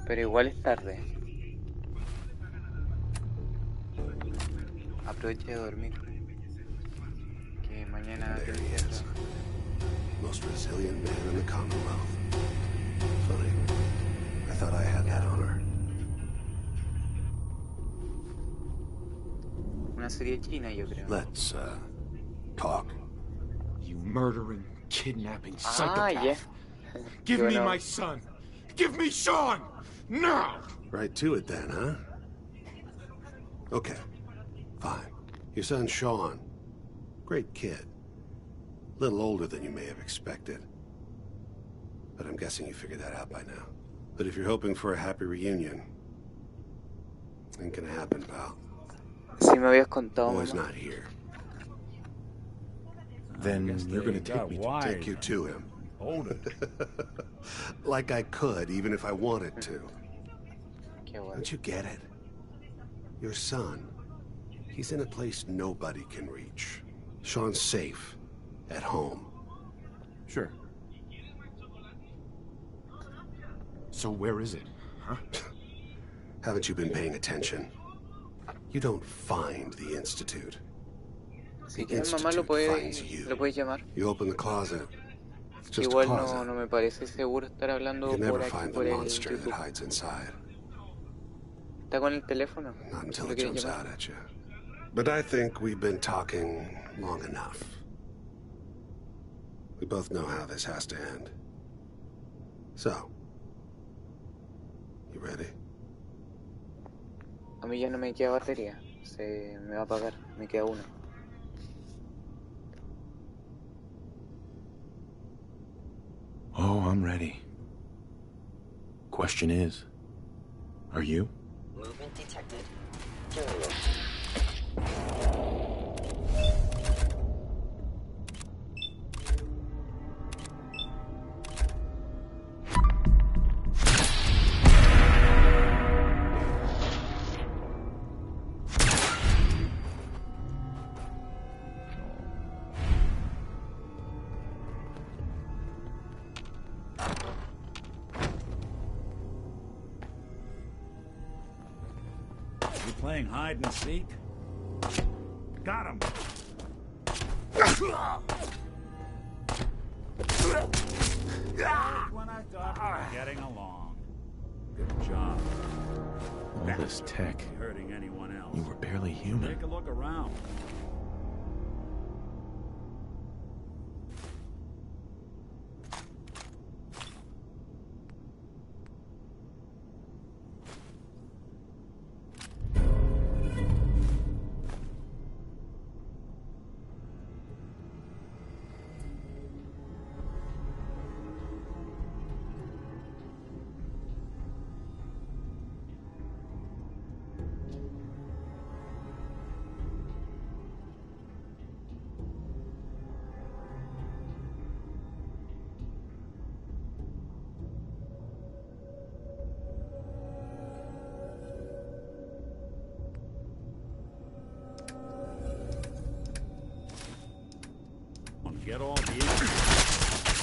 Pero igual es tarde. Aproveche de dormir. Que mañana There tienes he que is. trabajar. Most resilient man in the Commonwealth. Funny. I thought I had that honor. Una serie china, yo creo. Let's, talk. You murdering, kidnapping Ah, psychopath. yeah. Give Qué me bueno. my son. Give me Sean. Now. Right to it then, huh? Okay. Fine. Your son, Sean. Great kid. Little older than you may have expected. But I'm guessing you figured that out by now. But if you're hoping for a happy reunion, ain't gonna happen, pal. Sí me habías contado, Boy's mamá. not here. Then you're gonna got take me wise. Take you to him. Hold it. Like I could, even if I wanted to. Qué bueno. Don't you get it? Your son, he's in a place nobody can reach. Sean's safe. At home. Sure. So where is it? Huh? Haven't you been paying attention? You don't find the Institute. Si The quieres, mamá, Institute finds you. lo puedes llamar. You open the closet. It's just a Igual closet. no me parece seguro estar You hablando can por never aquí, find the por el monster that YouTube. hides inside. ¿Está con el teléfono? Not until ¿Lo it quieres jumps llamar? out at you. But I think we've been talking long enough. We both know how this has to end. So, you ready? A mí ya no me queda batería. Se me va a apagar. Me queda una. Oh, I'm ready. Question is, are you? Movement detected. You playing hide and seek? Got him. When I thought we were getting along. Good job. All this tech. Be hurting anyone else. You were barely human. Take a look around. Get all the...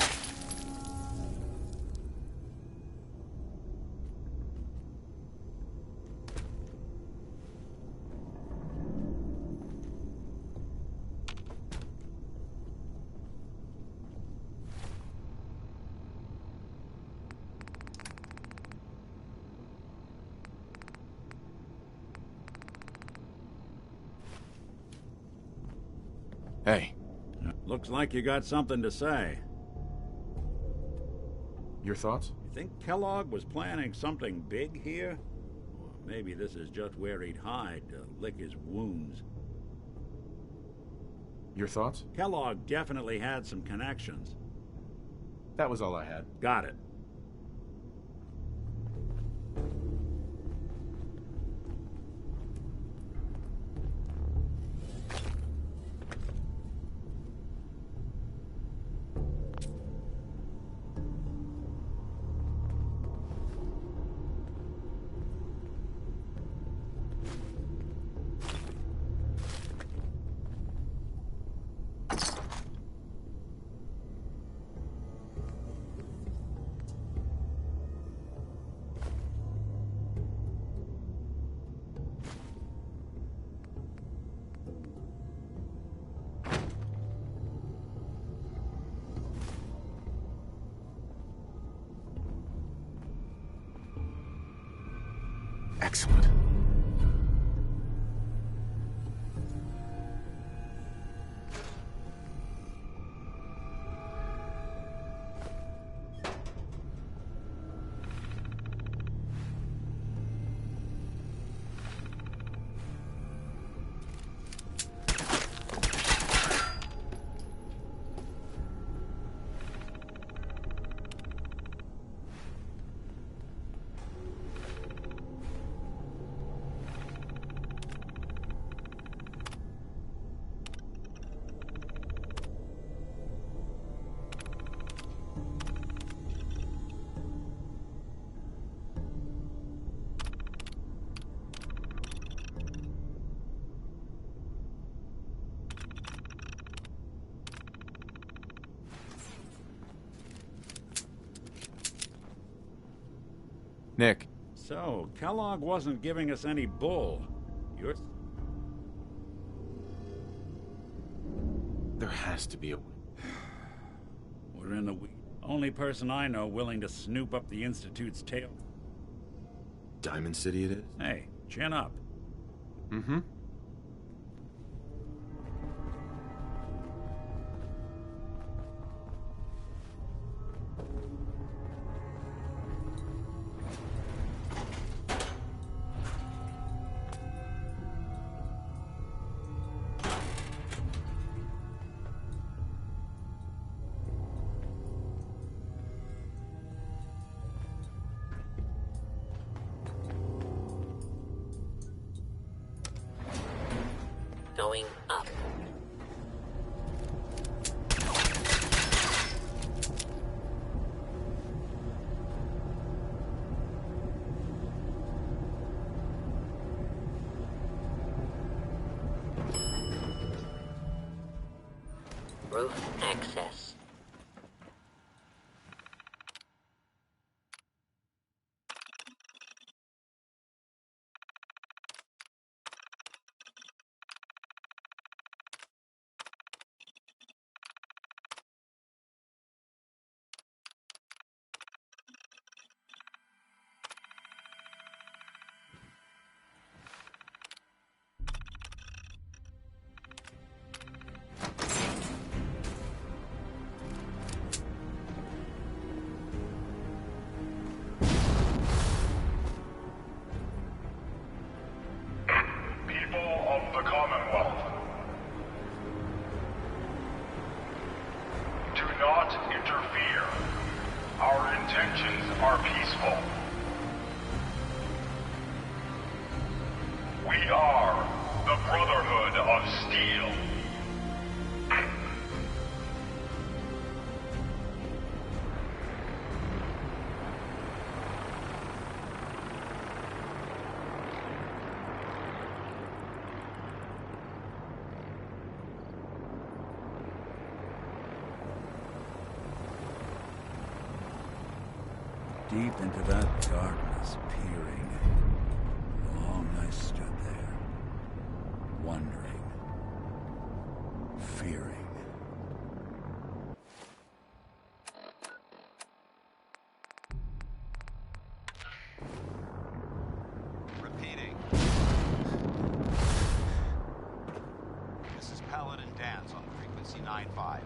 Hey, Looks like you got something to say. your thoughts? You think Kellogg was planning something big here? Or maybe this is just where he'd hide to lick his wounds. Your thoughts? Kellogg definitely had some connections. That was all I had. Got it. Excellent. Nick. So, Kellogg wasn't giving us any bull. You're... There has to be a... We're in the... Only person I know willing to snoop up the Institute's tail. Diamond City it is? Hey, chin up. Mm-hmm. Going up. Roof access. Deep into that darkness, peering. Long I stood there, wondering, fearing. Repeating. This is Paladin Danse on frequency 9-5.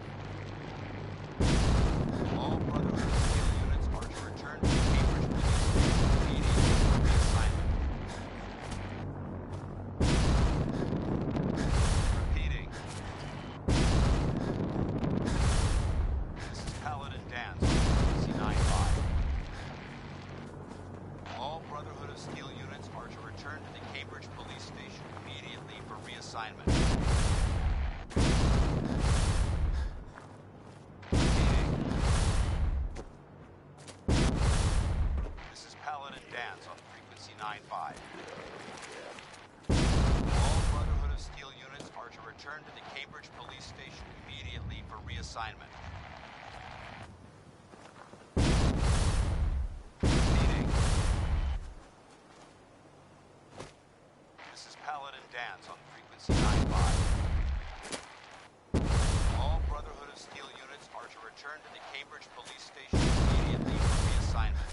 All Brotherhood Steel units are to return to Cambridge Police Station immediately for reassignment. Repeating. This is Paladin Danse on frequency 9-5. All Brotherhood of Steel units are to return to the Cambridge Police Station immediately for reassignment. This is Paladin Danse on frequency 9-5. All Brotherhood of Steel units are to return to the Cambridge Police Station immediately for reassignment. Repeating. This is Paladin Danse on frequency 9-5. All Brotherhood of Steel units are to return to the Cambridge Police Station immediately for reassignment.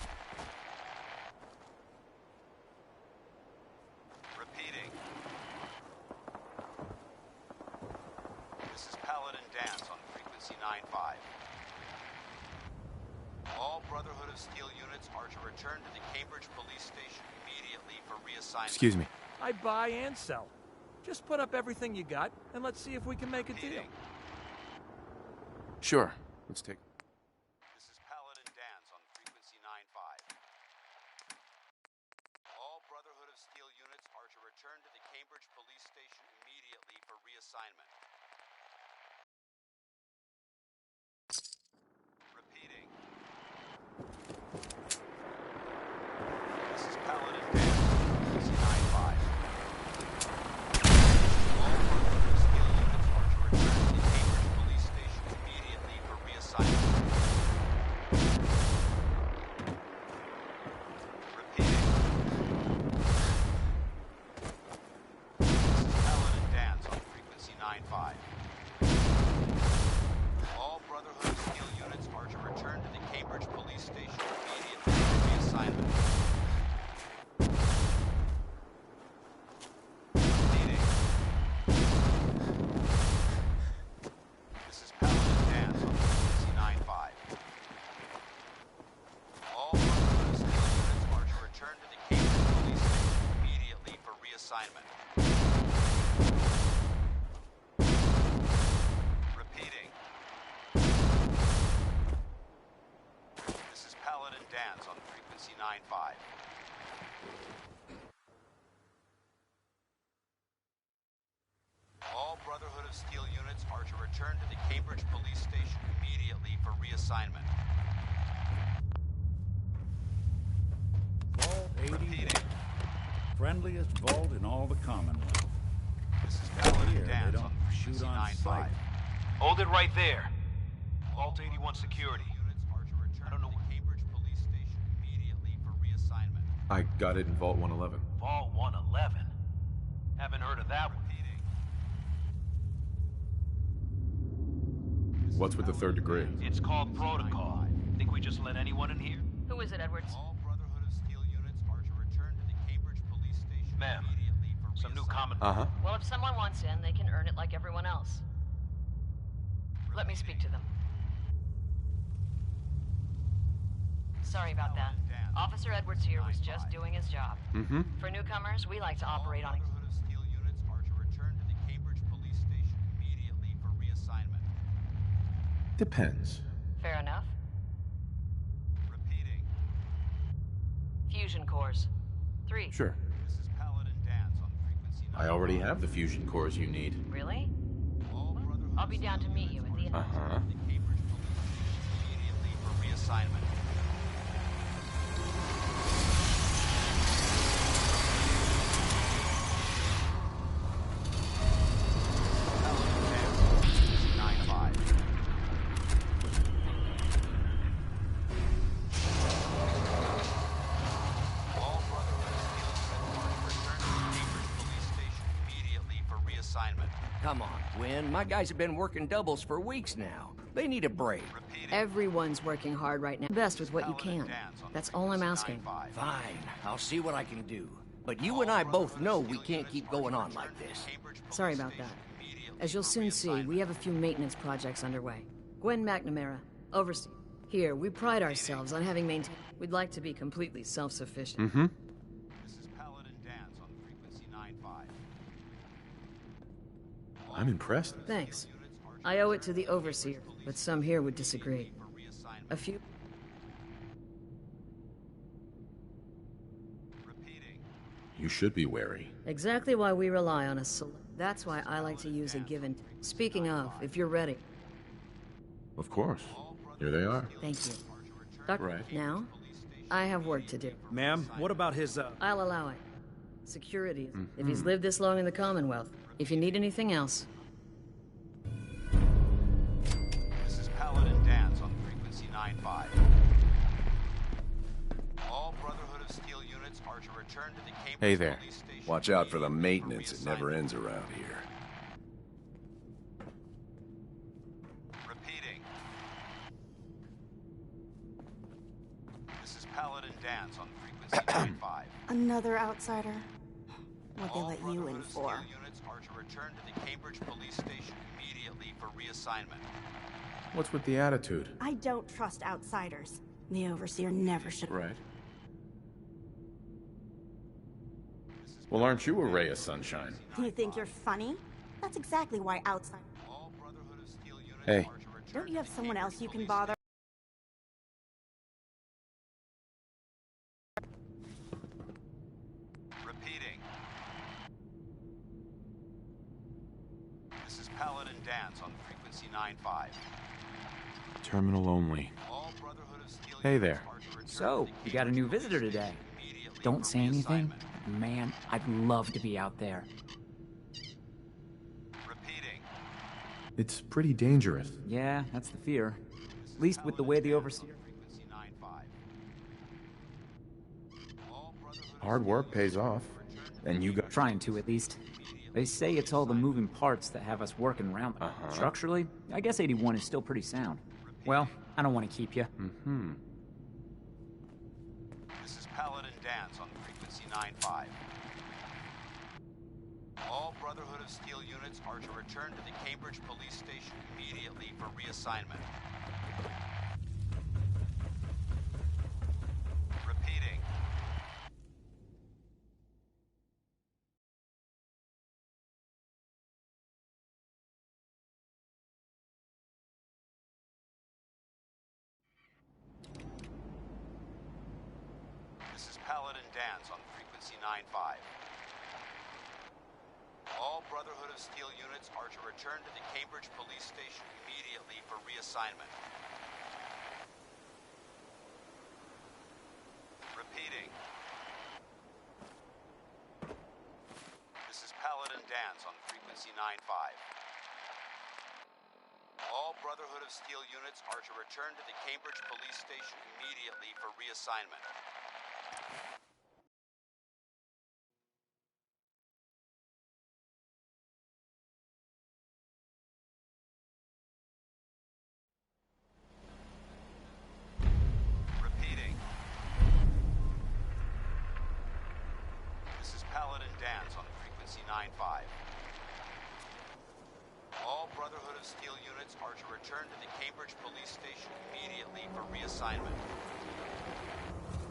All Brotherhood of Steel units are to return to the Cambridge Police Station immediately for reassignment. Excuse me. I buy and sell. Just put up everything you got, and let's see if we can make a deal. Sure. Let's take... This is Paladin Danz on frequency 95. All Brotherhood of Steel units are to return to the Cambridge Police Station immediately for reassignment. Repeating. This is Paladin Danz on frequency 95. All Brotherhood of Steel units are to return to the Cambridge Police Station immediately for reassignment. Repeating. This is Paladin Danz on frequency 95. All Brotherhood of Steel units are to return to the Cambridge Police Station immediately for reassignment. Repeating. This is Paladin Danz on frequency 95. All Brotherhood of Steel units are to return to the Cambridge Police Station immediately for reassignment. Repeating. This is Paladin Danz on frequency 95. All Brotherhood of Steel units are to return to the Cambridge Police Station immediately for reassignment. Vault 81. Repeating. Friendliest vault in all the Commonwealth. This is Paladin Here, they Danz don't on shoot frequency on 95. sight. Hold it right there. Vault 81 security. Units are to return to the Cambridge Police Station immediately for reassignment. I got it in Vault 111. Vault 111. Haven't heard of that one. Repeating. What's with the third degree? It's called protocol. Think we just let anyone in here? Who is it, Edwards? All Brotherhood of Steel units are to return to the Cambridge Police Station Ma'am, immediately for some new reassignment. common... Uh-huh. Well, if someone wants in, they can earn it like everyone else. Let me speak to them. Sorry about that. Officer Edwards here was just doing his job. Mm-hmm. For newcomers, we like to operate on... Brotherhood of Steel units are to return to the Cambridge Police Station immediately for reassignment. Depends. Fair enough. Repeating. Fusion cores. 3. Sure. This is Paladin Danz on frequency 95. I already have the fusion cores you need. Really? All Brotherhood I'll be down to meet you at the... Uh-huh. the Cambridge Police Station immediately for reassignment. Paladin Danz on frequency 95. All Brotherhood of Steel units are to return to the Cambridge Police Station immediately for reassignment. Come on, Gwen. My guys have been working doubles for weeks now. They need a break. Repeating. Everyone's working hard right now. Best with what you can. That's all I'm asking. Fine, I'll see what I can do. But you and I both know we can't keep going on like this. Sorry about that. As you'll soon see, we have a few maintenance projects underway. Gwen McNamara, overseer. Here, we pride ourselves on having maintained... We'd like to be completely self-sufficient. Mm-hmm. This is Paladin Danz on frequency 95. I'm impressed. Thanks. I owe it to the overseer, but some here would disagree. A few... Repeating. You should be wary. Exactly why we rely on a That's why I like to use a given... Speaking of, if you're ready. Of course. Here they are. Thank you. Doctor, Right. now, I have work to do. Ma'am, what about his, I'll allow it. Security, if he's lived this long in the Commonwealth. If you need anything else. This is Paladin Danz on frequency 95. All Brotherhood of Steel units are to return to the Cambridge Hey there. Police Station Watch out for the immediately maintenance. for It never reassignment. ends around here. Repeating. This is Paladin Danz on frequency 95. Another outsider. What'd they All let you Brotherhood in of for? Steel units are to return to the Cambridge Police Station immediately for reassignment. What's with the attitude? I don't trust outsiders. The Overseer never should. Right. Well, aren't you a ray of sunshine? You think you're funny? That's exactly why outside. Hey. Don't you have someone else you can bother? Repeating. This is Paladin Dance on frequency 9-5. Terminal only. Hey there. So, you got a new visitor today. Don't say anything. Man, I'd love to be out there. It's pretty dangerous. Yeah, that's the fear. At least with the way the Overseer... Hard work pays off. And you got... Trying to, at least. They say it's all the moving parts that have us working around them. Structurally, I guess 81 is still pretty sound. Well, I don't want to keep you. This is Paladin Dance on frequency 9-5. All Brotherhood of Steel units are to return to the Cambridge Police Station immediately for reassignment. Repeating. This is Paladin Dance on frequency 9-5. All Brotherhood of Steel units are to return to the Cambridge Police Station immediately for reassignment. Repeating. This is Paladin Dance on frequency 9-5. All Brotherhood of Steel units are to return to the Cambridge Police Station immediately for reassignment. Repeating. This is Paladin Dance on frequency 9-5. All Brotherhood of Steel units are to return to the Cambridge Police Station immediately for reassignment.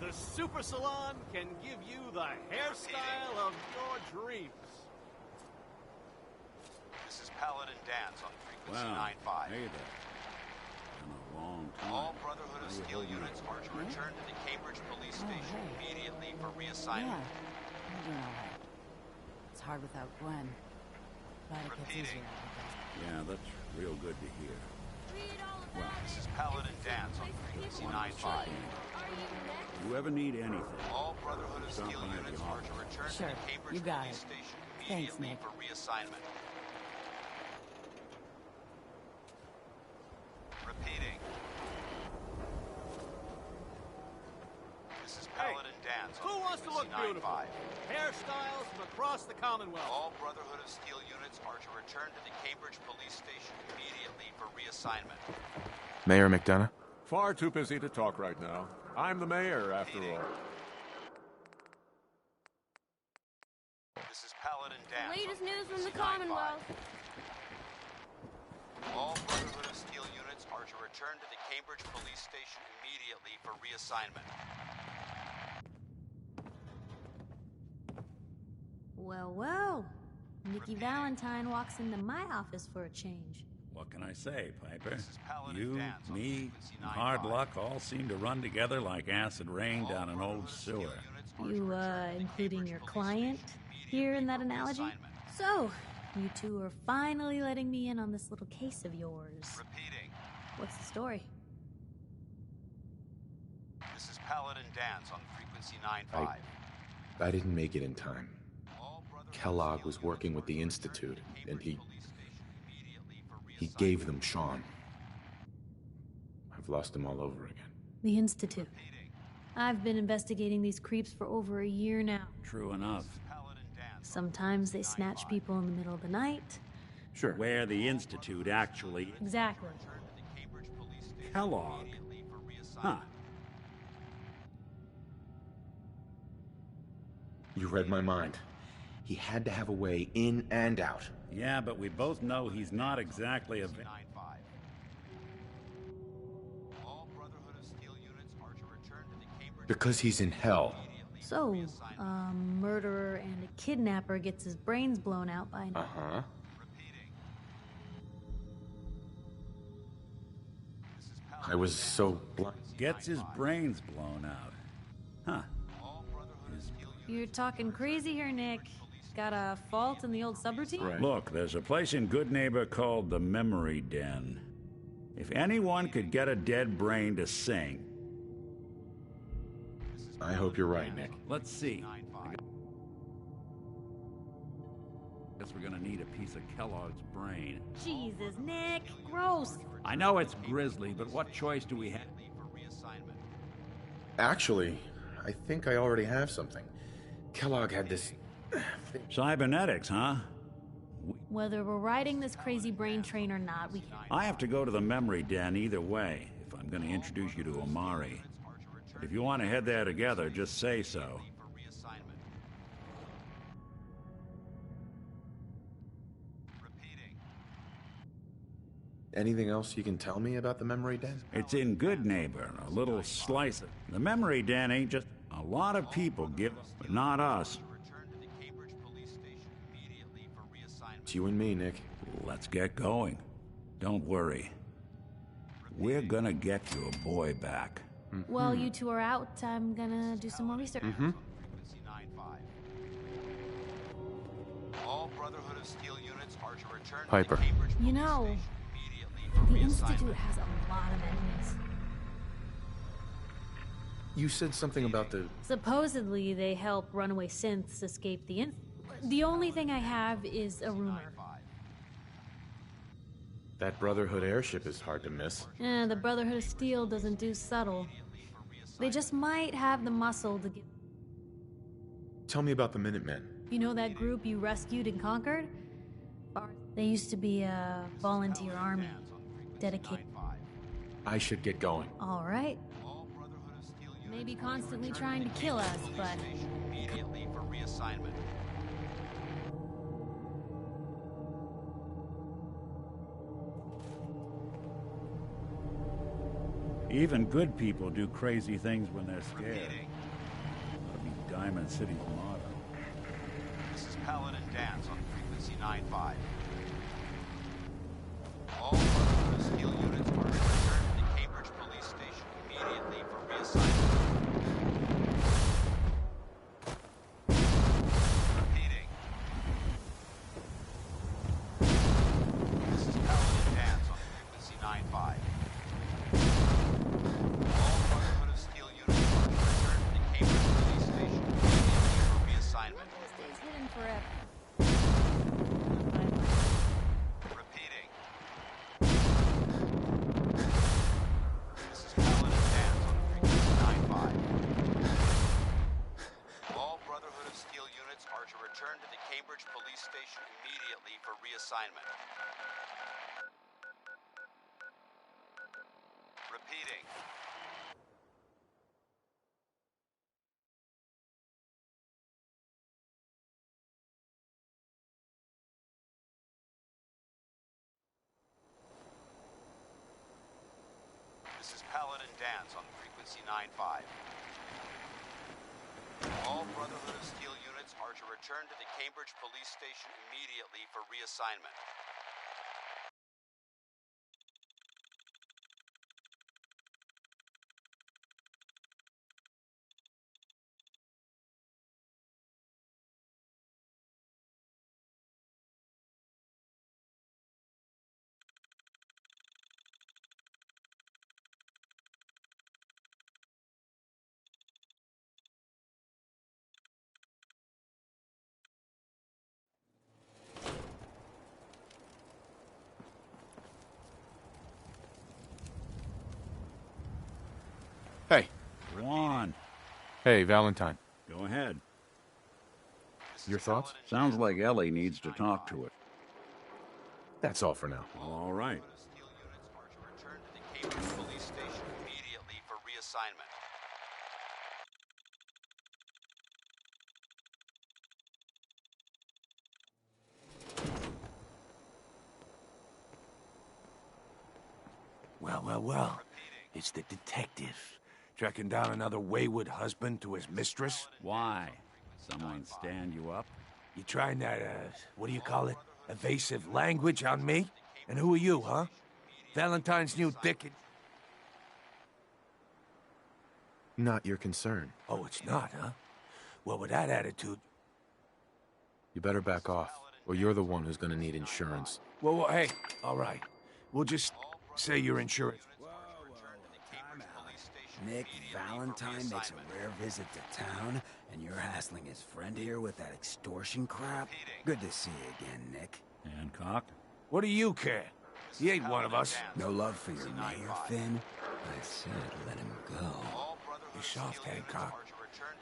The Super Salon can give you the hairstyle of your dreams. This is Paladin Dance on frequency Wow. 9-5. Hey there. Been a long time. All Brotherhood of Steel units are to return to the Cambridge Police Station immediately for reassignment. I'm doing all right. It's hard without Gwen, but it gets easier. Yeah, that's real good to hear. Well, This is Paladin Dance on frequency 9-5. if you ever need anything, All Brotherhood of Stop Steel by units the are to return Sure, to the Cambridge you got Police it. Station Thanks, immediately Nick. for reassignment. Repeating. This is Paladin Dance on Who wants to look frequency beautiful? 9-5. Hairstyles from across the Commonwealth. All Brotherhood of Steel units are to return to the Cambridge Police Station immediately for reassignment. Mayor McDonough? Far too busy to talk right now. I'm the mayor, after all. This is Paladin Dance. Latest on news from the frequency 9-5. Commonwealth. All Brotherhood of Steel units are to return to the Cambridge Police Station immediately for reassignment. Well, well. Nikki Valentine walks into my office for a change. what can I say, Piper? Paladin You, Dance on me, frequency and Hard 9-5. Luck all seem to run together like acid rain down an old sewer. You, including your client here in that analogy? So, you two are finally letting me in on this little case of yours. Repeating. What's the story? This is Paladin Dance on frequency 9-5. I didn't make it in time. Kellogg was working with the Institute, and he gave them Sean. I've lost him all over again. The Institute. I've been investigating these creeps for over a year now. True enough. Sometimes they snatch people in the middle of the night. Sure. Where the Institute actually... Exactly. Kellogg. Huh. You read my mind. He had to have a way in and out. Yeah, but we both know he's not exactly a... All Brotherhood of Steel units are Because he's in hell. So, a murderer and a kidnapper gets his brains blown out by an... Uh-huh. I was so blind. Gets his brains blown out. Huh. You're talking crazy here, Nick. Got a fault in the old subroutine? Right. Look, there's a place in Good Neighbor called the Memory Den. If anyone could get a dead brain to sing... I hope you're right, Nick. Let's see. Guess we're gonna need a piece of Kellogg's brain. Jesus, Nick. Gross. I know it's grisly, but what choice do we have? Actually, I think I already have something. Kellogg had this... Cybernetics, huh? Whether we're riding this crazy brain train or not, we can't. I have to go to the Memory Den either way, if I'm gonna introduce you to Omari. If you want to head there together, just say so. Anything else you can tell me about the Memory Den? It's in Good Neighbor, a little slice of... The Memory Den ain't just... A lot of people give, but not us. It's you and me, Nick. Let's get going. Don't worry. We're gonna get your boy back. While you two are out, I'm gonna do some more research. All Brotherhood of Steel units are to return Piper. to Cambridge. You know, the Institute has a lot of enemies. You said something about the... Supposedly, they help runaway synths escape the The only thing I have is a rumor. That Brotherhood airship is hard to miss. The Brotherhood of Steel doesn't do subtle. They just might have the muscle to get... Tell me about the Minutemen. You know that group you rescued and conquered? They used to be a volunteer army. Dedicated. I should get going. All right. Maybe constantly trying to kill us, but... Immediately for reassignment. Even good people do crazy things when they're scared. That'll be Diamond City's motto. This is Paladin Dance on frequency 95. All Brotherhood of Steel units are to return to the Cambridge Police Station immediately for reassignment. Repeating. This is Paladin Dance on frequency 95. All Brotherhood of Steel units are to return to the Cambridge Police Station immediately for reassignment. Stays hidden forever. Repeating. This is Paladin Dance on frequency 95. All Brotherhood of Steel units are to return to the Cambridge Police Station immediately for reassignment. Repeating. This is Paladin Dance on frequency 95. All Brotherhood of Steel units are to return to the Cambridge Police Station immediately for reassignment. Hey. Go on. Hey, Valentine. Go ahead. Your thoughts? Sounds like Ellie needs to talk to it. That's all for now. All right. Steel units are to return to the Cambridge Police Station immediately for reassignment. Well. It's the detective. Tracking down another wayward husband to his mistress? Why? Someone stand you up? You trying that, what do you call it? Evasive language on me? And who are you, huh? Valentine's new dick? Not your concern. Oh, it's not, huh? Well, with that attitude... You better back off, or you're the one who's gonna need insurance. Well, hey, all right. We'll just say you're insured. Nick Valentine makes a rare visit to town, and you're hassling his friend here with that extortion crap? Good to see you again, Nick. Hancock? What do you care? He ain't one of us. No love for your mayor, Finn? I said let him go. You're soft, Hancock.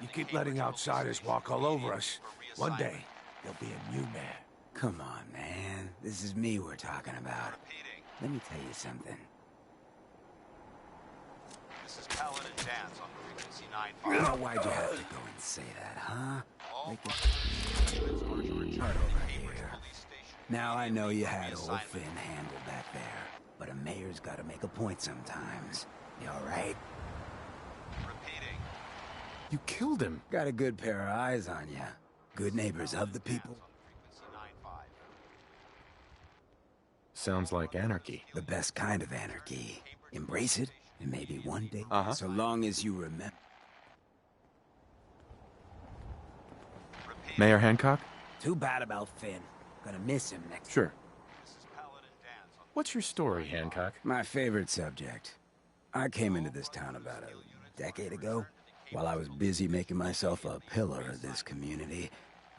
You keep letting outsiders walk all over us. One day, there'll be a new mayor. Come on, man. This is me we're talking about. Let me tell you something. This is Paladin Dance on frequency 95. Now, why'd you have to go and say that, huh? Like a right over here. Now, I know you had old Finn handled back there, but a mayor's gotta make a point sometimes. You alright? Repeating. You killed him. Got a good pair of eyes on you. Good neighbors of the people. Sounds like anarchy. The best kind of anarchy. Embrace it, and maybe one day, so long as you remember. Mayor Hancock? Too bad about Finn. Gonna miss him next. Sure. What's your story, Hancock? My favorite subject. I came into this town about a decade ago. While I was busy making myself a pillar of this community,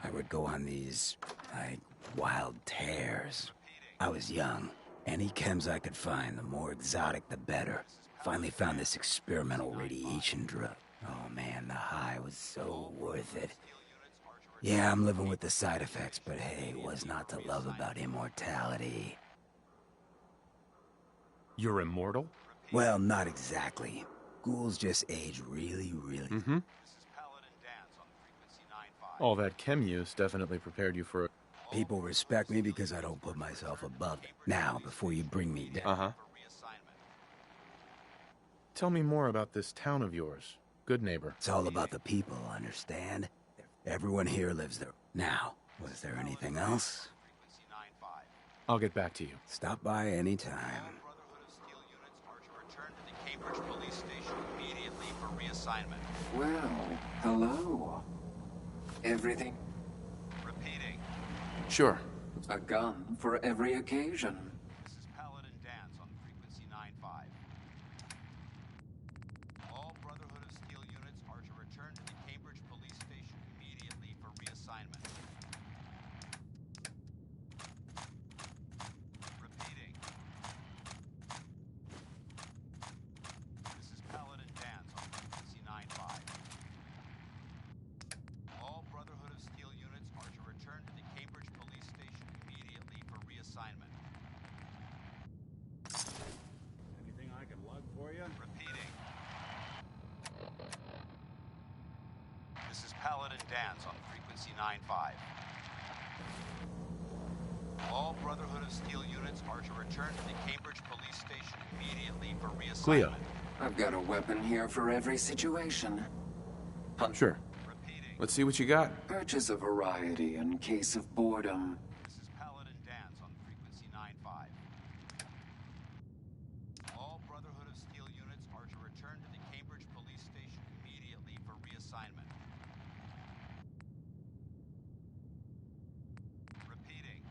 I would go on these, like, wild tears. I was young. Any chems I could find, the more exotic the better. Finally found this experimental radiation drug. Oh man, the high was so worth it. Yeah, I'm living with the side effects, but hey, what's not to love about immortality? You're immortal? Well, not exactly. Ghouls just age really, really... Mm-hmm. All that chem use definitely prepared you for a... People respect me because I don't put myself above them. Now, before you bring me down... Tell me more about this town of yours, Good Neighbor. It's all about the people, understand? Everyone here lives there. Now, was there anything else? I'll get back to you. Stop by anytime. Return to the Cambridge Police Station immediately for reassignment. Well, hello. Everything? Repeating. Sure. A gun for every occasion. This is Paladin Dance on frequency 95. All Brotherhood of Steel units are to return to the Cambridge Police Station immediately for reassignment. Repeating. This is Paladin Dance on frequency 95. All Brotherhood of Steel units are to return to the Cambridge Police Station immediately for reassignment. Anything I can lug for you? Repeating. This is Paladin Dance on frequency 95. All Brotherhood of Steel units are to return to the Cambridge Police Station immediately for reassignment. Cleo. I've got a weapon here for every situation. Sure. Let's see what you got. Purchase a variety in case of boredom. This is Paladin Dance on frequency 95. All Brotherhood of Steel units are to return to the Cambridge Police Station immediately for reassignment. Repeating.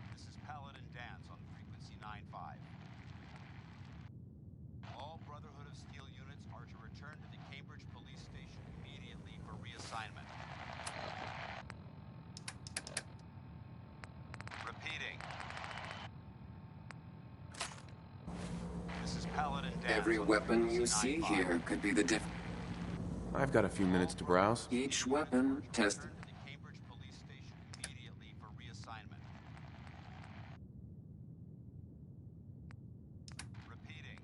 This is Paladin Dance on frequency 95. All Brotherhood of Steel units are to return to the Cambridge Police Station immediately for reassignment. Repeating. This is Paladin Dance. Every weapon you see here could be the I've got a few minutes to browse. Each weapon tested. To the Cambridge Police Station immediately for reassignment. Repeating.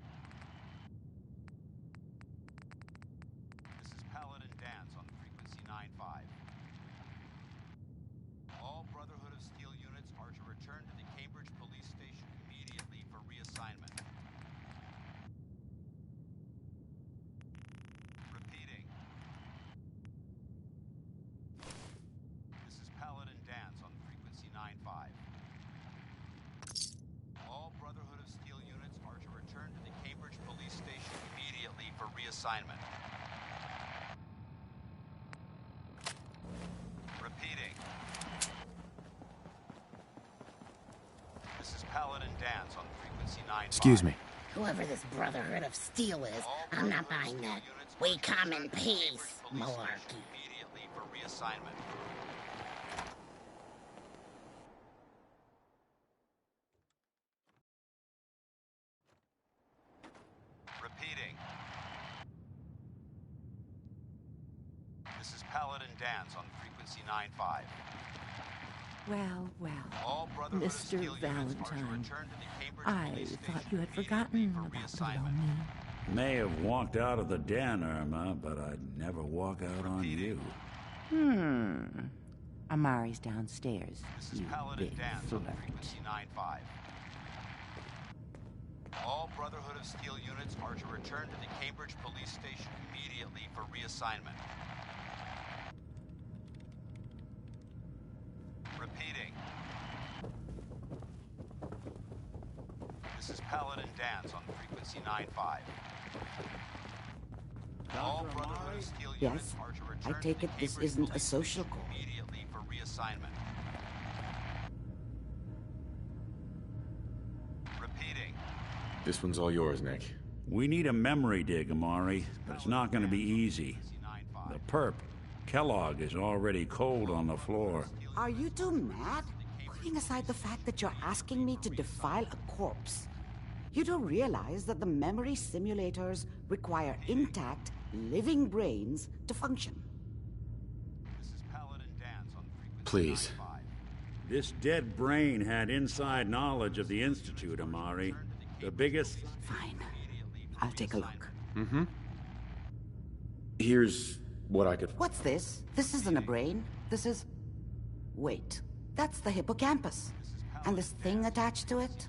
This is Paladin Dance on frequency 95. All Brotherhood of Steel units are to return to the Cambridge Police Station immediately for reassignment. reassignment. Repeating. This is Paladin Dan's on frequency 9. Excuse me. Whoever this Brotherhood of Steel is, I'm not buying that. We come in peace, malarkey. Immediately for reassignment. Repeating. This is Paladin Dan's on frequency 9-5. Well, well, All Brotherhood of Mr. Steel units are to Valentine, return to the Cambridge I Police thought Station you had forgotten immediately for about little reassignment. me. May have walked out of the den, Irma, but I'd never walk out on you. Amari's downstairs, This is you Paladin big Dan's on flirt. frequency 9-5. All Brotherhood of Steel units are to return to the Cambridge Police Station immediately for reassignment. Repeating. This is Paladin Dan's on frequency 9-5. All Brotherhood of Steel units Yes, are to I return take to it the this Cambridge isn't a Police social Station call. immediately for reassignment. Repeating. This one's all yours, Nick. We need a memory dig, Amari, but it's not going to be easy. The perp, Kellogg, is already cold on the floor. Are you two mad? Putting aside the fact that you're asking me to defile a corpse, you don't realize that the memory simulators require intact, living brains to function. Please. This dead brain had inside knowledge of the Institute, Amari. The biggest... Fine. I'll take a look. Mm-hmm. Here's what I could... What's this? This isn't a brain. This is... Wait. That's the hippocampus. And this thing attached to it?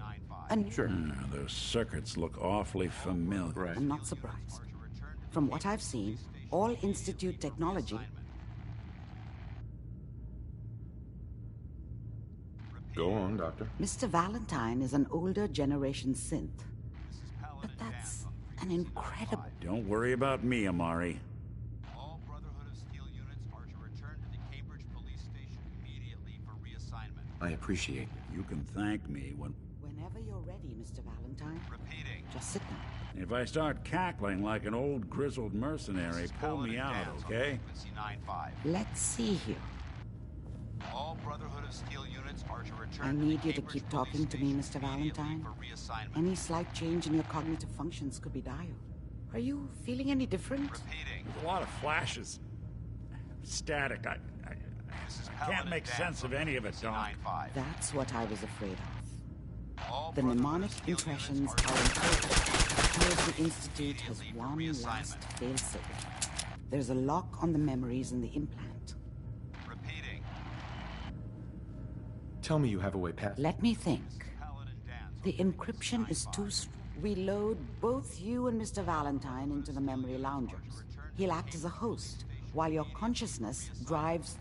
Sure. Those circuits look awfully familiar. I'm not surprised. From what I've seen, all Institute technology... Go on, Doctor. Mr. Valentine is an older generation synth. But that's an incredible... Don't worry about me, Amari. All Brotherhood of Steel units are to return to the Cambridge Police Station immediately for reassignment. I appreciate it. You can thank me Whenever you're ready, Mr. Valentine. Repeating. Just sit down. If I start cackling like an old grizzled mercenary, pull me out, okay? Frequency 9-5. Let's see here. All Brotherhood of Steel units are to return I to need the you to Cambridge keep Police talking to me, Station Mr. Valentine. for reassignment. Any slight change in your cognitive functions could be dire. Are you feeling any different? Repeating. There's a lot of flashes. Static. I can't make sense of any of it, Doc. That's what I was afraid of. All The mnemonic impressions are important. Here's the Institute has one last failsafe. There's a lock on the memories in the implant. Repeating. Tell me you have a way past... Let me think. The encryption is too We load both you and Mr. Valentine into the memory loungers. He'll act as a host, while your consciousness drives...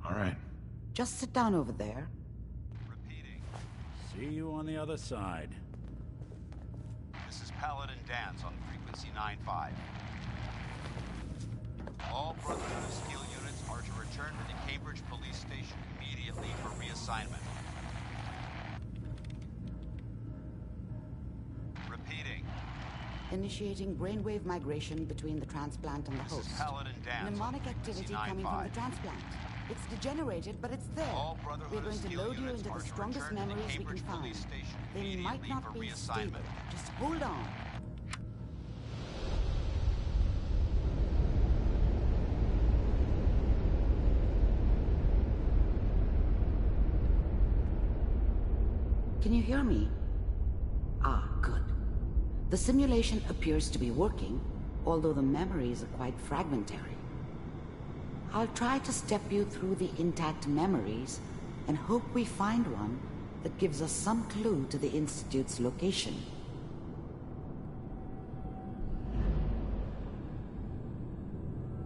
All right. Just sit down over there. See you on the other side. This is Paladin Dan's on frequency 9-5. All Brotherhood of Steel units are to return to the Cambridge Police Station immediately for reassignment. Repeating. Initiating brainwave migration between the transplant and the This host. is Paladin Dan's Mnemonic on frequency activity coming from the 9-5. transplant. It's degenerated, but it's there. All Brotherhood We're of going to Steel load you units into are the to strongest return to the memories we can Cambridge find. Police Station They might immediately not for be stable. reassignment. Just hold on. Can you hear me? Ah, good. The simulation appears to be working, although the memories are quite fragmentary. I'll try to step you through the intact memories and hope we find one that gives us some clue to the Institute's location.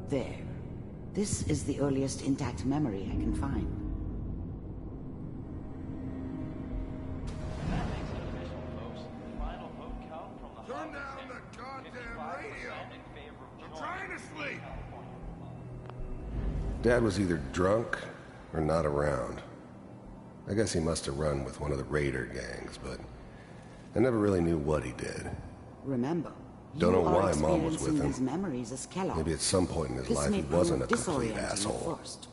There. This is the earliest intact memory I can find. Turn down the goddamn radio! I'm trying to sleep! Dad was either drunk or not around. I guess he must have run with one of the raider gangs, but I never really knew what he did. Remember, Don't know you are why Mom was with experiencing him. these memories as Kellogg. Maybe at some point in his This life may he prove wasn't a complete disorienting at asshole. first.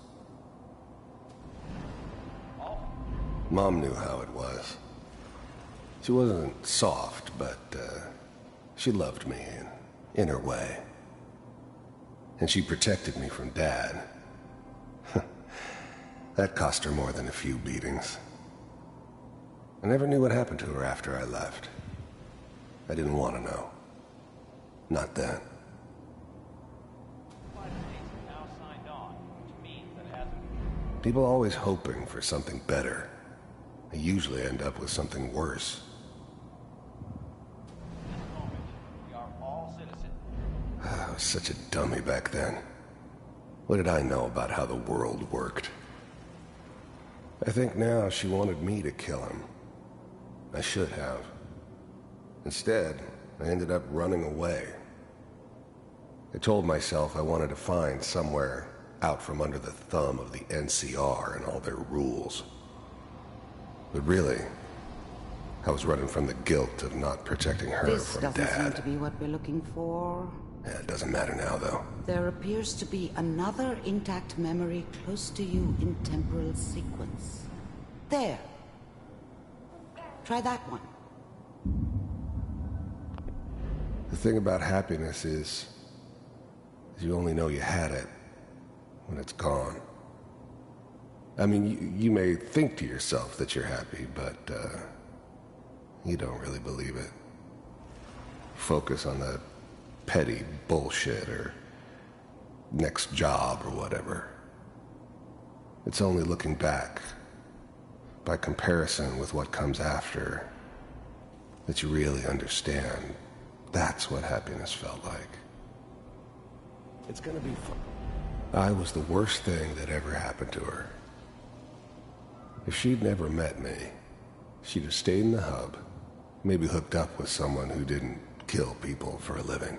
Mom knew how it was. She wasn't soft, but she loved me in her way. And she protected me from Dad. That cost her more than a few beatings. I never knew what happened to her after I left. I didn't want to know. Not then. People always hoping for something better. They usually end up with something worse. I was such a dummy back then. What did I know about how the world worked? I think now she wanted me to kill him. I should have. Instead, I ended up running away. I told myself I wanted to find somewhere out from under the thumb of the NCR and all their rules. But really, I was running from the guilt of not protecting her This from doesn't seem Dad. to be what we're looking for. Yeah, it doesn't matter now, though. There appears to be another intact memory close to you in temporal sequence. There. Try that one. The thing about happiness is you only know you had it when it's gone. I mean, you may think to yourself that you're happy, but you don't really believe it. Focus on that petty bullshit or next job or whatever. It's only looking back, by comparison with what comes after, that you really understand. That's what happiness felt like. It's gonna be fun. I was the worst thing that ever happened to her. If she'd never met me, she'd have stayed in the hub, maybe hooked up with someone who didn't kill people for a living.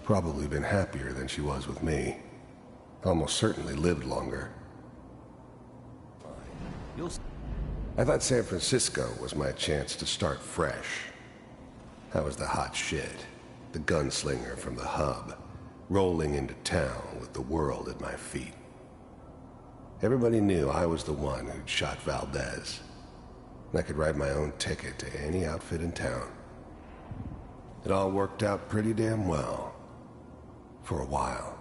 Probably been happier than she was with me. Almost certainly lived longer. I thought San Francisco was my chance to start fresh. I was the hot shit, the gunslinger from the hub, rolling into town with the world at my feet. Everybody knew I was the one who'd shot Valdez. And I could write my own ticket to any outfit in town. It all worked out pretty damn well. For a while.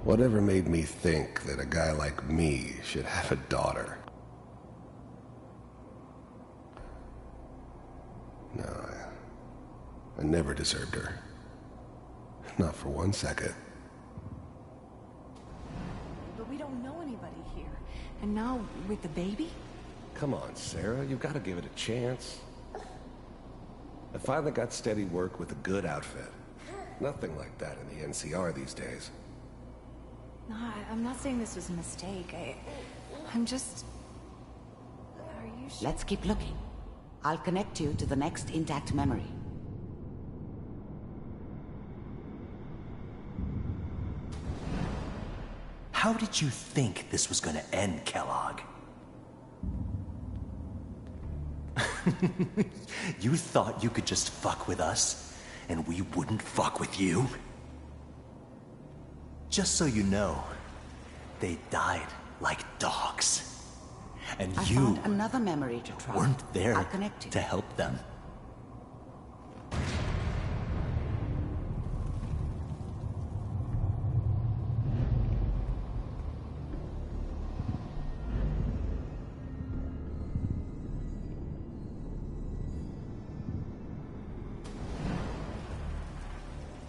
Whatever made me think that a guy like me should have a daughter? No, I never deserved her. Not for 1 second. But we don't know anybody here. And now, with the baby? Come on, Sarah, you've got to give it a chance. I finally got steady work with a good outfit. Nothing like that in the NCR these days. No, I'm not saying this was a mistake. I'm just... Are you sure? Let's keep looking. I'll connect you to the next intact memory. How did you think this was gonna end, Kellogg? You thought you could just fuck with us, and we wouldn't fuck with you? Just so you know, they died like dogs. And I you found another memory to try. weren't there I'll connect you. to help them.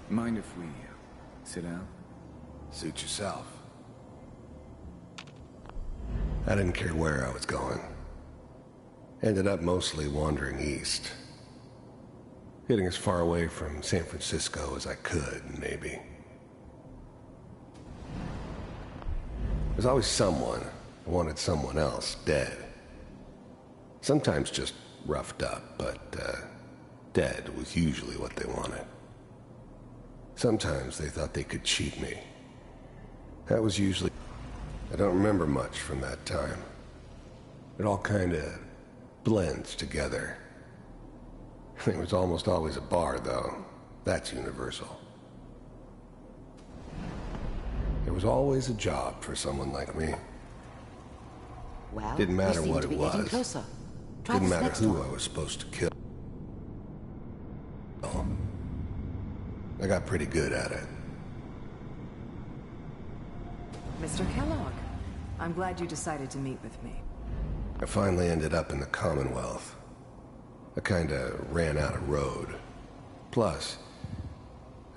Mind if we sit down? Suit yourself. I didn't care where I was going. Ended up mostly wandering east. Getting as far away from San Francisco as I could, maybe. There's always someone who wanted someone else dead. Sometimes just roughed up, but dead was usually what they wanted. Sometimes they thought they could cheat me. That was usually... I don't remember much from that time. It all kind of blends together. There was almost always a bar, though. That's universal. There was always a job for someone like me. Well, didn't matter what it was. Closer. Didn't matter who I was supposed to kill. I got pretty good at it. Mr. Kellogg, I'm glad you decided to meet with me. I finally ended up in the Commonwealth. I kinda ran out of road. Plus,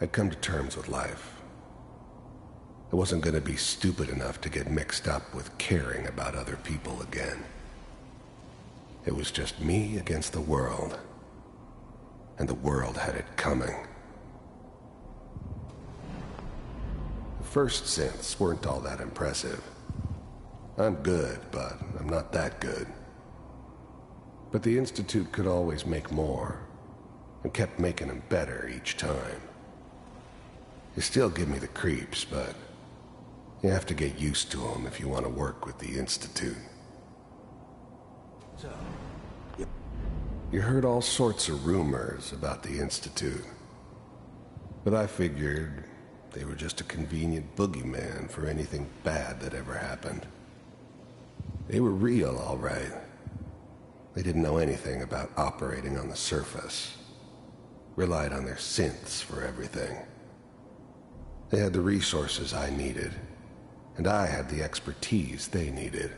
I'd come to terms with life. I wasn't gonna be stupid enough to get mixed up with caring about other people again. It was just me against the world. And the world had it coming. The first synths weren't all that impressive. I'm good, but I'm not that good. But the Institute could always make more, and kept making them better each time. They still give me the creeps, but you have to get used to them if you want to work with the Institute. So, you heard all sorts of rumors about the Institute. But I figured they were just a convenient boogeyman for anything bad that ever happened. They were real, all right. They didn't know anything about operating on the surface. Relied on their synths for everything. They had the resources I needed, and I had the expertise they needed.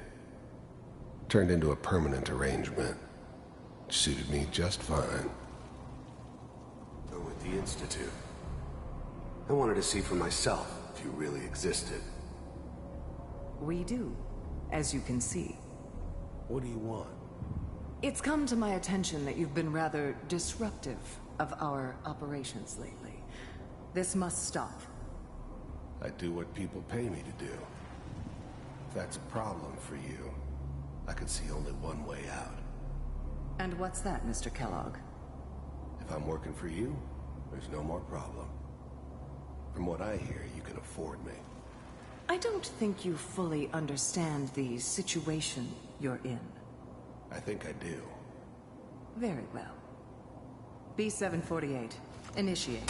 Turned into a permanent arrangement. Suited me just fine. Go with the Institute. I wanted to see for myself if you really existed. We do, as you can see. What do you want? It's come to my attention that you've been rather disruptive of our operations lately. This must stop. I do what people pay me to do. If that's a problem for you, I could see only one way out. And what's that, Mr. Kellogg? If I'm working for you, there's no more problem. From what I hear, you can afford me. I don't think you fully understand the situation you're in. I think I do. Very well. B-748, initiate.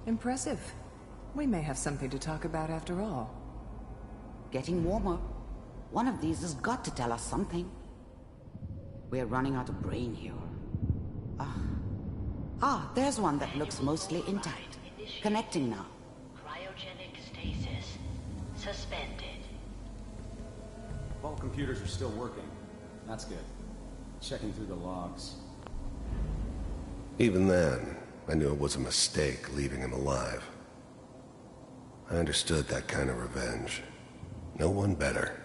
Impressive. We may have something to talk about after all. Getting warmer. One of these has got to tell us something. We're running out of brain here. There's one that looks mostly intact. Connecting now. Cryogenic stasis. Suspended. All computers are still working. That's good. Checking through the logs. Even then, I knew it was a mistake leaving him alive. I understood that kind of revenge. No one better.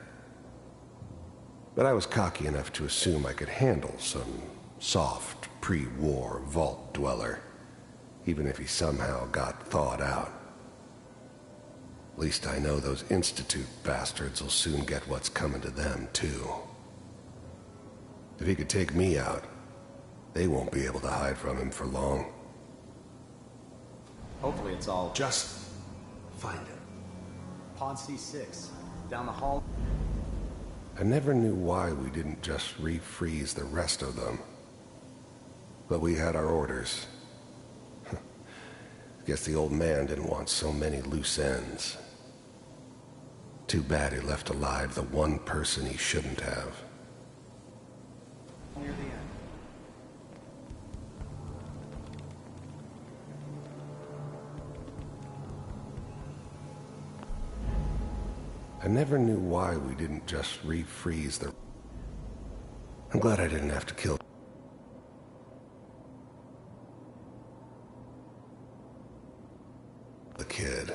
But I was cocky enough to assume I could handle some soft, pre-war vault dweller, even if he somehow got thawed out. At least I know those Institute bastards will soon get what's coming to them, too. If he could take me out, they won't be able to hide from him for long. Hopefully it's all... Just find it. Pod C6, down the hall. I never knew why we didn't just refreeze the rest of them. But we had our orders. Guess the old man didn't want so many loose ends. Too bad he left alive the one person he shouldn't have. Near the end. I never knew why we didn't just refreeze the... I'm glad I didn't have to kill... the kid.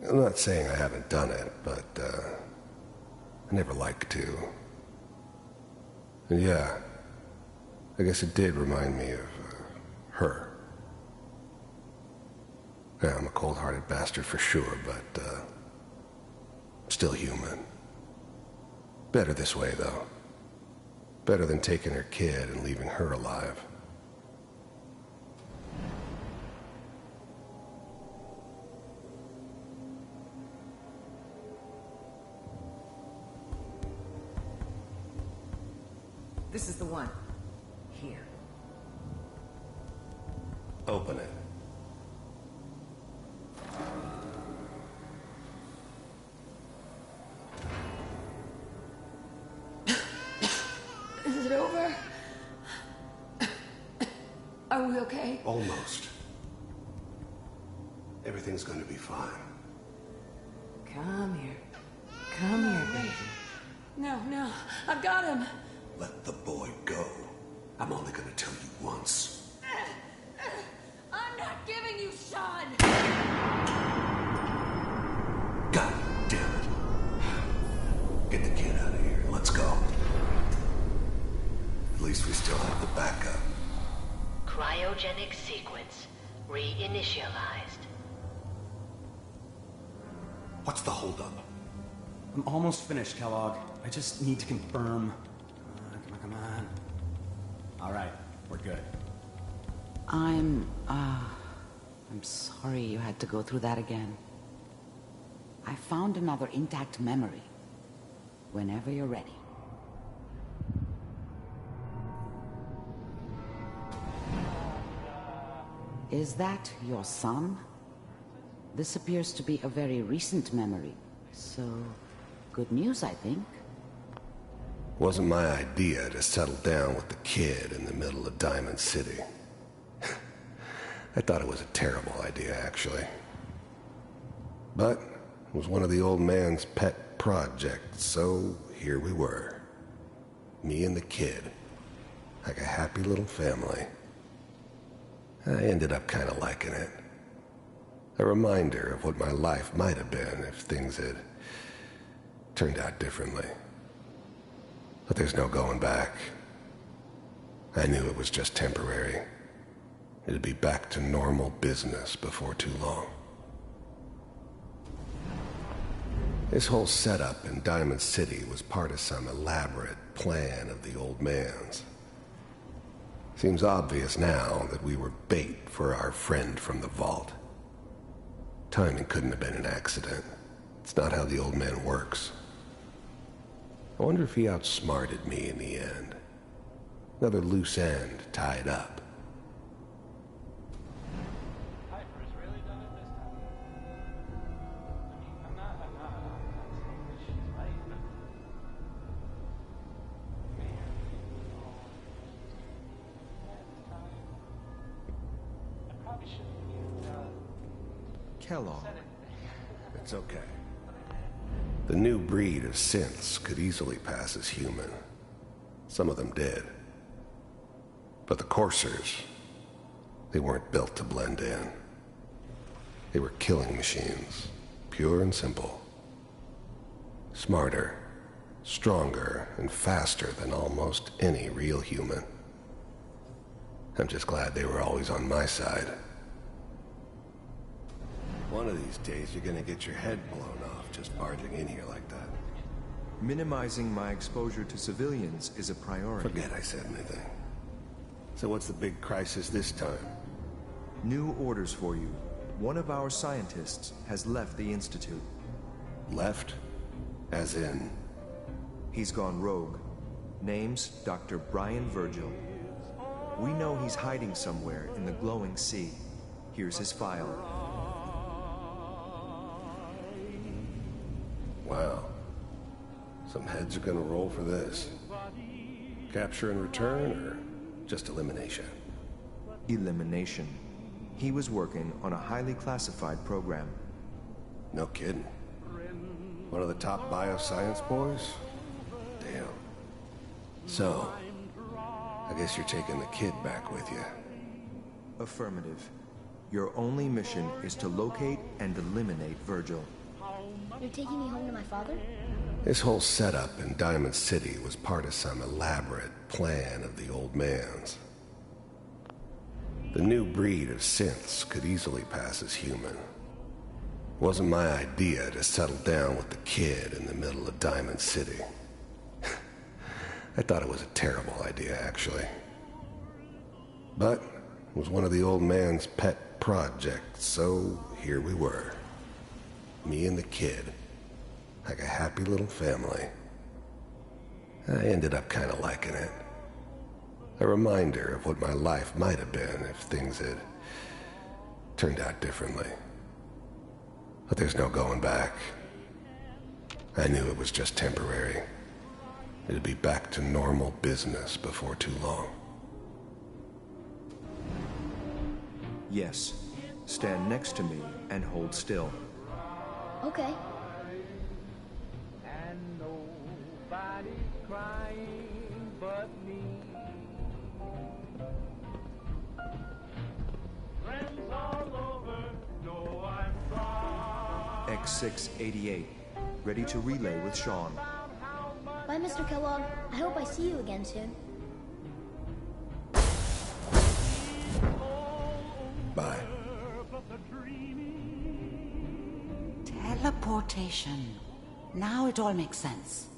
I'm not saying I haven't done it, but, I never liked to. And yeah, I guess it did remind me of, her. Yeah, I'm a cold-hearted bastard for sure, but, still human. Better this way, though. Better than taking her kid and leaving her alive. This is the one. Here. Open it. Is it over? Are we okay? Almost. Everything's gonna be fine. Come here. Come here, baby. No, no. I've got him. Let the boy go. I'm only gonna tell you once. I'm not giving you Sean! God damn it. Get the kid out of here. Let's go. At least we still have the backup. Cryogenic sequence reinitialized. What's the holdup? I'm almost finished, Kellogg. I just need to confirm. Come on. All right, we're good. I'm sorry you had to go through that again. I found another intact memory. Whenever you're ready. Is that your son? This appears to be a very recent memory. So, good news, I think. Wasn't my idea to settle down with the kid in the middle of Diamond City. I thought it was a terrible idea, actually. But it was one of the old man's pet projects, so here we were. Me and the kid. Like a happy little family. I ended up kind of liking it. A reminder of what my life might have been if things had turned out differently. But there's no going back. I knew it was just temporary. It'd be back to normal business before too long. This whole setup in Diamond City was part of some elaborate plan of the old man's. Seems obvious now that we were bait for our friend from the vault. Timing couldn't have been an accident. It's not how the old man works. I wonder if he outsmarted me in the end. Another loose end tied up. Kellogg. It's okay. The new breed of synths could easily pass as human. Some of them did. But the coursers, they weren't built to blend in. They were killing machines, pure and simple. Smarter, stronger, and faster than almost any real human. I'm just glad they were always on my side. One of these days, you're gonna get your head blown off just barging in here like that. Minimizing my exposure to civilians is a priority. Forget I said anything. So what's the big crisis this time? New orders for you. One of our scientists has left the Institute. Left? As in? He's gone rogue. Name's Dr. Brian Virgil. We know he's hiding somewhere in the glowing sea. Here's his file. Wow. Some heads are gonna roll for this. Capture and return, or just elimination? Elimination. He was working on a highly classified program. No kidding. One of the top bioscience boys? Damn. So, I guess you're taking the kid back with you. Affirmative. Your only mission is to locate and eliminate Virgil. You're taking me home to my father? This whole setup in Diamond City was part of some elaborate plan of the old man's. The new breed of synths could easily pass as human. It wasn't my idea to settle down with the kid in the middle of Diamond City. I thought it was a terrible idea, actually. But it was one of the old man's pet projects, so here we were. Me and the kid. Like a happy little family. I ended up kind of liking it. A reminder of what my life might have been if things had turned out differently. But there's no going back. I knew it was just temporary. It'd be back to normal business before too long. Yes. Stand next to me and hold still. Okay. And nobody's crying but me. Friends all over know I'm proud. X688, ready to relay with Sean. Bye, Mr. Kellogg. I hope I see you again soon. Bye. Teleportation. Now it all makes sense.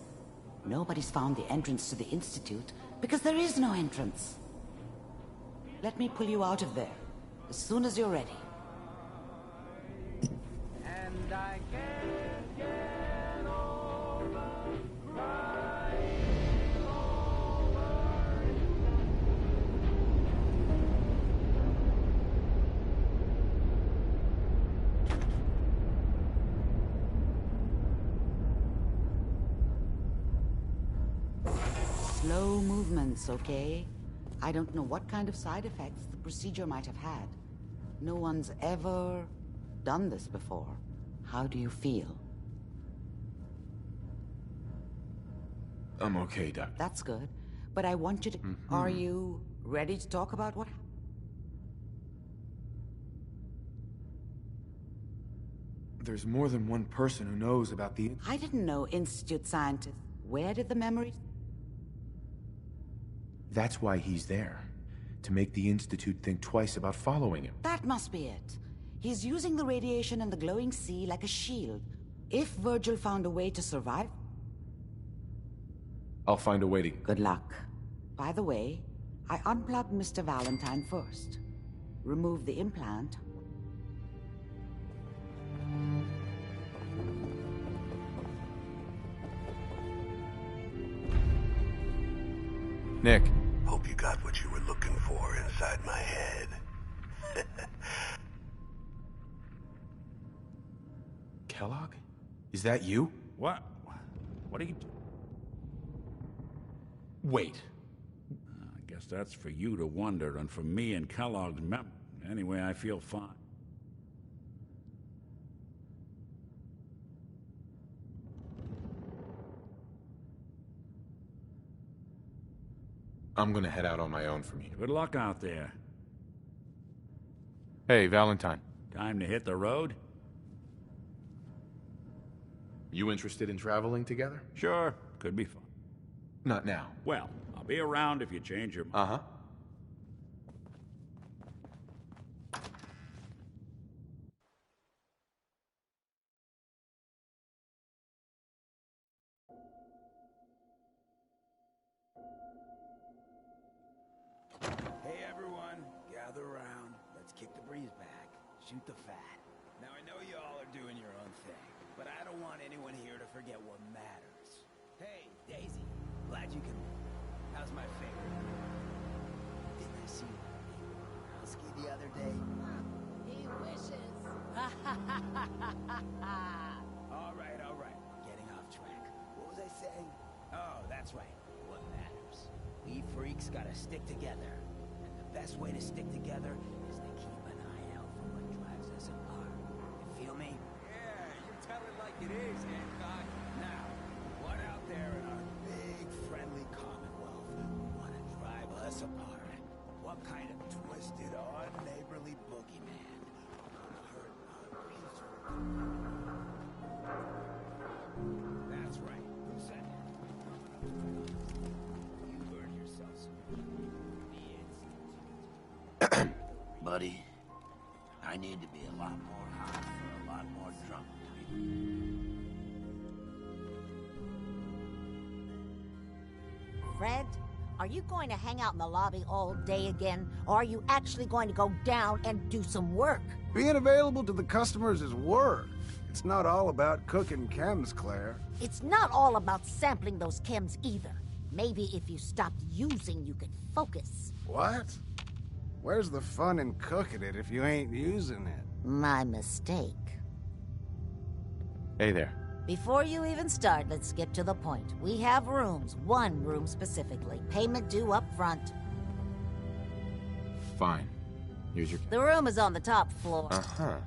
Nobody's found the entrance to the Institute because there is no entrance. Let me pull you out of there as soon as you're ready. And I can't get over crying over you. Slow movements, okay? I don't know what kind of side effects the procedure might have had. No one's ever done this before. How do you feel? I'm okay, Doc. That's good. But I want you to... Are you ready to talk about what... There's more than one person who knows about the... I didn't know Institute scientists. Where did the memories... That's why he's there. To make the Institute think twice about following him. That must be it. He's using the radiation and the glowing sea like a shield. If Virgil found a way to survive... I'll find a way to... Good luck. By the way, I unplugged Mr. Valentine first. Remove the implant. Nick. Hope you got what you were looking for inside my head. Kellogg? Is that you? What? What are you... Wait. I guess that's for you to wonder, and for me and Kellogg's mem... Anyway, I feel fine. I'm gonna head out on my own from here. Good luck out there. Hey, Valentine. Time to hit the road? You interested in traveling together? Sure. Could be fun. Not now. Well, I'll be around if you change your mind. Uh-huh. Hey everyone, gather around. Let's kick the breeze back. Shoot the fat. Now I know you all are doing your own thing, but I don't want anyone here to forget what matters. Hey, Daisy. Glad you can... How's my favorite? Didn't I see Husky the other day? He wishes. All right. Getting off track. What was I saying? Oh, that's right. What matters. We freaks gotta stick together. And the best way to stick together is to keep an eye out for what drives us apart. You feel me? Yeah, you tell it like it is, Hancock. Now, what out there in our big, friendly Commonwealth wanna drive us apart? What kind of twisted, unneighborly boogeyman gonna hurt our peaceful community? That's right. Who said that? You earned yourself some. The Institute. buddy. I need to be a lot more high for a lot more drunk people. Fred, are you going to hang out in the lobby all day again, or are you actually going to go down and do some work? Being available to the customers is work. It's not all about cooking chems, Claire. It's not all about sampling those chems either. Maybe if you stopped using, you could focus. What? Where's the fun in cooking it if you ain't using it? My mistake. Hey there. Before you even start, let's get to the point. We have rooms, one room specifically. Payment due up front. Fine. Here's your... The room is on the top floor. Uh-huh.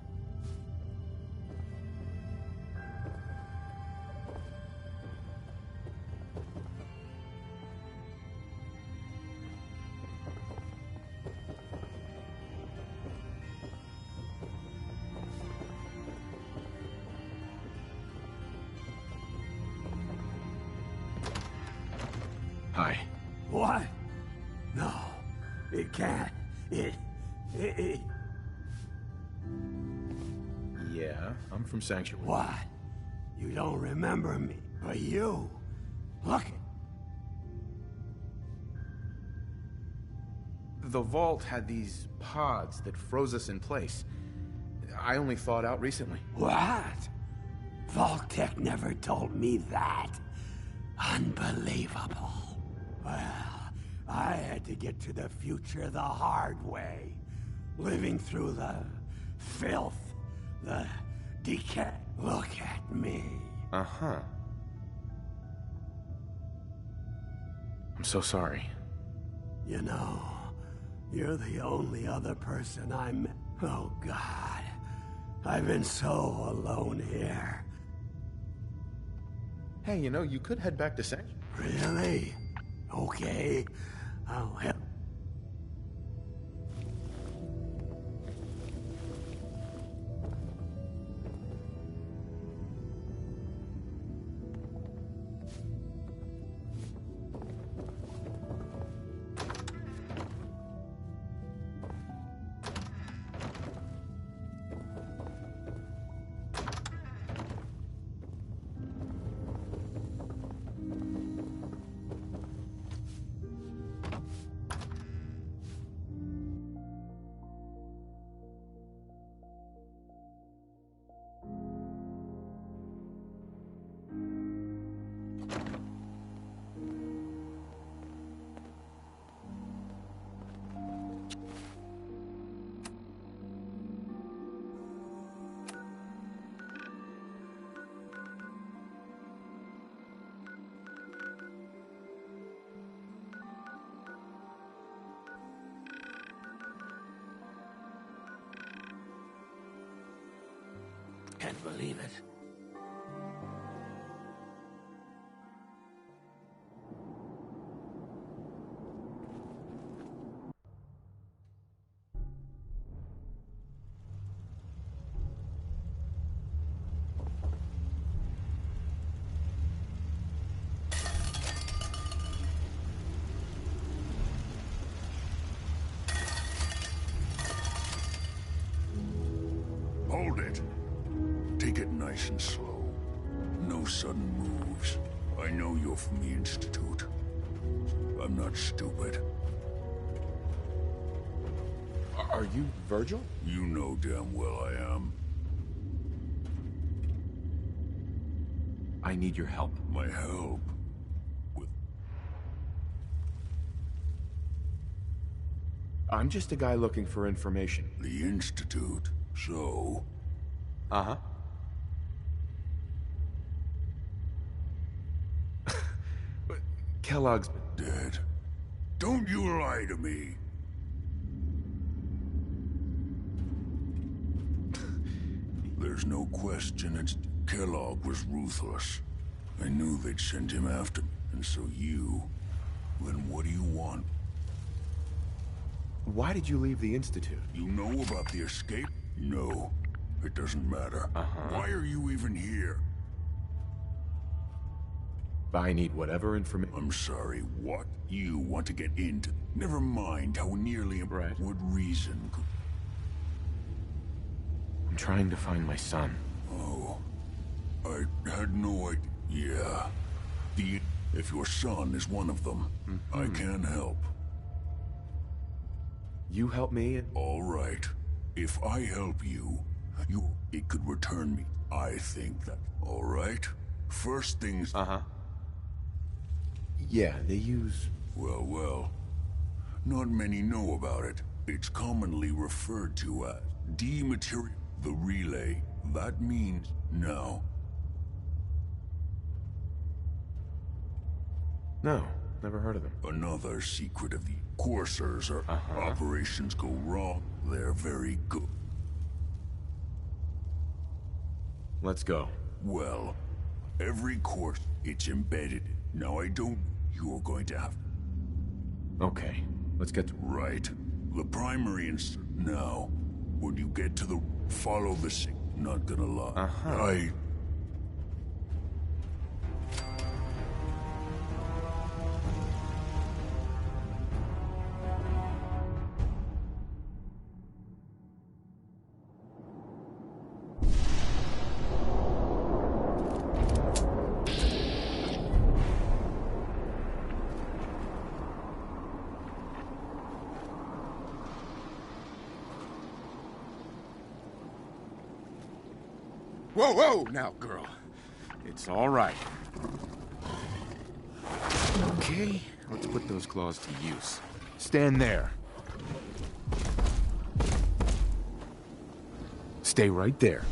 Hi. What? No, it can't. It... Yeah, I'm from Sanctuary. What? You don't remember me, but you... Look it. The vault had these pods that froze us in place. I only thawed out recently. What? Vault-Tec never told me that. Unbelievable. Well, I had to get to the future the hard way. Living through the filth, the decay. Look at me. Uh-huh. I'm so sorry. You know, you're the only other person I'm... Oh, God. I've been so alone here. Hey, you know, you could head back to Sanctuary. Really? Okay. I'll help. Can't believe it. Hold it. Take it nice and slow. No sudden moves. I know you're from the Institute. I'm not stupid. Are you Virgil? You know damn well I am. I need your help. My help? With... I'm just a guy looking for information. The Institute? So? Uh-huh. Kellogg's been dead. Don't you lie to me. There's no question Kellogg was ruthless. I knew they'd send him after me, and so you... Then what do you want? Why did you leave the Institute? You know about the escape? No. It doesn't matter. Why are you even here? I need whatever information. I'm sorry, what? You want to get into... Never mind how nearly... Right. What reason could... I'm trying to find my son. Oh. I had no idea. Yeah. If your son is one of them, I can help. You help me? All right. If I help you, it could return me. I think that. All right? First things... Yeah, they use... Well. Not many know about it. It's commonly referred to as dematerial. The relay. That means... Now. No, never heard of them. Another secret of the coursers are operations go wrong. They're very good. Let's go. Well, every course, it's embedded. Now I don't... You're going to have... Okay, let's get to... Right. The primary Now, when you get to the... Follow the Not gonna lie. Whoa, now, girl. It's all right. Okay, let's put those claws to use. Stand there. Stay right there.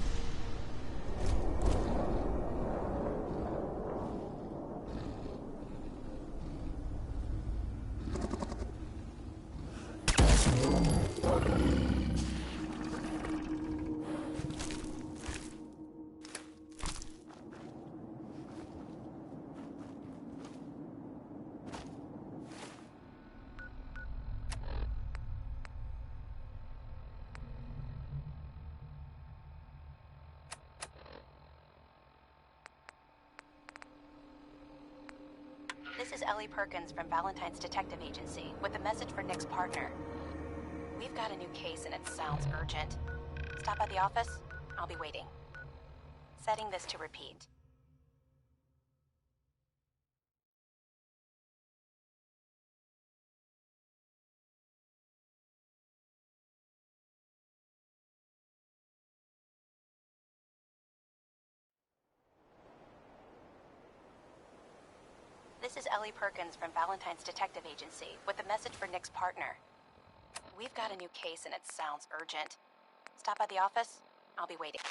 This is Ellie Perkins from Valentine's Detective Agency with a message for Nick's partner. We've got a new case and it sounds urgent. Stop by the office. I'll be waiting. Setting this to repeat. This is Ellie Perkins from Valentine's Detective Agency with a message for Nick's partner. We've got a new case and it sounds urgent. Stop by the office. I'll be waiting.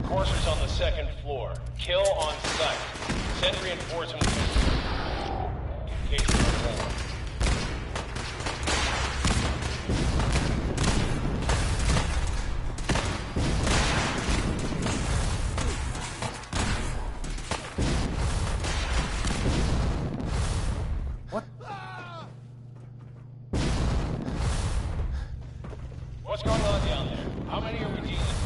Coursers on the second floor. Kill on sight. Send reinforcements in case you're informed. What's going on down there? How many are we dealing with?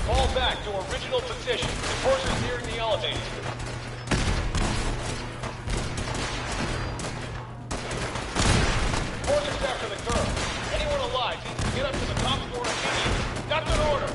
Fall back to original position. Enforcers nearing the elevator. Enforcers after the girl. Anyone alive needs to get up to the top floor immediately. That's an order.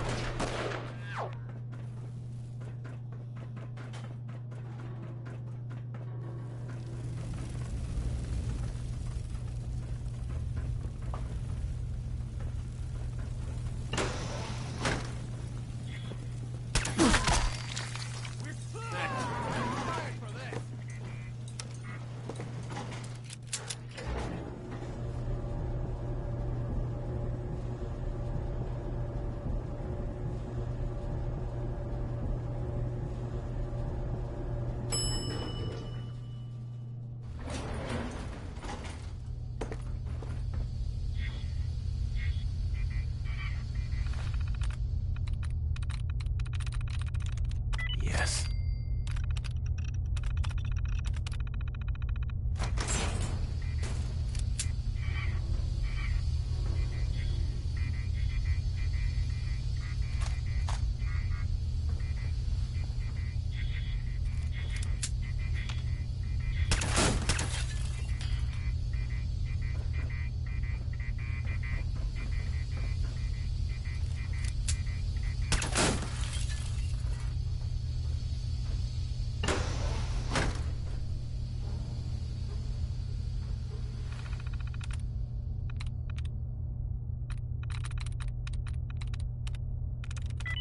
Yes.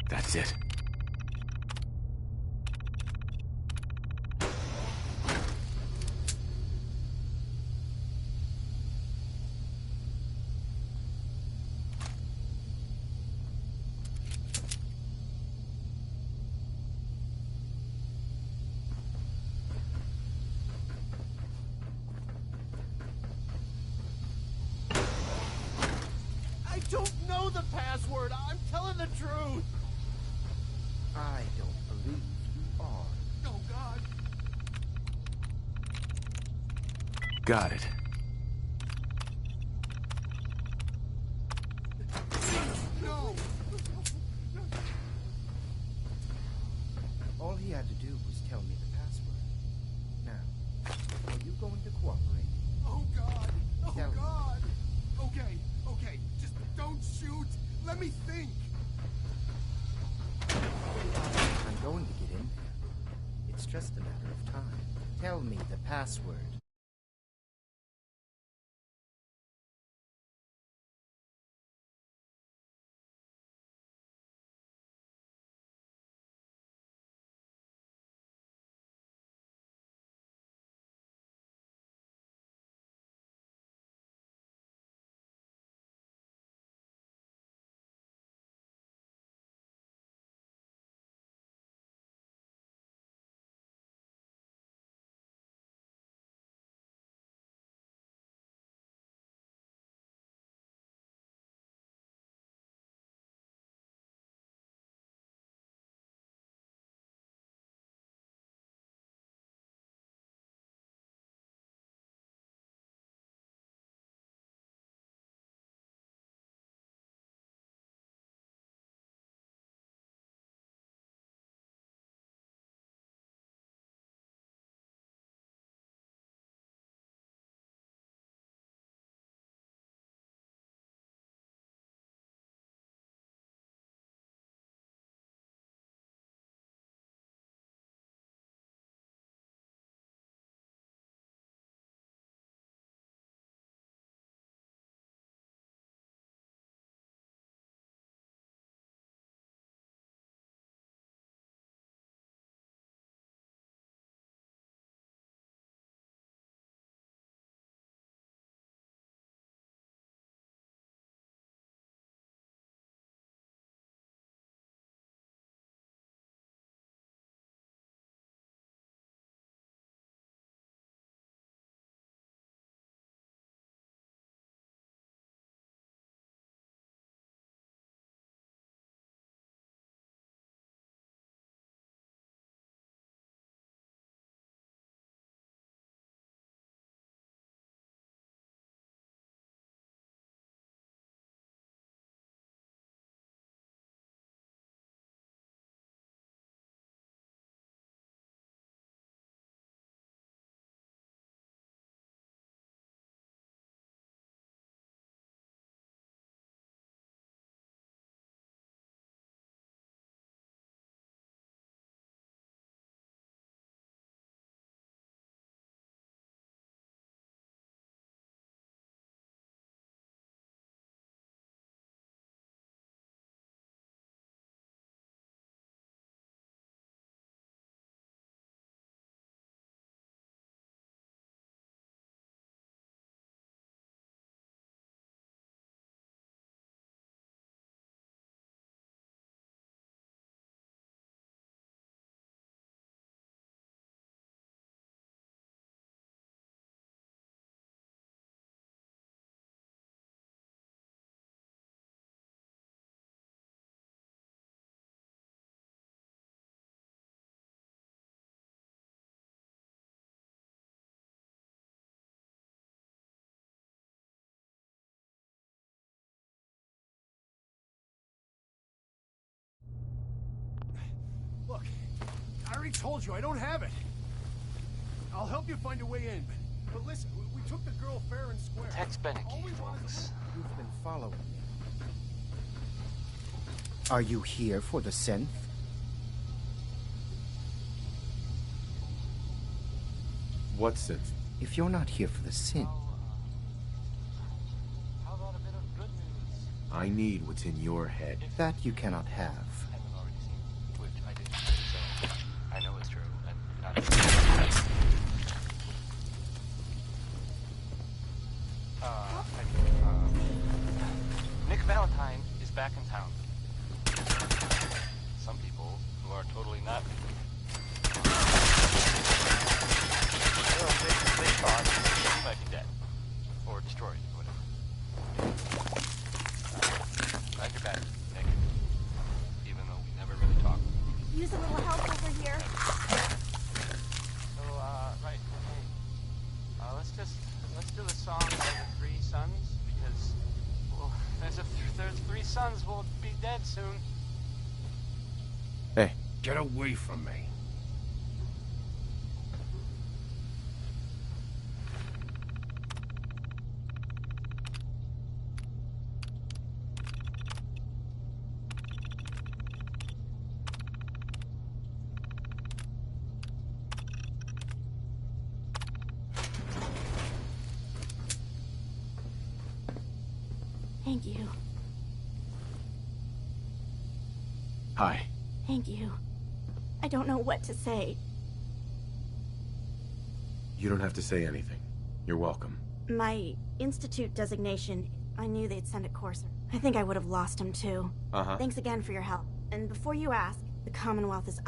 That's it. I don't know the password. I'm telling the truth. I don't believe you are. Oh, God. Got it. No. All he had to do was tell me the password. Now, are you going to cooperate? Oh, God. Oh, tell God. Me. Okay, okay. Just don't shoot. Let me think. I'm going to get in there. It's just a matter of time. Tell me the password. already told you, I don't have it. I'll help you find a way in, but listen, we took the girl fair and square. Tex Beneke, folks. You've been following me. Are you here for the synth? What synth? If you're not here for the synth, How about a bit of good news? I need what's in your head. that you cannot have. Haven't already seen, which I didn't, so I know it's true. And Nick Valentine is back in town. Some people who are totally not. Well, they thought he might be dead. Or destroyed, or whatever. Glad you're back, Nick. Even though we never really talked. Use a little help over here. So, right, hey. Let's do the song of the Three Sons, because, well, there's three sons, we'll be dead soon. Hey. Get away from me. Thank you. Hi. Thank you. I don't know what to say. You don't have to say anything. You're welcome. My Institute designation, I knew they'd send a courser. I think I would have lost him too. Uh-huh. Thanks again for your help. And before you ask, the Commonwealth is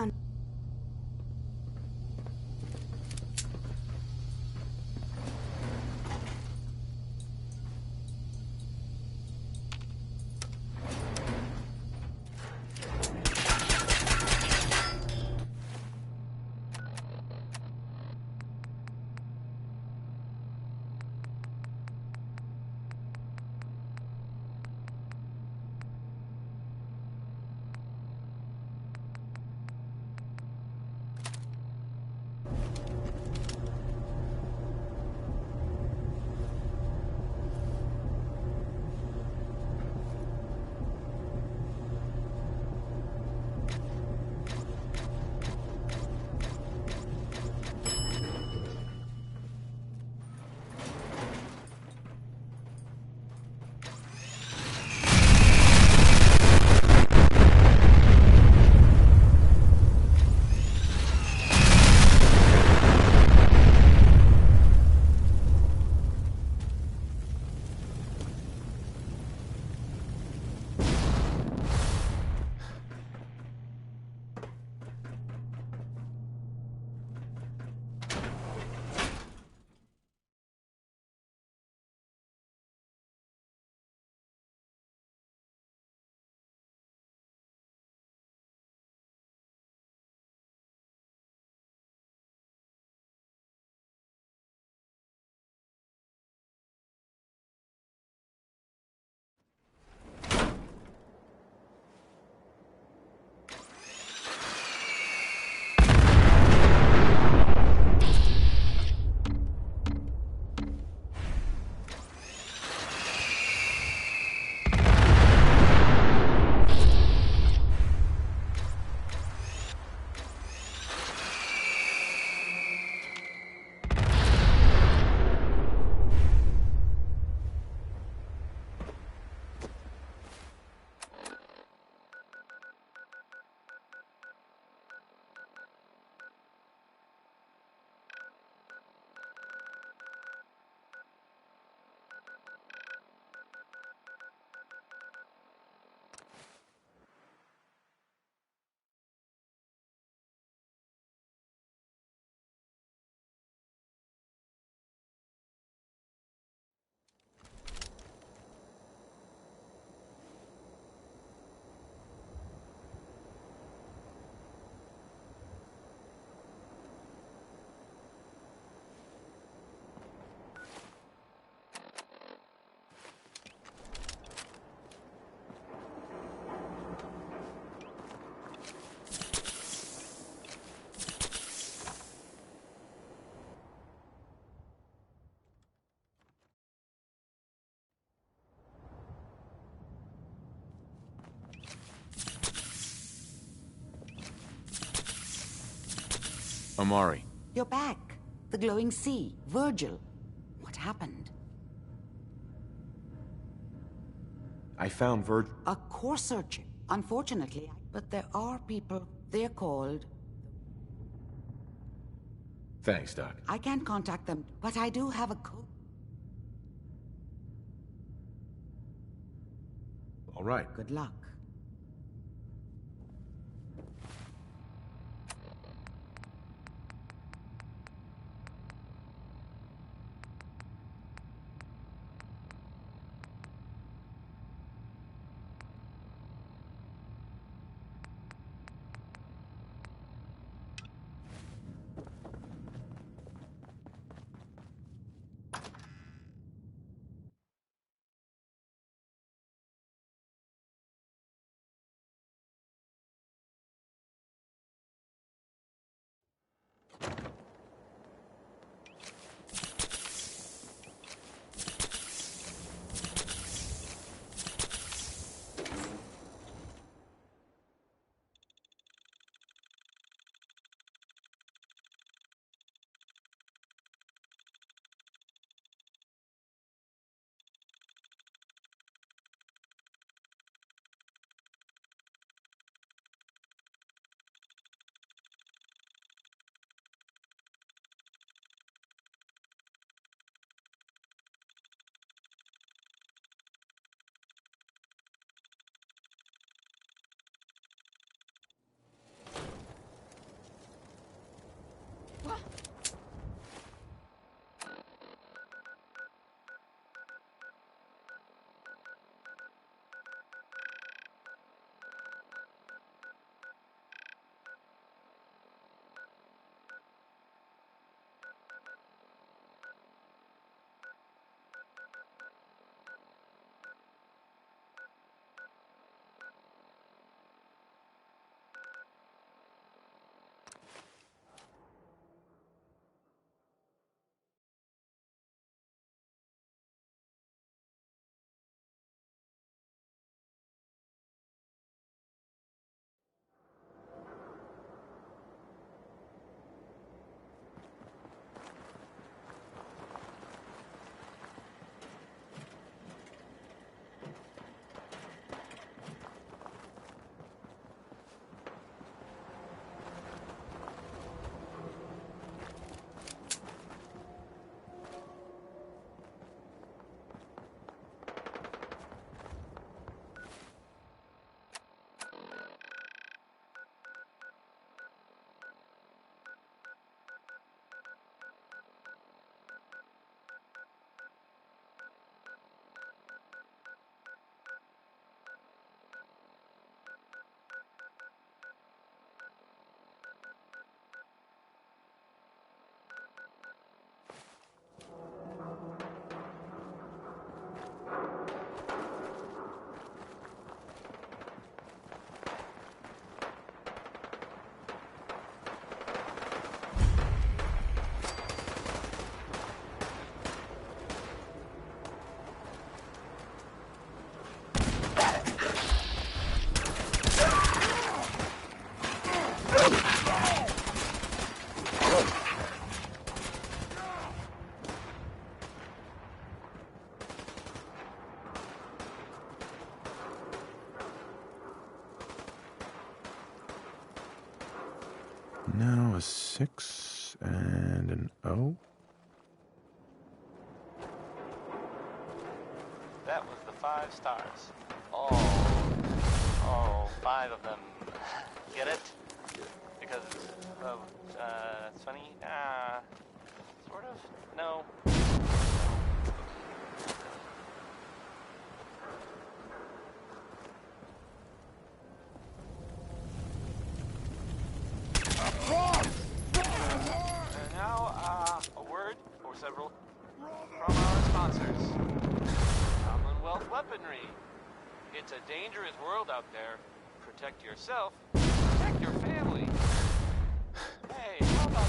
Amari. You're back. The glowing sea. Virgil. What happened? I found Virgil. A core searcher. Unfortunately, but there are people. They're called... Thanks, Doc. I can't contact them, but I do have a code. All right. Good luck. Now a 6 and an O. That was the 5 stars. All 5 of them. Get it? Because of, it's funny? Sort of? No. And now, a word or several from our sponsors. Commonwealth Weaponry. It's a dangerous world out there. Protect yourself. Protect your family. Hey, how about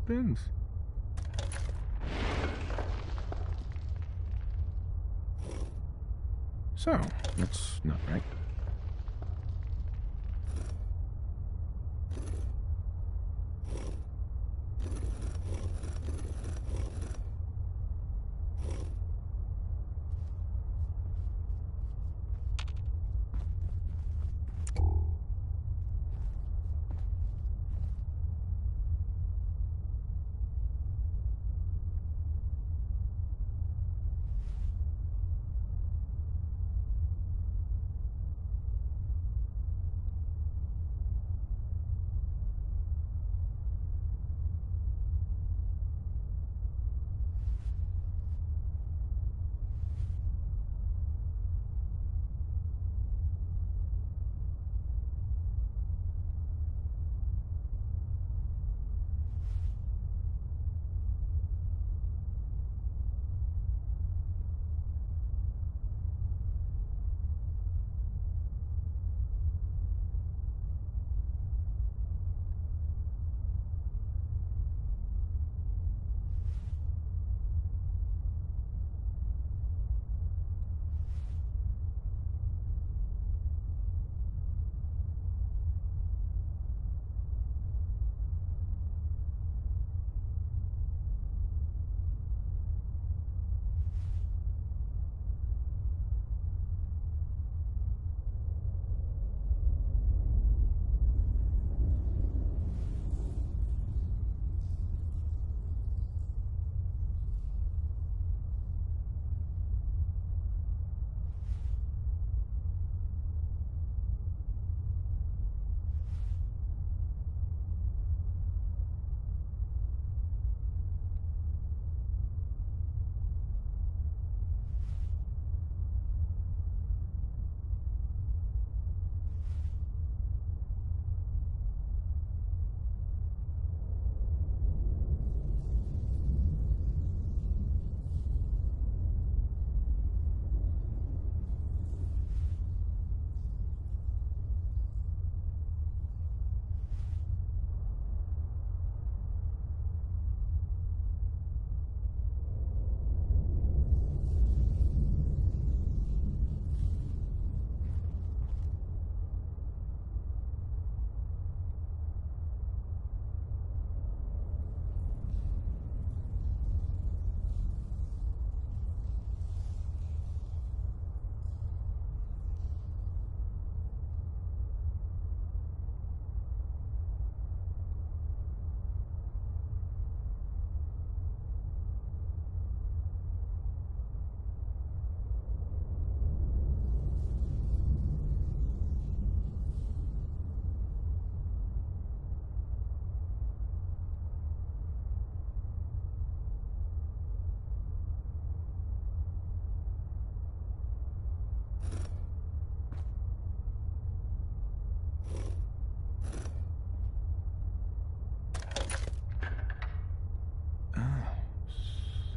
happens. So, that's not right.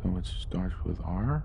So it starts with R?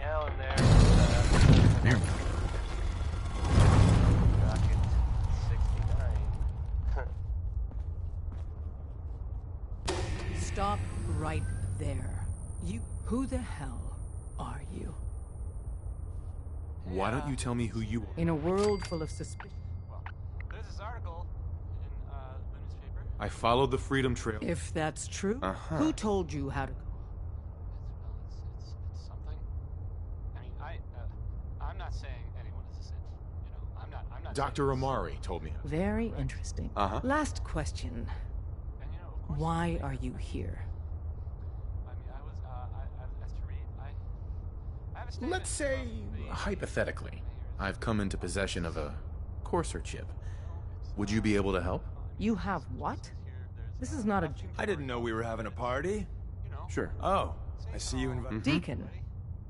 Alan there. There. Rocket 69. Stop right there. Who the hell are you? Why don't you tell me who you are? In a world full of suspicion. There's this article in the newspaper. I followed the Freedom Trail. If that's true, Uh-huh. who told you how to... It's something. I mean, I'm not saying anyone is a sin. You know, I'm not. Dr. Amari told me. Very interesting. Uh-huh. Last question. Why are you here? Let's say, hypothetically, I've come into possession of a Courser chip. Would you be able to help? You have what? This is not a... I didn't know we were having a party. Sure. Oh, I see you invited. Deacon,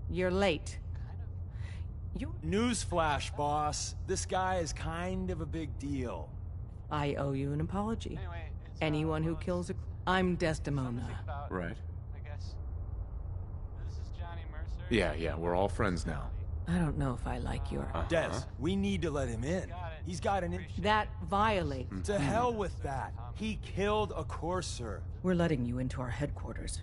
you're late. Newsflash, boss. This guy is kind of a big deal. I owe you an apology. Anyone who kills a... I'm Desdemona. Right. I guess. This is Johnny Mercer. Yeah, we're all friends now. I don't know if I like your... Des, we need to let him in. He's got an... That violates... To hell with that. He killed a Courser. We're letting you into our headquarters.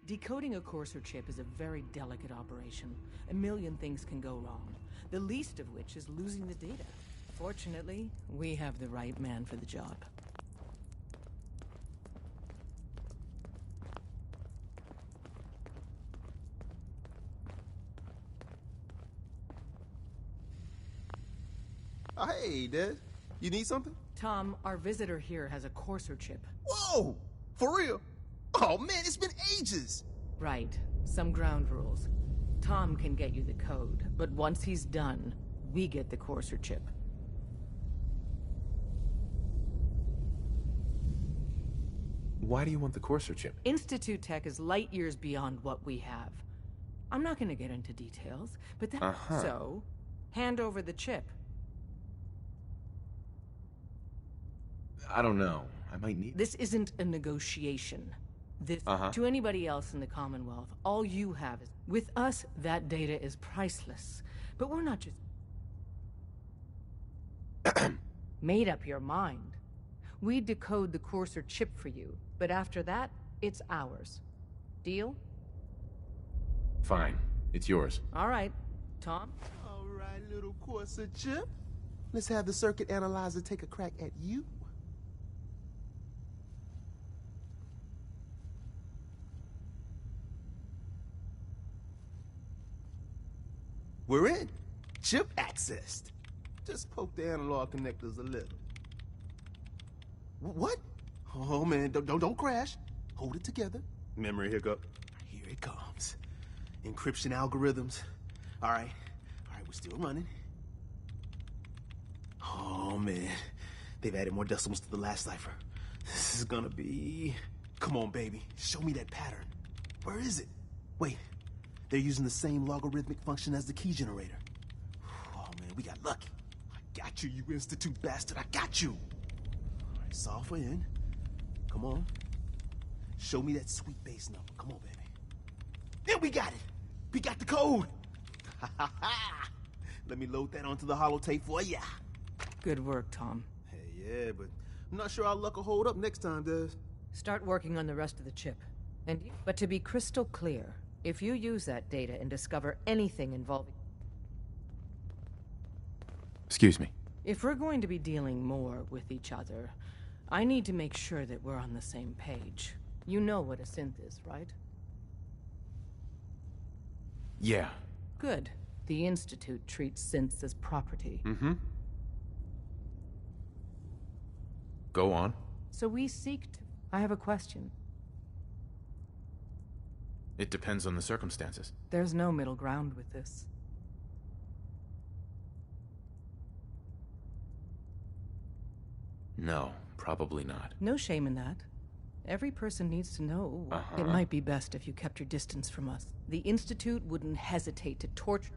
Decoding a Courser chip is a very delicate operation. A million things can go wrong, the least of which is losing the data. Fortunately, we have the right man for the job. Oh, hey, Des. You need something? Tom, our visitor here has a Courser chip. Whoa! For real? Oh, man, it's been ages! Right. Some ground rules. Tom can get you the code, but once he's done, we get the Courser chip. Why do you want the Courser chip? Institute tech is light years beyond what we have. I'm not going to get into details, but that's so, hand over the chip. I don't know. I might need... This isn't a negotiation. This, to anybody else in the Commonwealth, all you have is... With us, that data is priceless. But we're not just... made up your mind. We decode the Courser chip for you, but after that, it's ours. Deal? Fine. It's yours. All right. Tom? All right, little Courser chip. Let's have the circuit analyzer take a crack at you. We're in. Chip accessed. Just poke the analog connectors a little. What? Oh man, don't crash. Hold it together. Memory hiccup. Here it comes. Encryption algorithms. All right, we're still running. Oh man, they've added more decimals to the last cipher. This is gonna be... Come on, baby, show me that pattern. Where is it? Wait, they're using the same logarithmic function as the key generator. Oh man, we got lucky. I got you, you Institute bastard, I got you. All right, solve for n. Come on. Show me that sweet base number. Come on, baby. Then we got it. We got the code. Let me load that onto the holotape for ya. Good work, Tom. Hey, yeah, but I'm not sure our luck will hold up next time, Des. Start working on the rest of the chip. But to be crystal clear, if you use that data and discover anything involving... Excuse me. If we're going to be dealing more with each other, I need to make sure that we're on the same page. You know what a synth is, right? Yeah. Good. The Institute treats synths as property. Mm-hmm. Go on. So we seek to... I have a question. It depends on the circumstances. There's no middle ground with this. No, probably not. No shame in that. Every person needs to know. It might be best if you kept your distance from us. The Institute wouldn't hesitate to torture...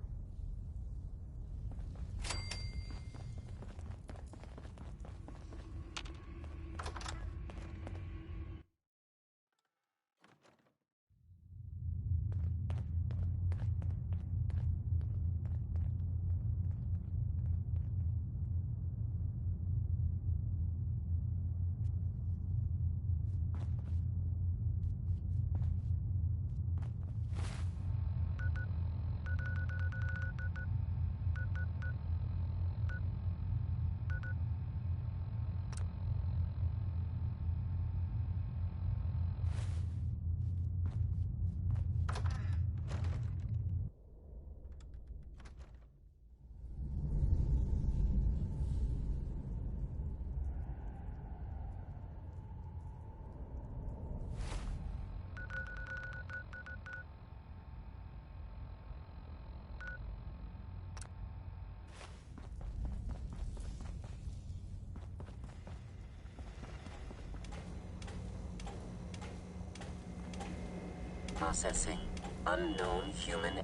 Processing. Unknown human...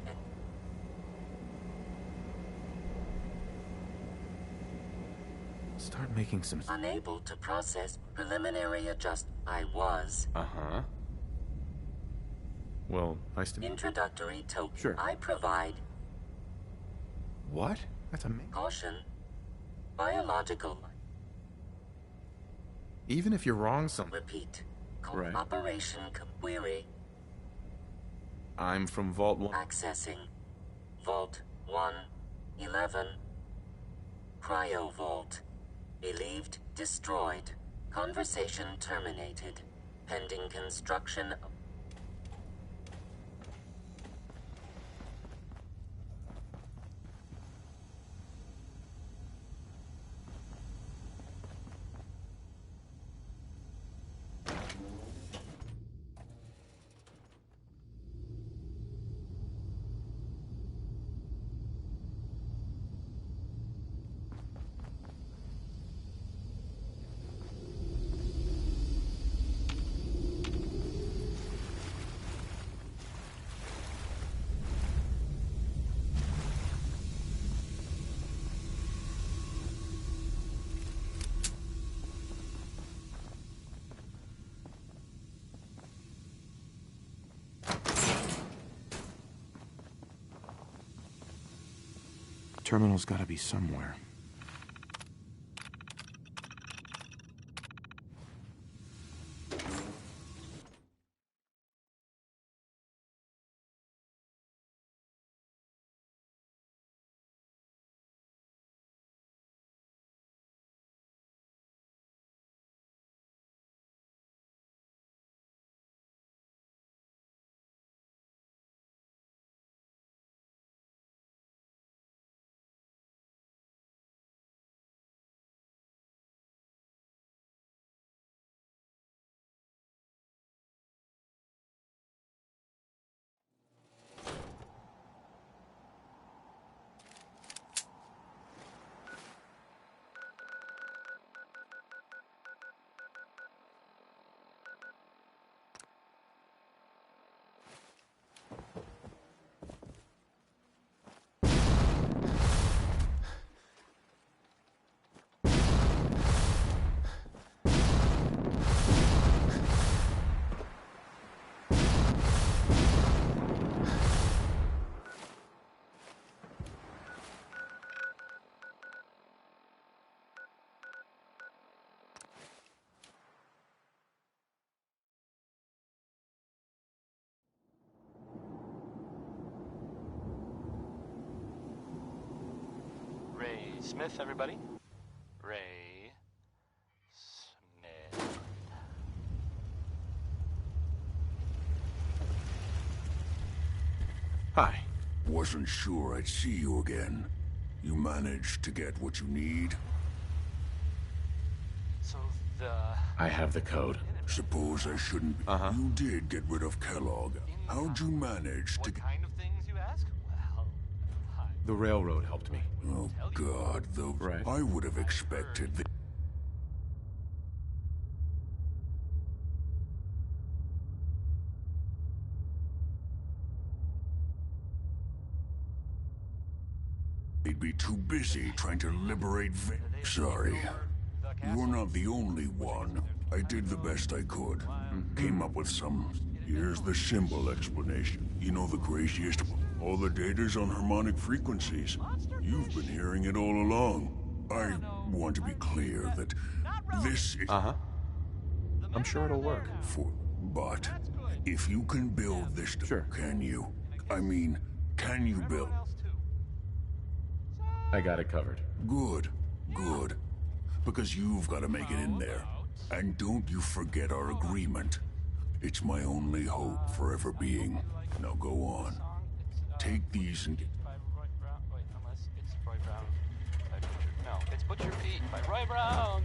Start making some... Unable to process preliminary adjust. I was. Uh-huh. Well, nice to meet you. Introductory token. Sure. I provide... What? That's amazing. Caution. Biological. Even if you're wrong, Repeat. Right. Operation query. I'm from Vault 1. Accessing. Vault 111. Cryo Vault. Believed destroyed. Conversation terminated. Pending construction. Terminal's gotta be somewhere. Ray Smith, everybody. Ray Smith. Hi. Wasn't sure I'd see you again. You managed to get what you need? So the... I have the code. Suppose I shouldn't. You did get rid of Kellogg. How'd you manage to get... Kind of things you ask? Well, The railroad helped me. Oh, God, though. Right. I would have expected that. They'd be too busy trying to liberate Sorry. You're not the only one. I did the best I could. Came up with some... Here's the symbol explanation. You know the craziest... All the data's on harmonic frequencies. You've been hearing it all along. I want to be clear that this is... I'm sure it'll work. But if you can build this... Sure. Can you? I mean, can you build... I got it covered. Good. Good. Because you've got to make it in there. And don't you forget our agreement. It's my only hope for ever being. Now go on. Take these and get... Wait, unless it's Roy Brown by Butcher. No, it's Butcher Pete by Roy Brown.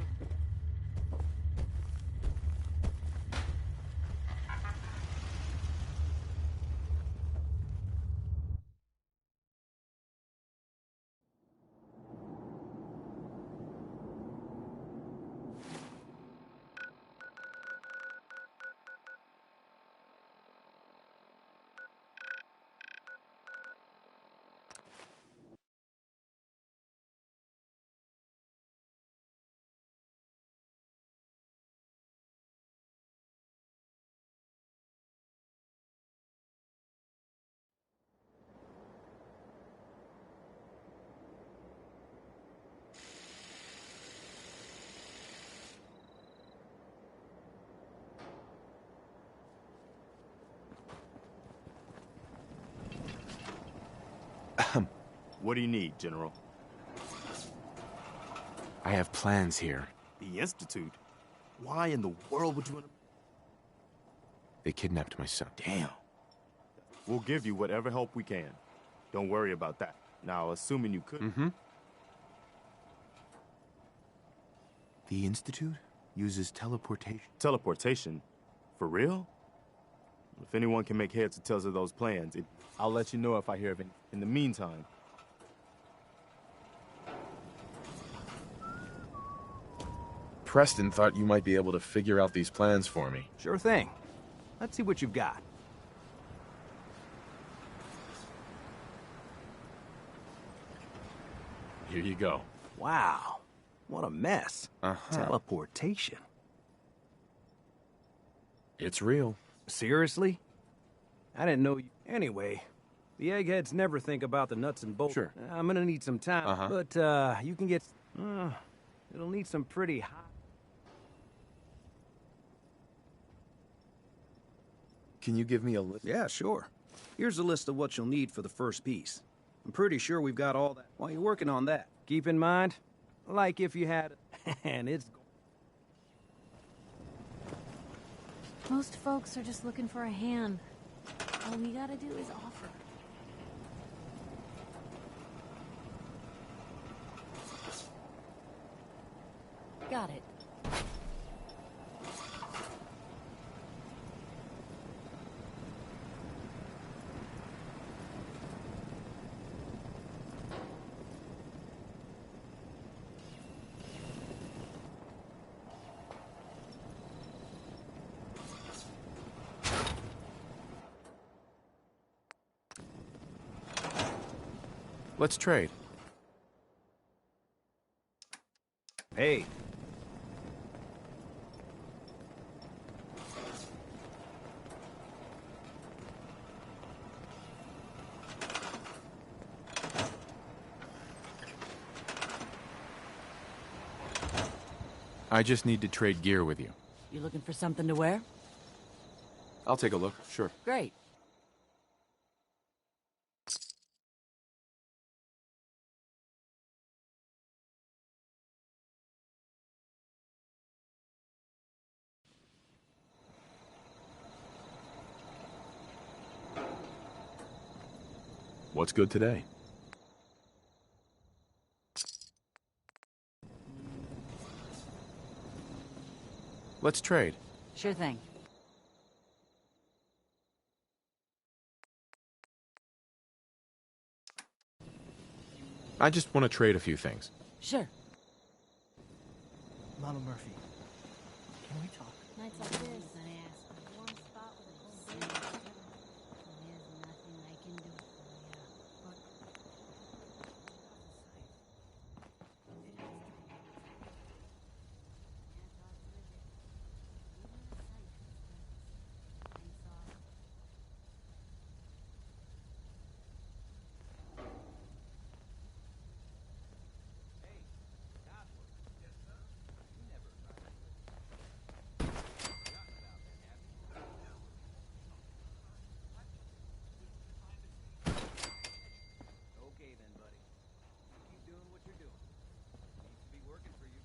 What do you need, General? I have plans here. The Institute? Why in the world would you... They kidnapped my son. Damn. We'll give you whatever help we can. Don't worry about that. Now, assuming you could... The Institute uses teleportation. Teleportation? For real? If anyone can make heads or tails of those plans, I'll let you know if I hear of any. In the meantime... Preston thought you might be able to figure out these plans for me. Sure thing. Let's see what you've got. Here you go. Wow. What a mess. Teleportation. It's real. Seriously? I didn't know you... Anyway, the eggheads never think about the nuts and bolts. Sure. I'm gonna need some time, but, you can get... it'll need some pretty high... Can you give me a list? Yeah, sure. Here's a list of what you'll need for the first piece. I'm pretty sure we've got all that. While you're working on that, keep in mind, like if you had... and it's... Most folks are just looking for a hand. All we gotta do is offer. Got it. Let's trade. Hey. I just need to trade gear with you. You looking for something to wear? I'll take a look, sure. Great. What's good today? Let's trade. Sure thing. I just want to trade a few things. Sure. Mama Murphy, can we talk? Nights like this, I ask. A warm spot with a cold breeze. There's nothing I can do for you. Okay then, buddy. Keep doing what you're doing. Seems to be working for you.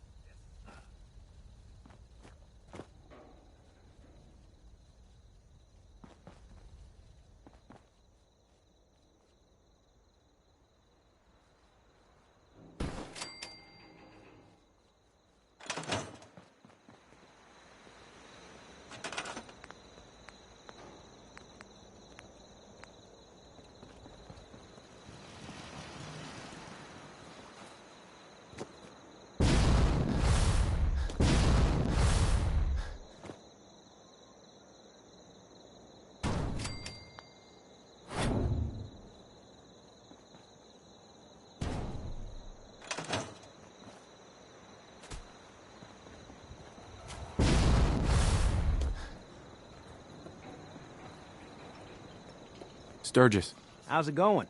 Sturgis. How's it going?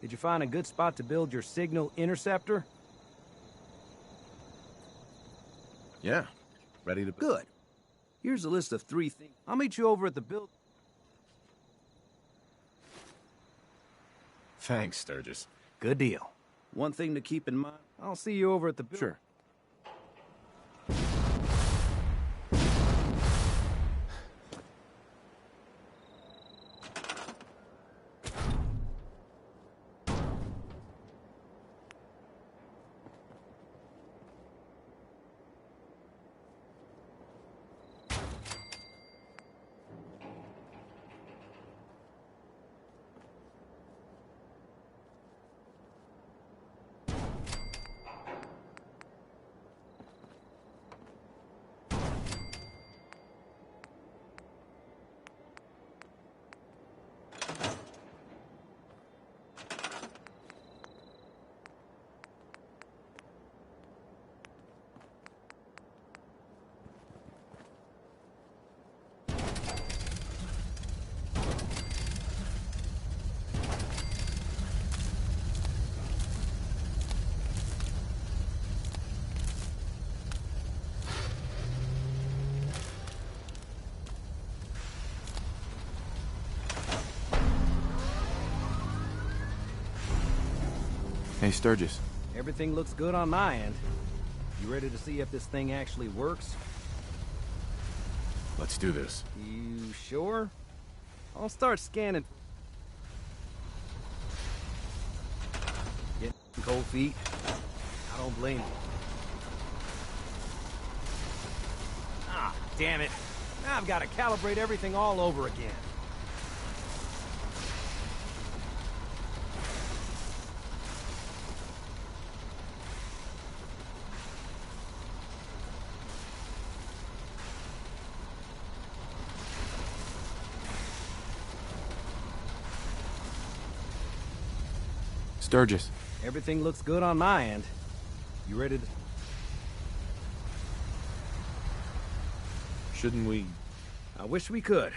Did you find a good spot to build your signal interceptor? Yeah. Ready to... Good. Here's a list of 3 things. I'll meet you over at the build... Thanks, Sturgis. Good deal. One thing to keep in mind, I'll see you over at the... Sure. Hey, Sturgis. Everything looks good on my end. You ready to see if this thing actually works? Let's do this. You sure? I'll start scanning. Getting cold feet? I don't blame you. Ah, damn it. Now I've got to calibrate everything all over again. Sturgis. Everything looks good on my end. You ready to... Shouldn't we... I wish we could.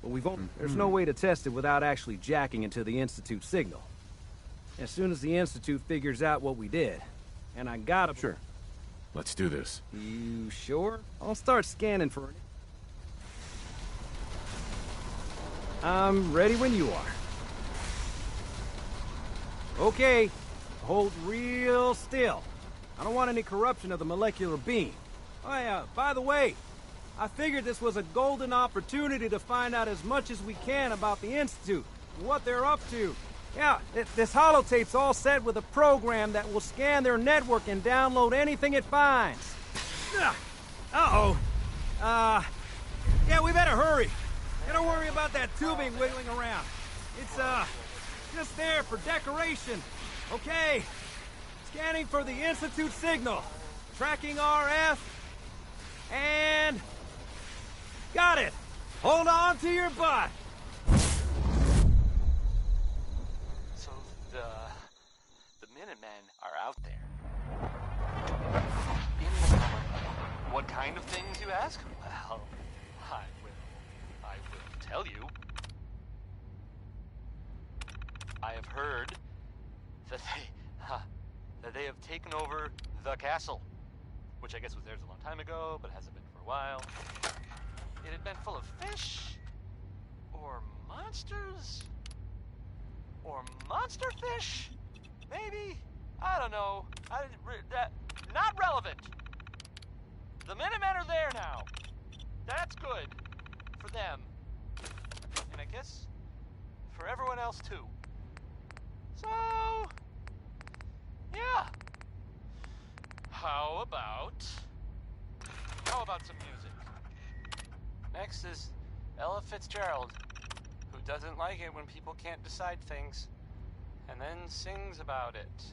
But there's no way to test it without actually jacking into the Institute signal. As soon as the Institute figures out what we did, and I gotta... Sure. Let's do this. You sure? I'll start scanning for... I'm ready when you are. Okay, hold real still. I don't want any corruption of the molecular beam. Oh yeah, by the way, I figured this was a golden opportunity to find out as much as we can about the Institute, what they're up to. Yeah, this holotape's all set with a program that will scan their network and download anything it finds. Uh-oh. Yeah, we better hurry. And don't worry about that tubing wiggling around. It's, just there for decoration. Okay. Scanning for the Institute signal. Tracking RF. And... got it! Hold on to your butt! So, the Minutemen are out there. In the summer. What kind of things, you ask? Well, I will tell you. I have heard that they have taken over the castle, which I guess was theirs a long time ago, but hasn't been for a while. It had been full of fish, or monsters, or monster fish, maybe. I don't know. Not relevant. The Minutemen are there now. That's good for them, and I guess for everyone else too. So, yeah. How about some music? Next is Ella Fitzgerald, who doesn't like it when people can't decide things, and then sings about it.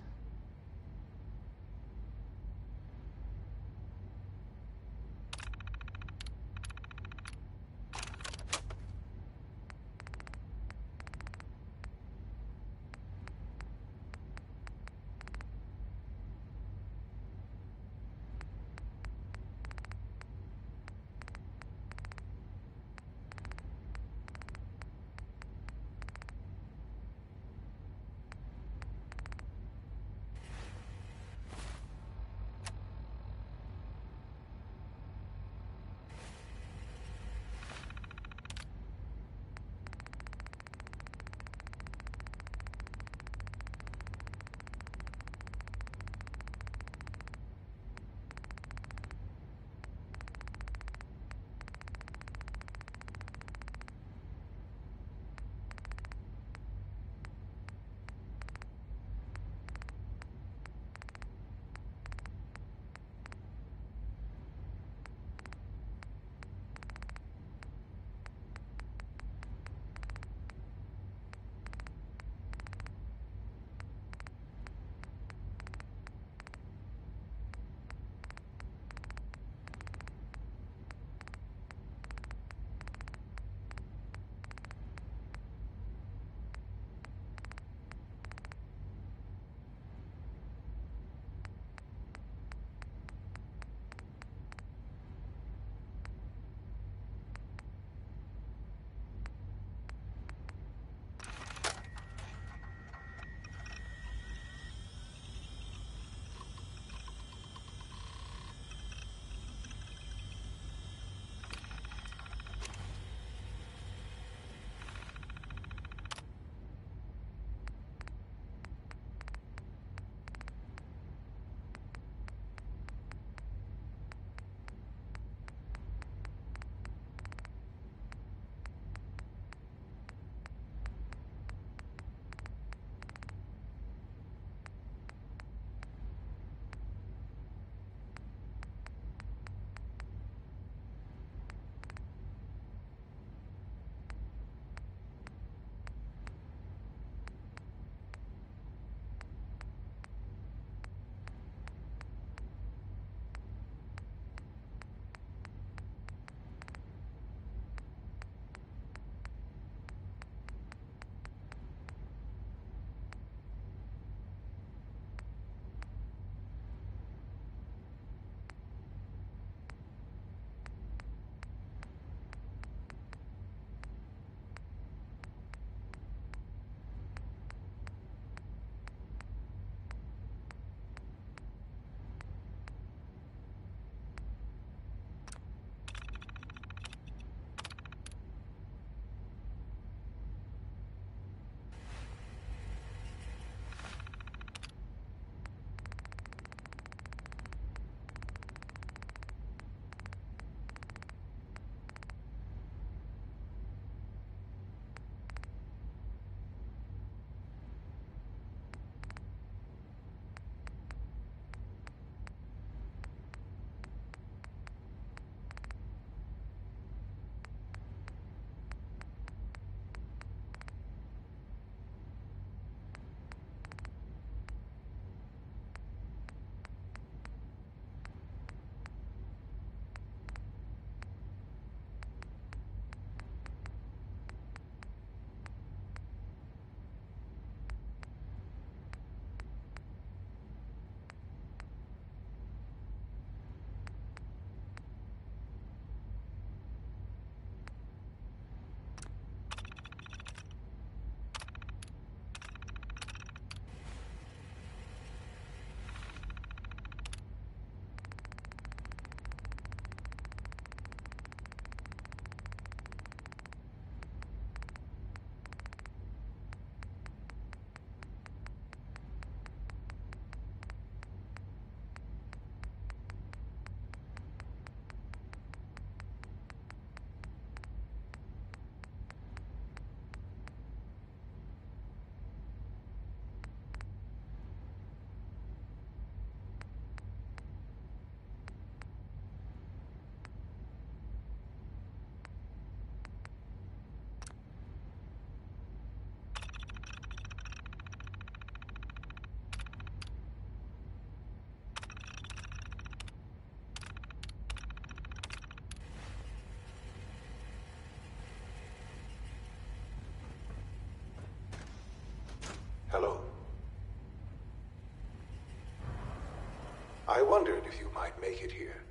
I wondered if you might make it here.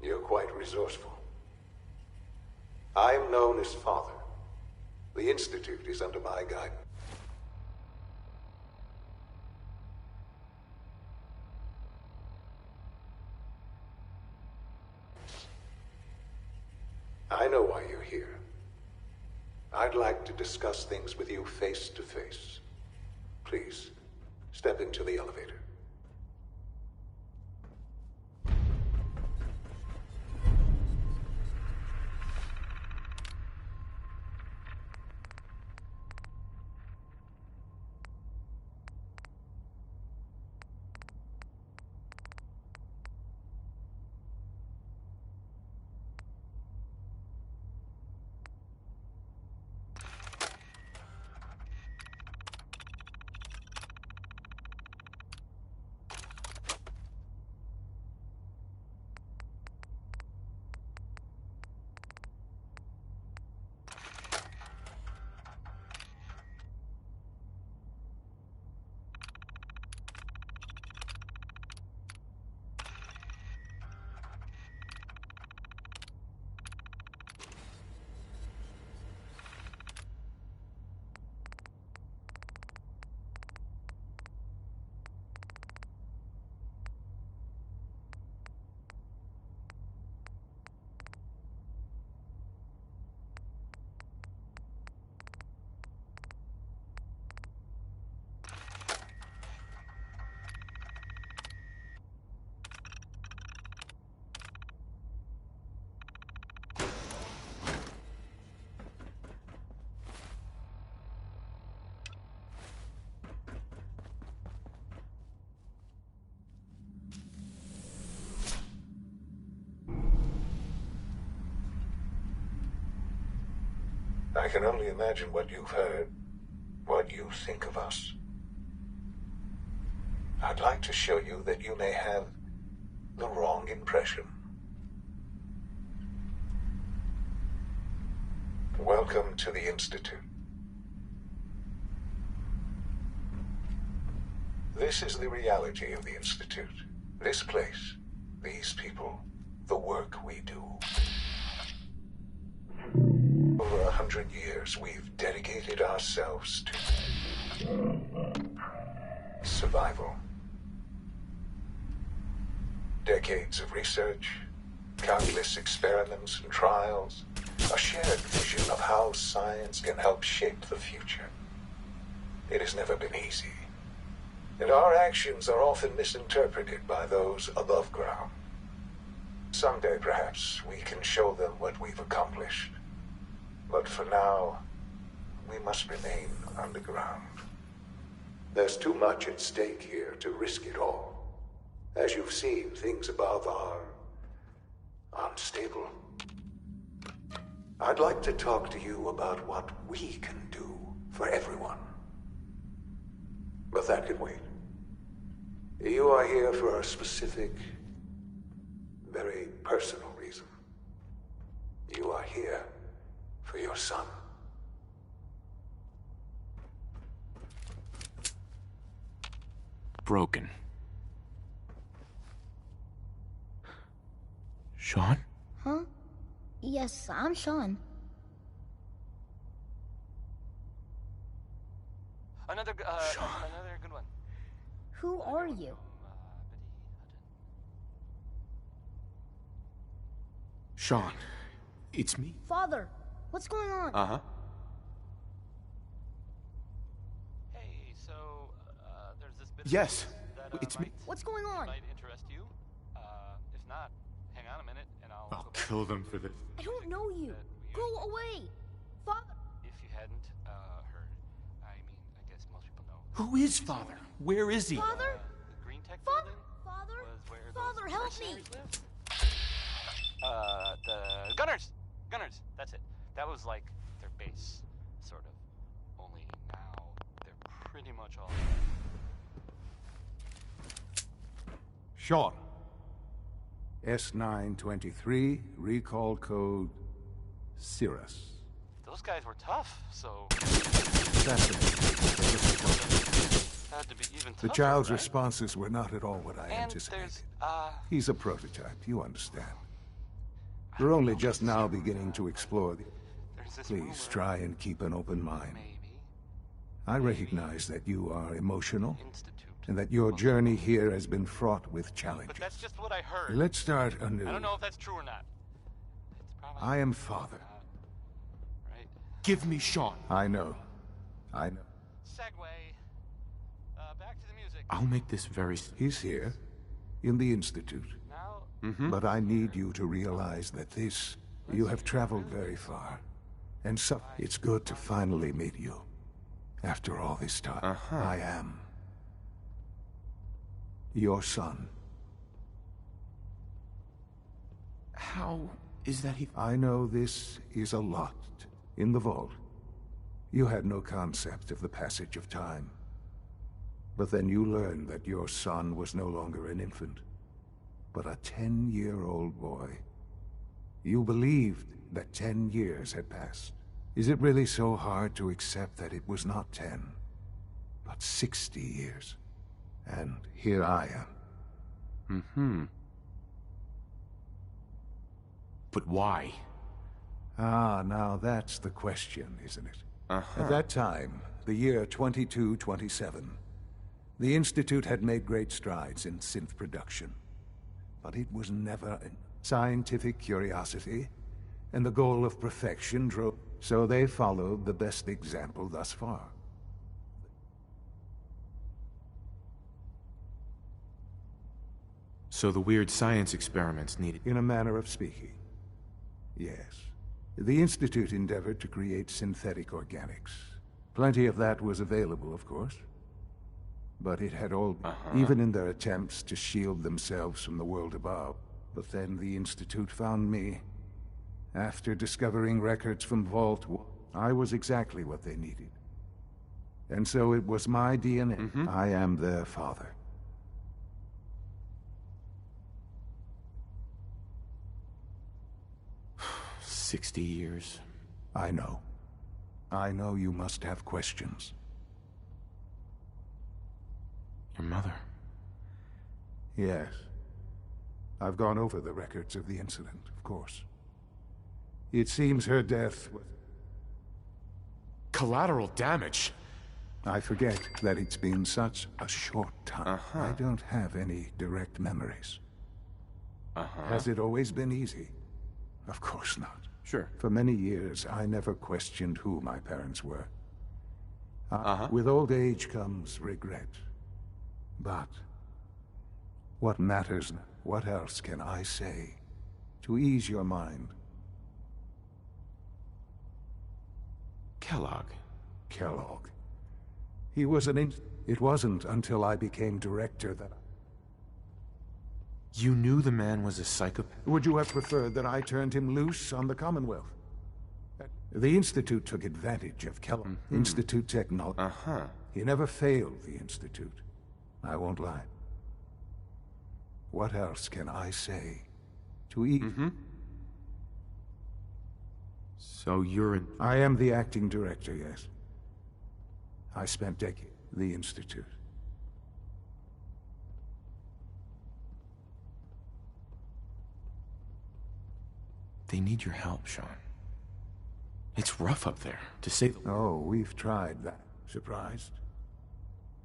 You're quite resourceful. I am known as Father. The Institute is under my guidance. I know why you're here. I'd like to discuss things with you face to face. Please, step into the elevator. I can only imagine what you've heard, what you think of us. I'd like to show you that you may have the wrong impression. Welcome to the Institute. This is the reality of the Institute. This place, these people, the work we do. Over 100 years, we've dedicated ourselves to survival. Decades of research, countless experiments and trials, a shared vision of how science can help shape the future. It has never been easy, and our actions are often misinterpreted by those above ground. Someday, perhaps, we can show them what we've accomplished. But for now, we must remain underground. There's too much at stake here to risk it all. As you've seen, things above are unstable. I'd like to talk to you about what we can do for everyone. But that can wait. You are here for a specific, very personal reason. You are here for your son. Broken. Sean? Huh? Yes, I'm Sean. Another good one. Who are you? Sean, it's me. Father, what's going on? Uh-huh. Hey, so there's this bit Yes, that, it's me. What's going on? Might interest you. If not, hang on a minute and I'll I'll kill them for this. I don't know you. Go away. Father. If you hadn't heard, I mean, I guess most people know. Who is Father? Where is he? Father? The Green Tech Father? building Father? was where Father, those help me. mercenaries lived. The Gunners. That's it. That was like their base, sort of. Only now they're pretty much all. Sean. S923, recall code Cirrus. Those guys were tough, so Fascinating. had to be even The child's responses were not at all what I anticipated. There's, He's a prototype, you understand. We're only just now beginning to explore the... Please try and keep an open mind. I recognize that you are emotional, and that your journey here has been fraught with challenges. But that's just what I heard. Let's start anew. I don't know if that's true or not. I am father. Give me Sean. I know. I know. Segway. Back to the music. I'll make this very... He's here, in the Institute. Now? But I need you to realize that this... You have traveled very far. And so, it's good to finally meet you. After all this time, I am... your son. How is that he... I know this is a lot in the vault. You had no concept of the passage of time. But then you learned that your son was no longer an infant, but a 10-year-old boy. You believed that 10 years had passed. Is it really so hard to accept that it was not 10, but 60 years? And here I am. But why? Ah, now that's the question, isn't it? At that time, the year 2227, the Institute had made great strides in synth production. But it was never a scientific curiosity, and the goal of perfection drove... So they followed the best example thus far. So the weird science experiments needed... In a manner of speaking, yes. The Institute endeavored to create synthetic organics. Plenty of that was available, of course. But it had all... Even in their attempts to shield themselves from the world above. But then the Institute found me. After discovering records from Vault, I was exactly what they needed. And so it was my DNA. I am their father. "60 years. I know. I know you must have questions. Your mother? Yes. I've gone over the records of the incident, of course. It seems her death was... Collateral damage? I forget that it's been such a short time. I don't have any direct memories. Has it always been easy? Of course not. Sure. For many years, I never questioned who my parents were. With old age comes regret. But what matters, what else can I say to ease your mind? Kellogg. Kellogg. He was It wasn't until I became director that... You knew the man was a psychopath? Would you have preferred that I turned him loose on the Commonwealth? The Institute took advantage of Kellogg. Institute technology. He never failed the Institute. I won't lie. What else can I say to ease... So you're I am the acting director, yes. I spent decades at the Institute. They need your help, Sean. It's rough up there, to say the... Oh, we've tried that. Surprised?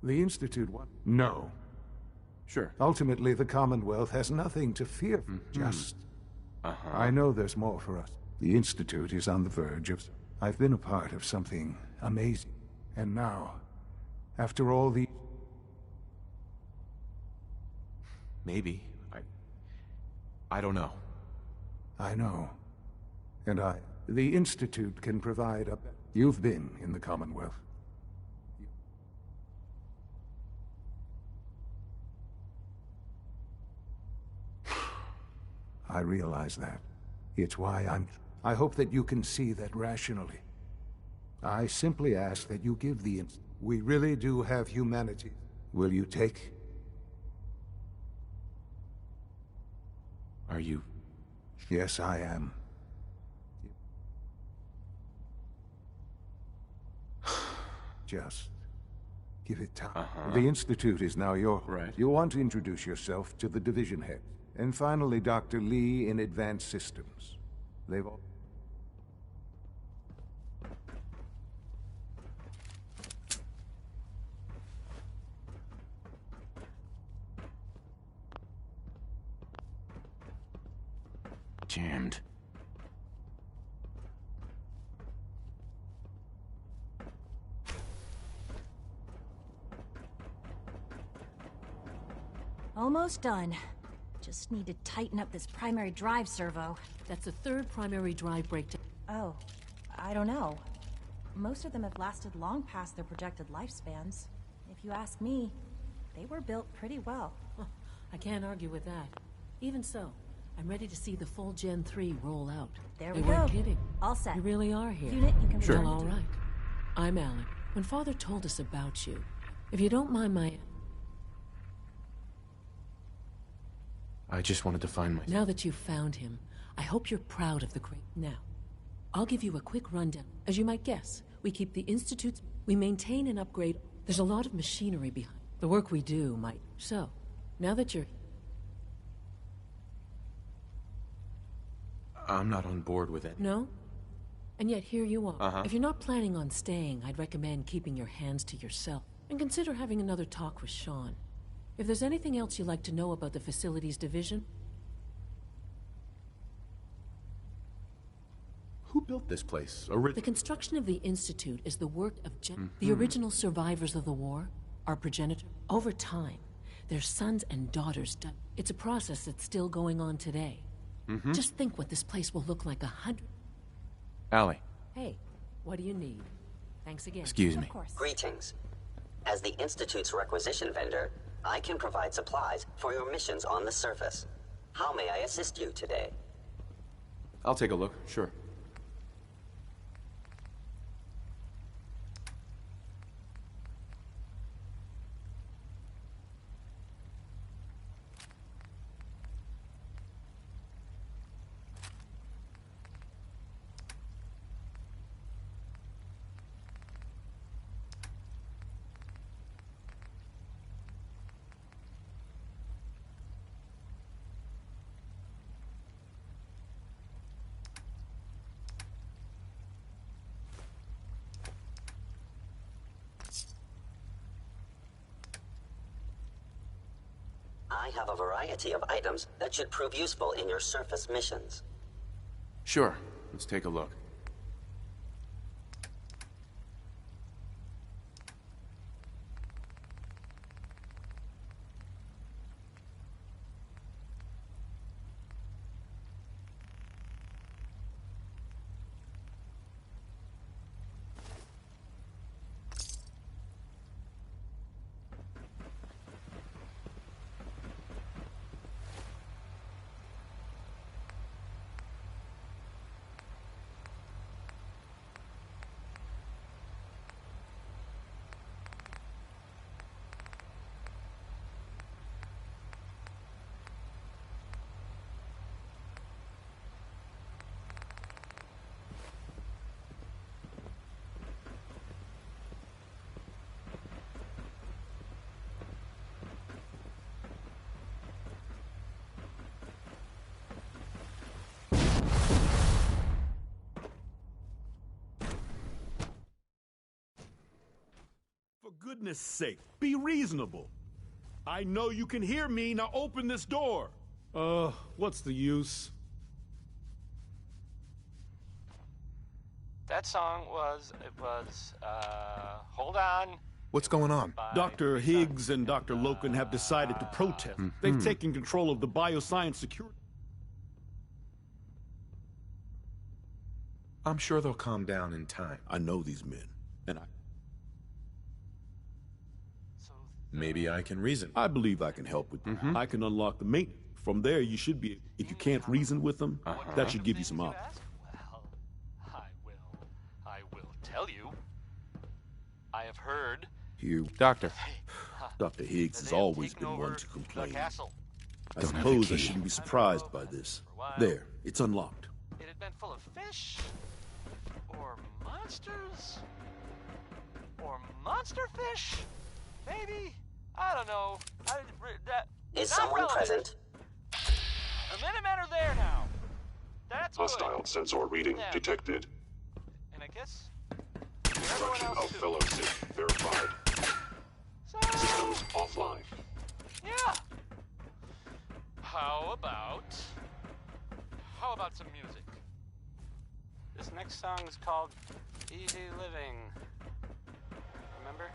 The Institute what? No. Sure. Ultimately, the Commonwealth has nothing to fear. Just... I know there's more for us. The Institute is on the verge of... I've been a part of something amazing. And now, after all the... Maybe. I don't know. I know. And the Institute can provide a... You've been in the Commonwealth. I realize that. It's why I hope that you can see that rationally. I simply ask that you give the... We really do have humanity. Will you take... Are you... Yes, I am. Just Give it time. The Institute is now yours. Right. You'll want to introduce yourself to the division head. And finally, Dr. Lee in Advanced Systems. They've all... Jammed. Almost done. Just need to tighten up this primary drive servo. That's the third primary drive breakdown. Oh, I don't know. Most of them have lasted long past their projected lifespans. If you ask me, they were built pretty well. I can't argue with that. Even so, I'm ready to see the full Gen 3 roll out. There they we go. weren't kidding. All set. You really are here. Unit, you can Sure. return Well, to all right. I'm Alec. When Father told us about you, if you don't mind my... I just wanted to find my... Now that you've found him, I hope you're proud of the crate. Now, I'll give you a quick rundown. As you might guess, we keep the Institute's... We maintain and upgrade... There's a lot of machinery behind the work we do, might... So, now that you're... I'm not on board with it. No? And yet here you are. Uh-huh. If you're not planning on staying, I'd recommend keeping your hands to yourself. And consider having another talk with Sean. If there's anything else you'd like to know about the Facilities Division... Who built this place? The construction of the Institute is the work of the original survivors of the war, our progenitor. Over time, their sons and daughters died. It's a process that's still going on today. Just think what this place will look like 100... Allie. Hey, what do you need? Thanks again. Excuse me. Of course. Greetings. As the Institute's requisition vendor, I can provide supplies for your missions on the surface. How may I assist you today? I'll take a look, sure. I have a variety of items that should prove useful in your surface missions. Sure. Let's take a look. For goodness sake, be reasonable. I know you can hear me, now open this door. What's the use? That song was, hold on. What's going on? Dr. Higgs and Dr. Loken have decided to protest. They've taken control of the bioscience security. I'm sure they'll calm down in time. I know these men, and Maybe I can reason. I believe I can help with that. I can unlock the mate. From there, you should be. If you can't reason with them, that should give you some options. Well, I will tell you. I have heard. You, Doctor. Dr. Higgs has always been one to complain. I Don't have suppose the I key. shouldn't be surprised by this. There, it's unlocked. It had been full of fish, or monsters, or monster fish. maybe? I don't know. Is not someone relevant. present? The Minutemen are there now. That's Hostile good. sensor reading Yeah. detected. And I guess Destruction of fellowship verified. Systems offline. yeah. How about some music? This next song is called Easy Living. Remember?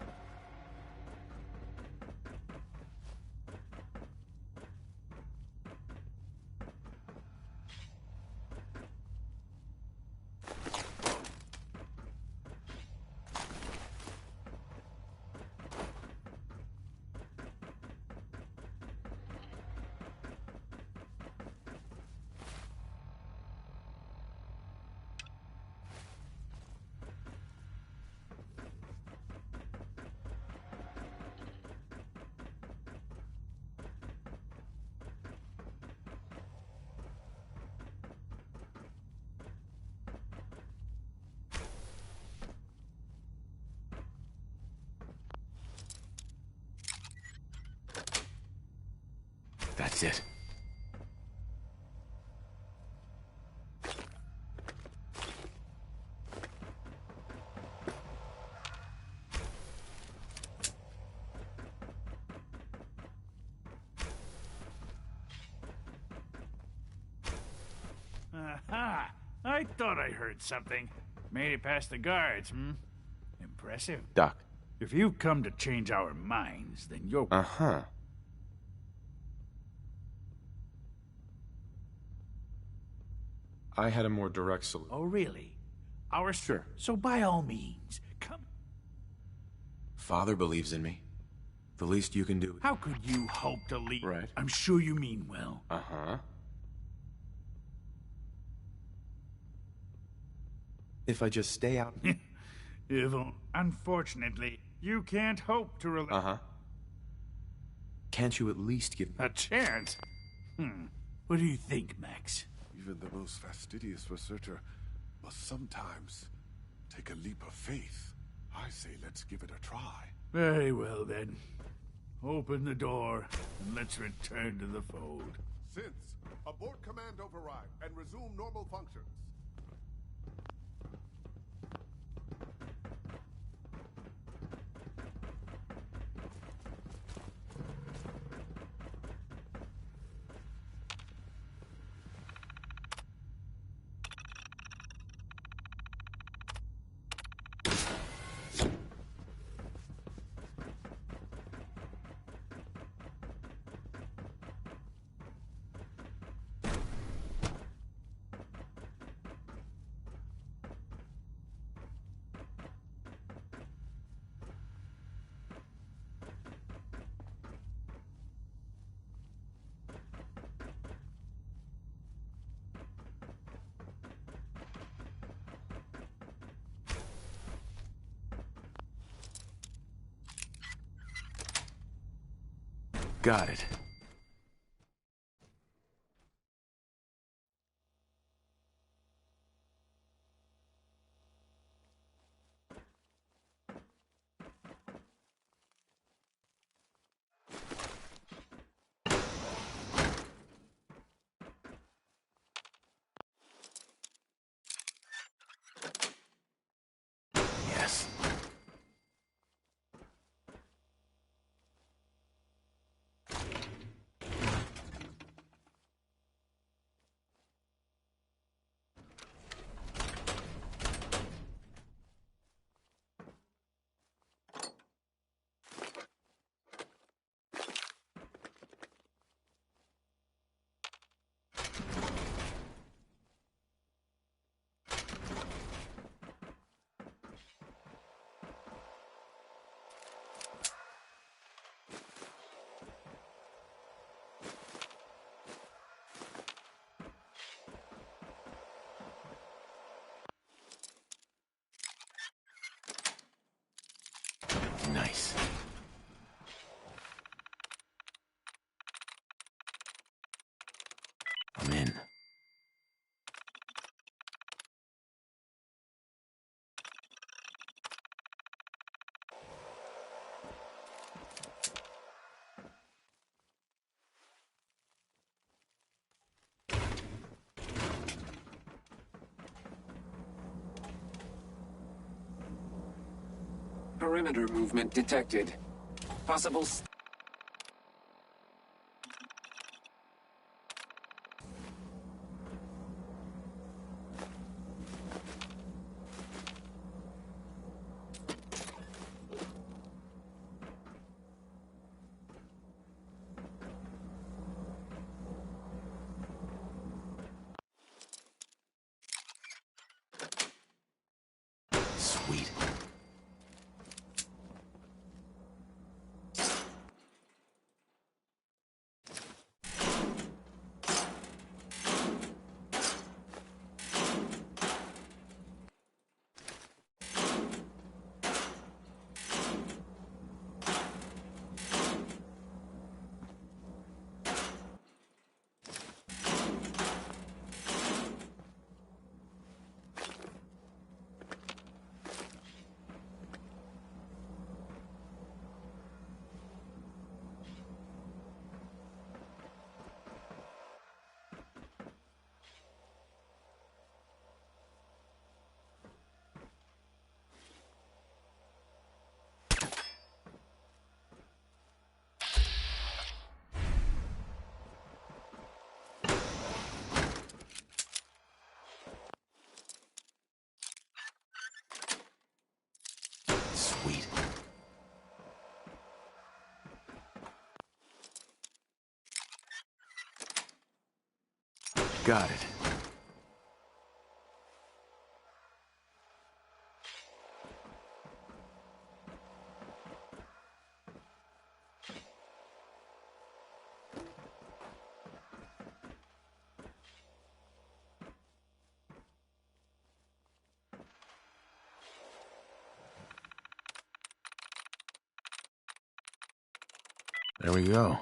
That's it. Aha! I thought I heard something. Made it past the guards, Impressive. Doc. If you've come to change our minds, then you're... Uh-huh. I had a more direct solution. Oh, really? Sure. So by all means, come... Father believes in me. The least you can do... How could you hope to lead? Right. I'm sure you mean well. Uh-huh. If I just stay out... Unfortunately, you can't hope to relate... Uh-huh. Can't you at least give... A chance? What do you think, Max? Even the most fastidious researcher must sometimes take a leap of faith. I say let's give it a try. Very well, then. Open the door, and let's return to the fold. Since, abort command override and resume normal functions. Got it. Yes. Perimeter movement detected. Possible... Sweet. Sweet. Got it. There we go.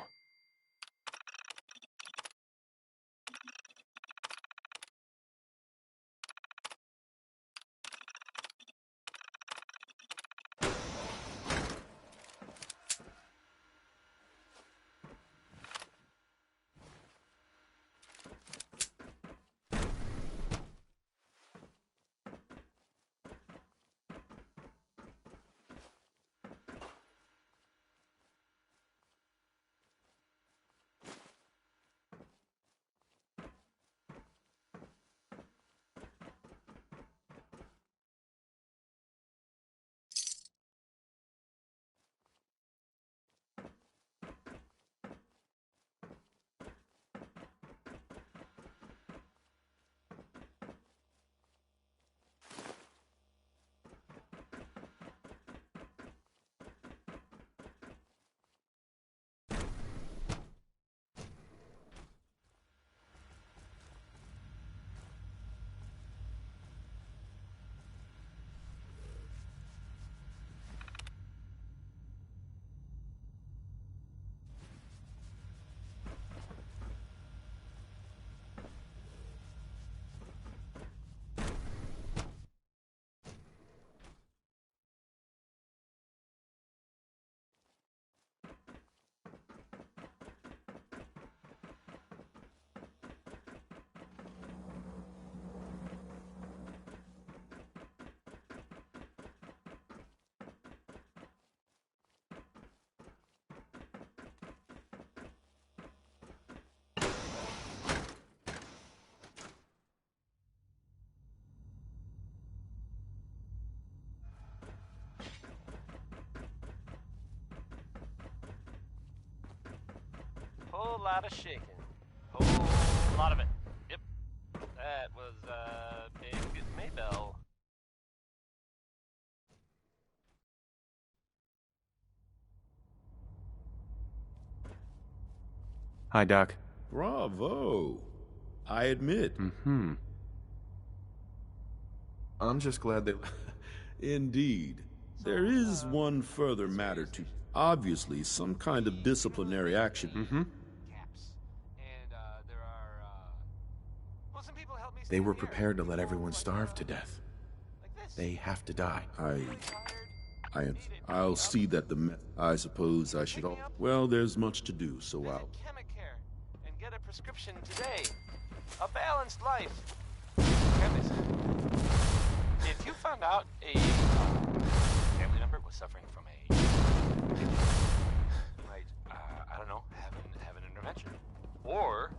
Whole lot of shaking. Whole lot of it. Yep. That was, Big Maybell. Hi, Doc. Bravo. I admit. Mm-hmm. I'm just glad that... Indeed. There is one further matter to... Obviously, some kind of disciplinary action. Mm-hmm. They were prepared to let everyone starve to death. They have to die. I'll see that I suppose I should all... Well, there's much to do, so I'll... Chemicare and get a prescription today. A balanced life. Chemist. If you found out a family member was suffering from a... You might, I don't know, have an intervention. Or...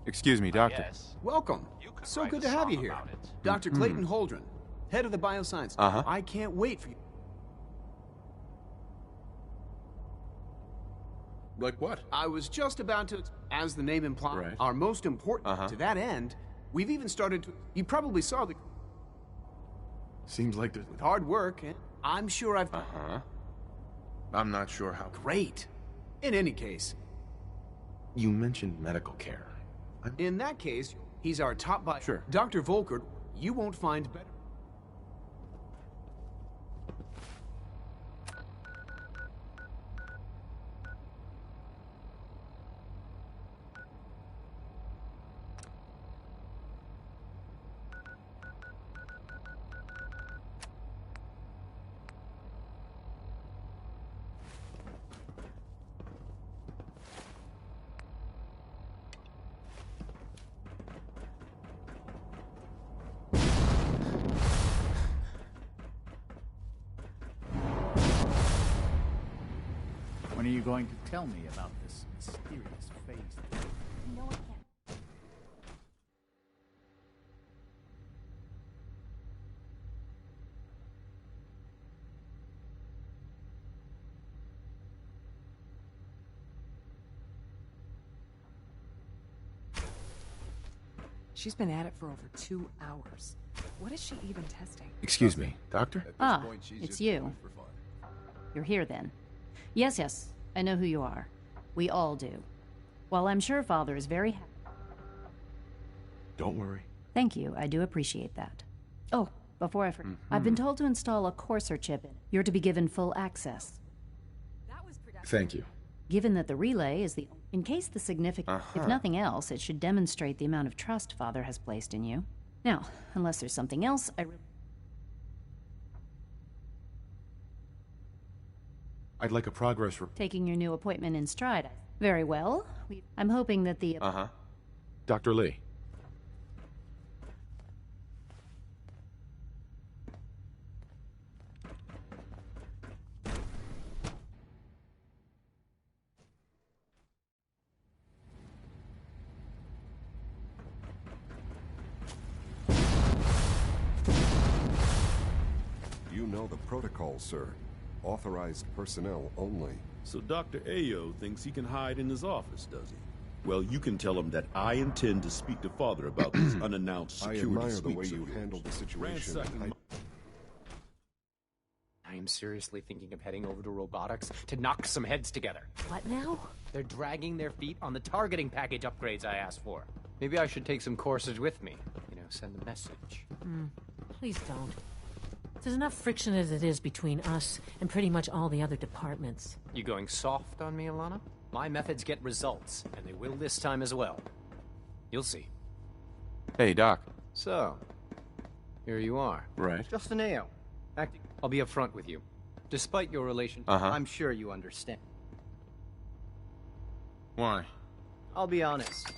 Excuse me, Doctor. Yes. Welcome. So good to have you here. Dr. Clayton Holdren, head of the bioscience. I can't wait for you. Like what? I was just about to, as the name implies, our most important. To that end, we've even started to... You probably saw the... Seems like there's... With hard work, and I'm sure I've... I'm not sure how... Great. In any case... You mentioned medical care. In that case, he's our top bio... Sure. Dr. Volkert, you won't find better... When are you going to tell me about this mysterious phase? No, I can't. She's been at it for over 2 hours. What is she even testing? Excuse me, Doctor? Ah, it's you. You're here then. Yes, I know who you are. We all do. While I'm sure Father is very happy... Don't worry. Thank you, I do appreciate that. Oh, before I forget, I've been told to install a Courser chip in. You're to be given full access. Thank you. Given that the relay is the... In case the significant... If nothing else, it should demonstrate the amount of trust Father has placed in you. Now, unless there's something else, I'd like a progress report. Taking your new appointment in stride. Very well. I'm hoping that the... Dr. Lee. You know the protocol, sir. Authorized personnel only. So Dr. Ayo thinks he can hide in his office, does he? Well, you can tell him that I intend to speak to Father about this unannounced security I admire the sweeps way of you yours. handled the situation. I am seriously thinking of heading over to robotics to knock some heads together. What now? They're dragging their feet on the targeting package upgrades I asked for. Maybe I should take some courses with me. You know, send a message. Please don't. There's enough friction as it is between us and pretty much all the other departments. You going soft on me, Alana? My methods get results, and they will this time as well. You'll see. Hey, Doc. So, here you are. Right. Justin Ayo. Acting. I'll be upfront with you. Despite your relation, I'm sure you understand. Why? I'll be honest.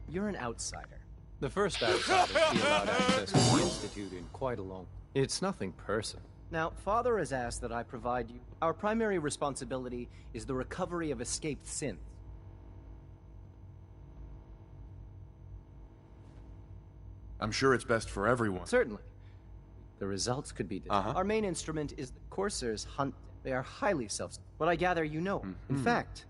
You're an outsider. The first outsider to be allowed access to the Institute in quite a long... It's nothing personal. Now, Father has asked that I provide you... Our primary responsibility is the recovery of escaped synths. I'm sure it's best for everyone. Certainly. The results could be... Our main instrument is the Coursers hunt. They are highly self... But I gather you know. In fact...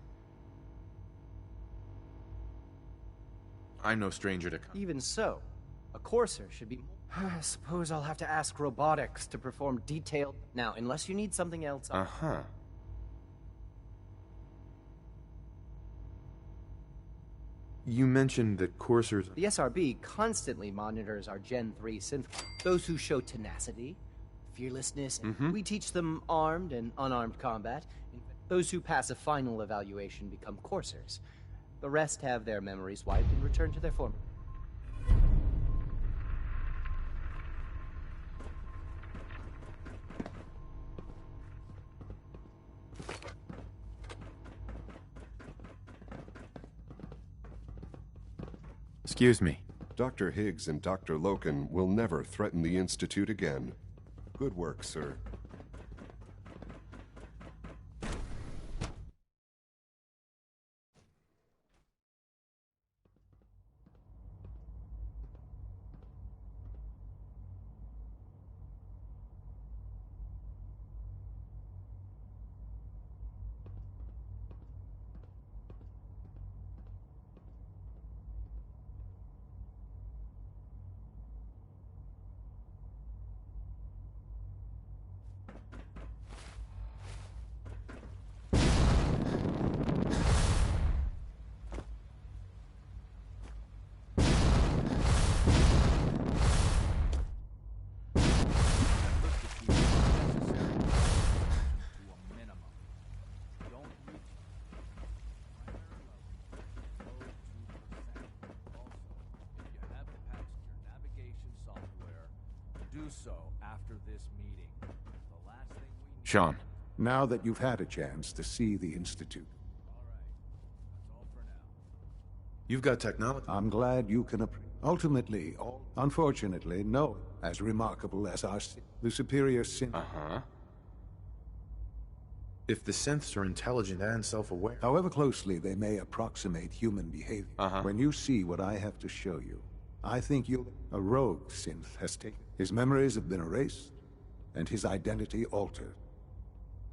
I'm no stranger to... Even so, a Courser should be... I suppose I'll have to ask robotics to perform detailed... Now, unless you need something else... You mentioned that coursers... The SRB constantly monitors our Gen 3 synth... Those who show tenacity, fearlessness, and we teach them armed and unarmed combat. Those who pass a final evaluation become Coursers. The rest have their memories wiped and return to their former... Excuse me. Dr. Higgs and Dr. Loken will never threaten the Institute again. Good work, sir. so after this meeting. The last thing we need... Sean. Now that you've had a chance to see the Institute. You've got technology. I'm glad you can... Ultimately, unfortunately, no. As remarkable as the superior synth... Uh-huh. If the synths are intelligent and self-aware... However closely they may approximate human behavior, when you see what I have to show you, I think you'll... A rogue synth has taken... His memories have been erased, and his identity altered.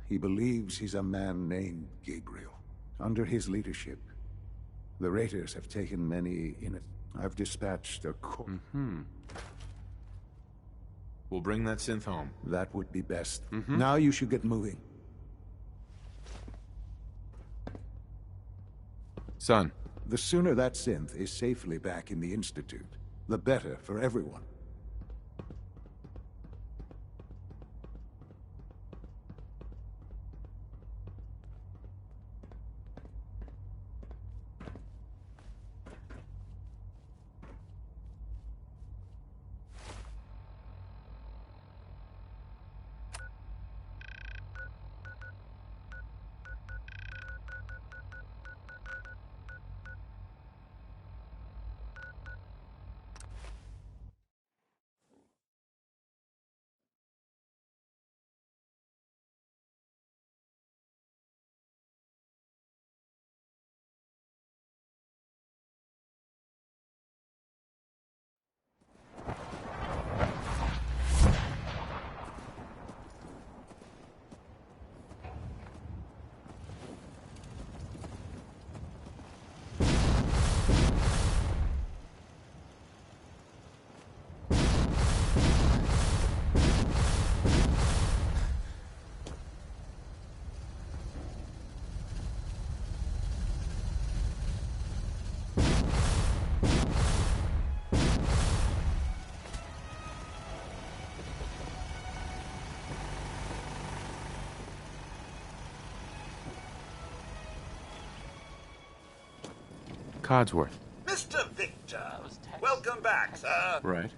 He believes he's a man named Gabriel. Under his leadership, the Raiders have taken many in it. I've dispatched a corps. We'll bring that synth home. That would be best. Now you should get moving. Son. The sooner that synth is safely back in the Institute, the better for everyone. Codsworth. Mr. Victor, welcome back, sir. Right.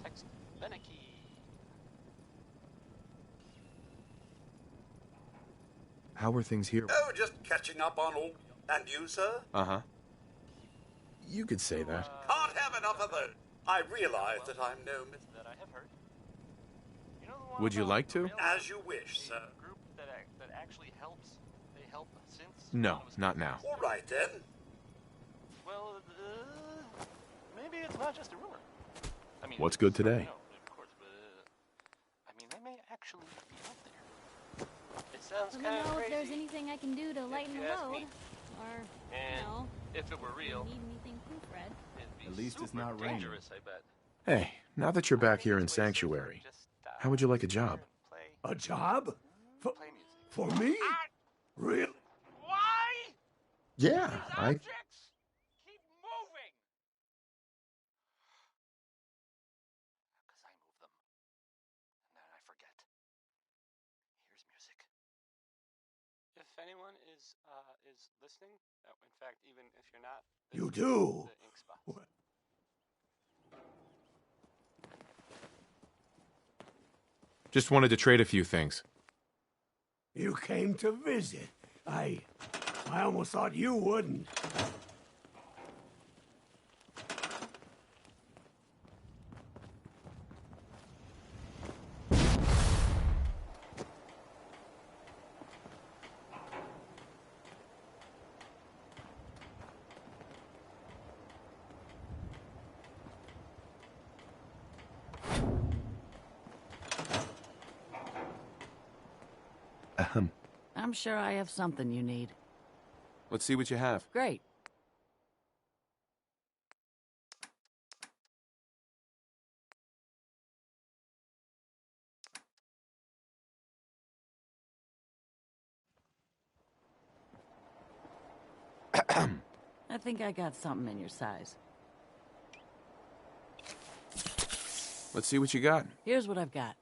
How are things here? Oh, just catching up on all. And you, sir? Uh-huh. You could say that. Can't have enough of those. I realize that I'm no Mr. That I have heard. You know the one Would you like to? As you wish, sir. group that actually helps. They help synths. No, not now. All right, then. Well, maybe it's not just a rumor. I mean, What's good today? No, of course, but I mean, they may actually be out there. It sounds Let me kind of know crazy. if there's anything I can do to lighten the you ask load. me. Or, And you know, if it were real, need anything proofread. it'd be At least it's super not raining. dangerous, I bet. Hey, now that you're back here in Sanctuary, how would you like a job? A job? Play music. For me? Really? Why? Yeah, Objects keep moving. Because I move them. And then I forget. Here's music. If anyone is listening, in fact, even if you're not, You this is do? the ink spots. Just wanted to trade a few things. You came to visit. I almost thought you wouldn't. I'm sure I have something you need. Let's see what you have. Great. I think I got something in your size. Let's see what you got. Here's what I've got.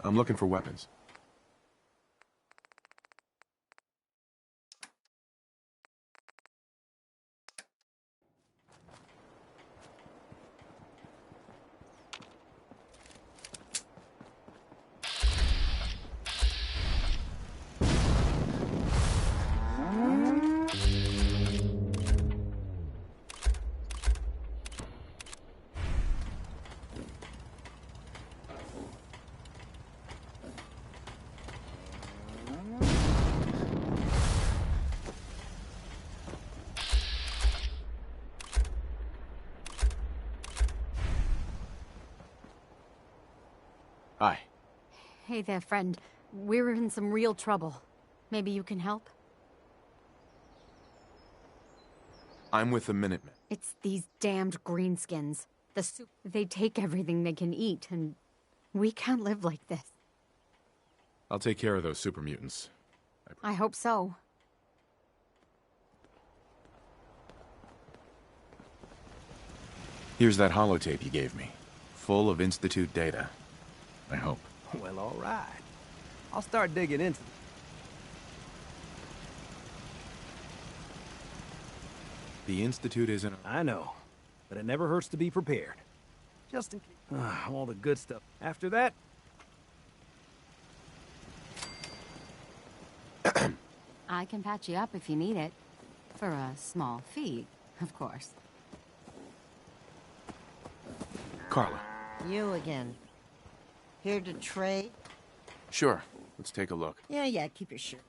I'm looking for weapons. Hi. Hey there, friend. We're in some real trouble. Maybe you can help? I'm with the Minutemen. It's these damned greenskins. They take everything they can eat, and we can't live like this. I'll take care of those super mutants. I hope so. Here's that holotape you gave me. Full of Institute data. I hope. Well, all right. I'll start digging into it. The Institute isn't... I know, but it never hurts to be prepared. Just in case. All the good stuff. After that... I can patch you up if you need it. For a small fee, of course. Carla. You again. Here to trade? Sure. Let's take a look. Yeah, keep your shirt.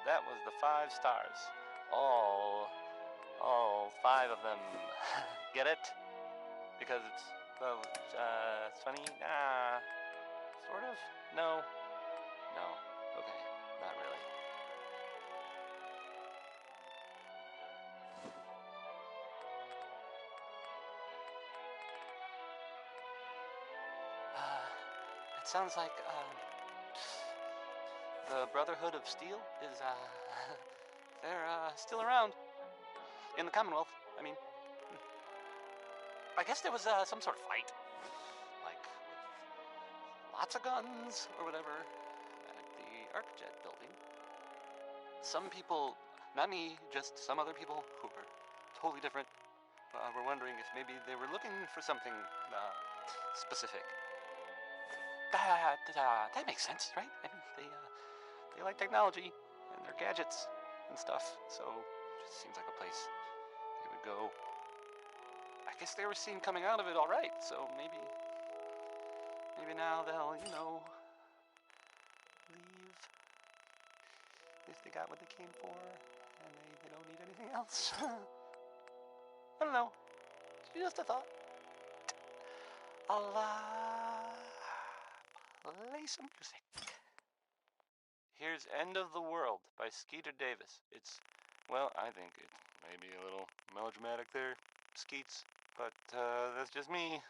that was the 5 stars. All 5 of them. Get it? Because it's, well, it's funny? Nah. Sort of? No. No. Okay. Not really. It sounds like, the Brotherhood of Steel is, they're, still around. In the Commonwealth, I mean. I guess there was, some sort of fight. Like, with lots of guns, or whatever, at the Arcjet building. Some people, not me, just some other people who were totally different, were wondering if maybe they were looking for something, specific. That makes sense, right? I mean, they like technology and their gadgets and stuff, so it just seems like a place they would go. I guess they were seen coming out of it all right, so maybe now they'll, you know, leave if they got what they came for and they don't need anything else. I don't know. Just a thought. I'll play some music. Here's End of the World by Skeeter Davis. It's, well, I think it may be a little melodramatic there, Skeets, but that's just me.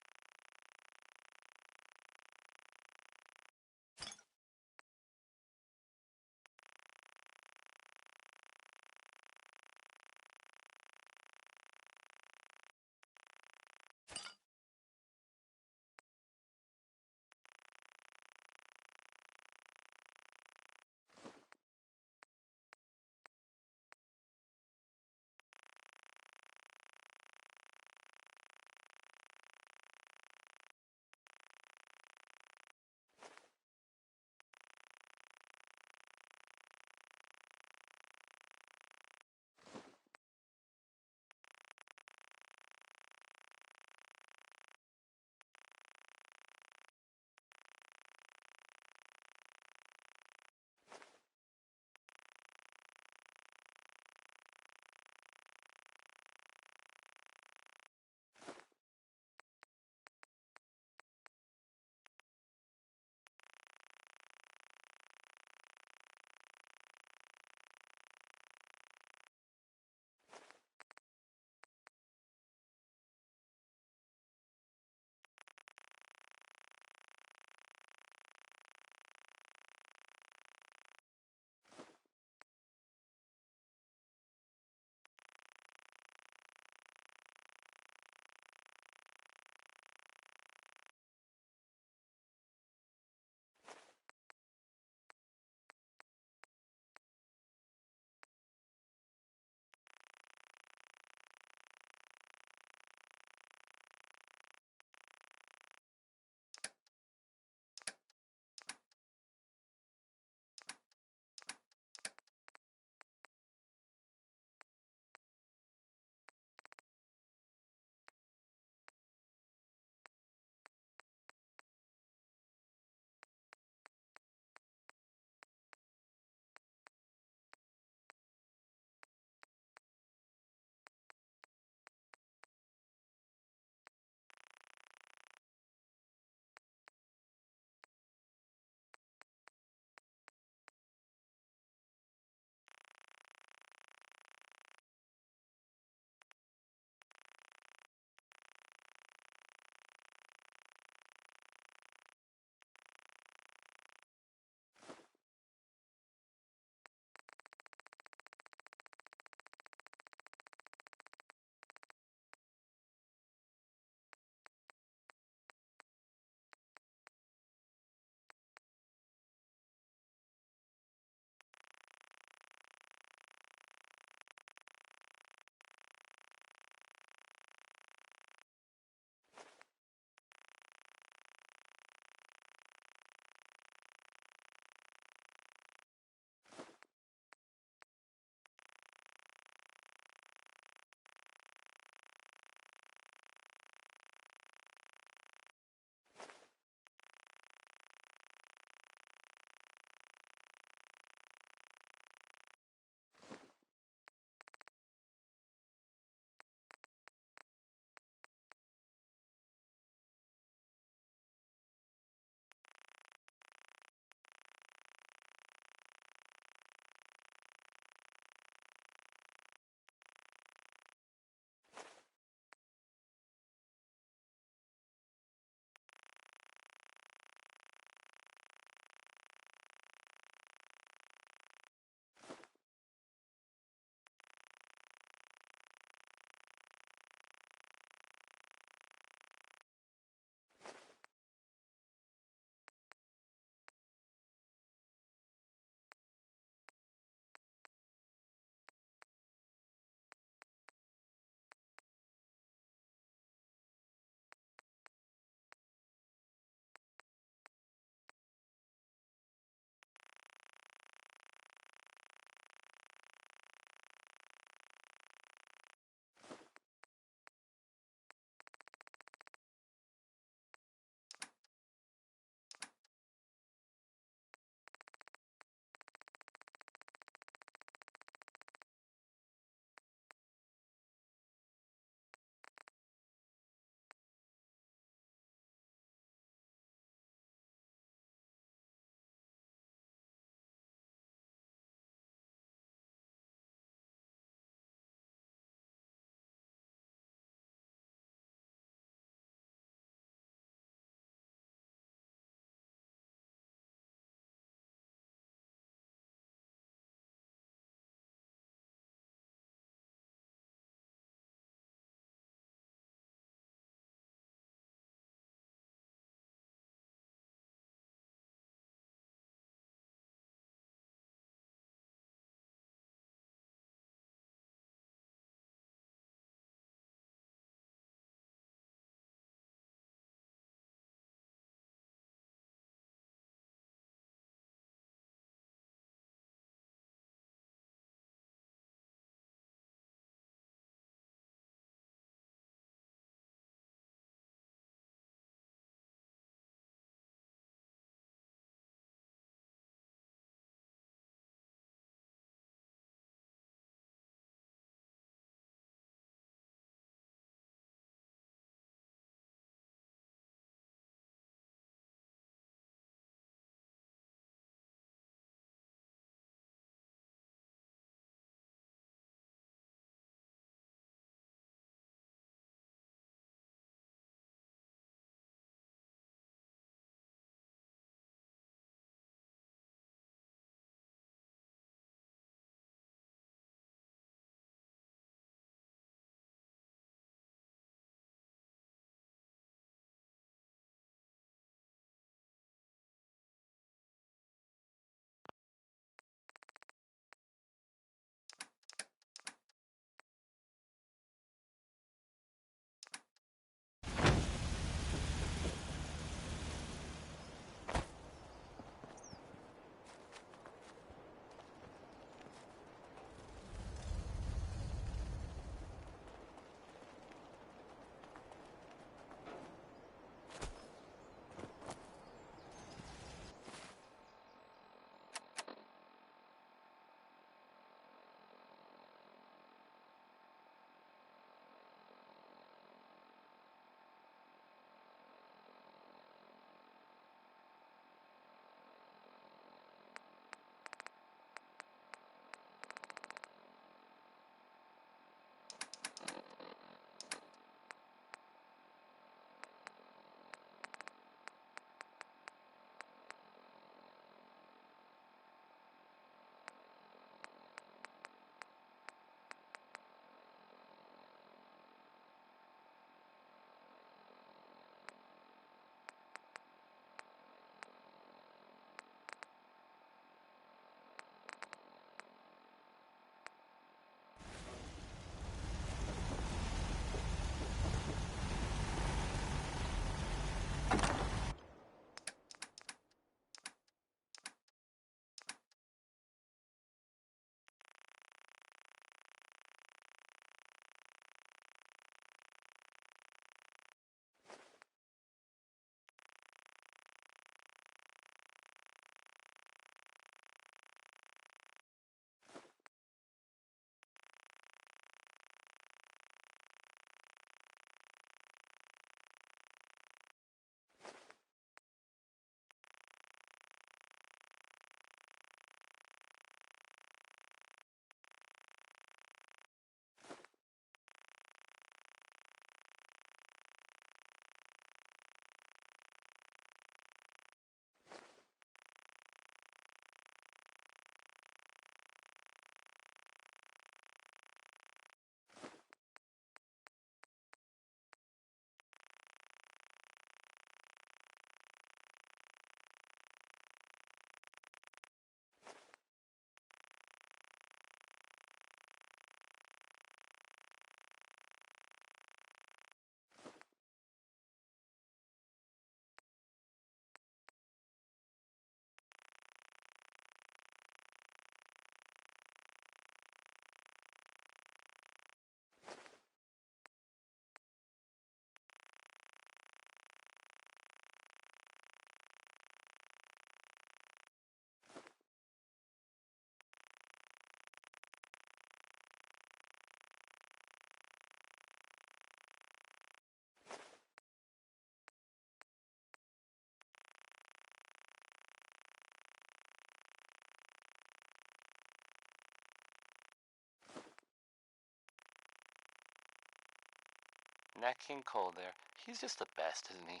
Nat King Cole there. He's just the best, isn't he?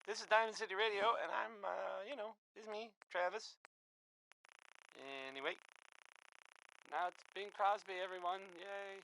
This is Diamond City Radio, and I'm, it's me, Travis. Anyway, now it's Bing Crosby, everyone. Yay.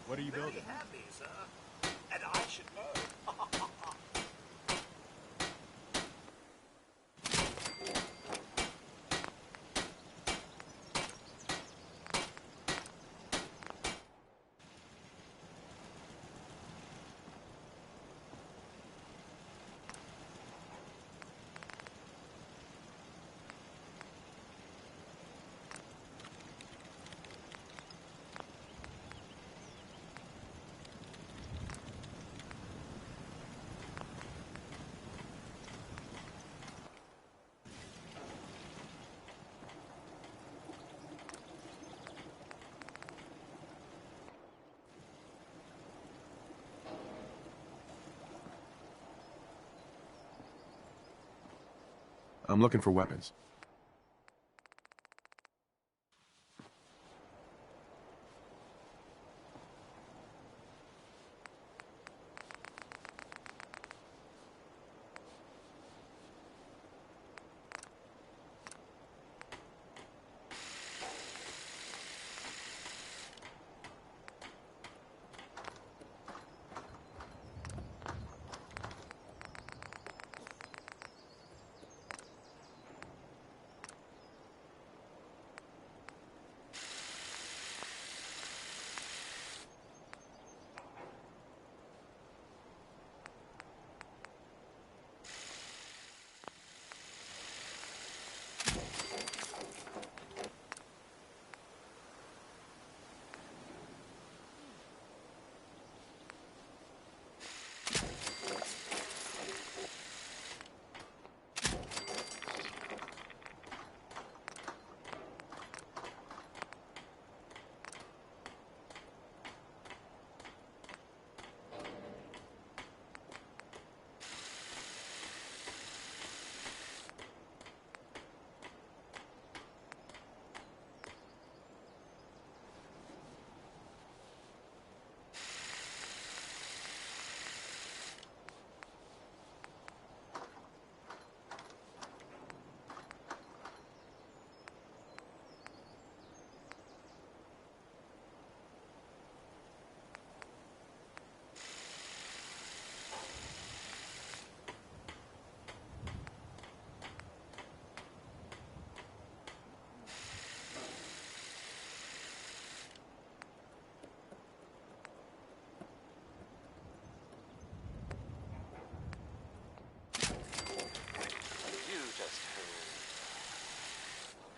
What are you building? Very happy, sir. And I should know. I'm looking for weapons.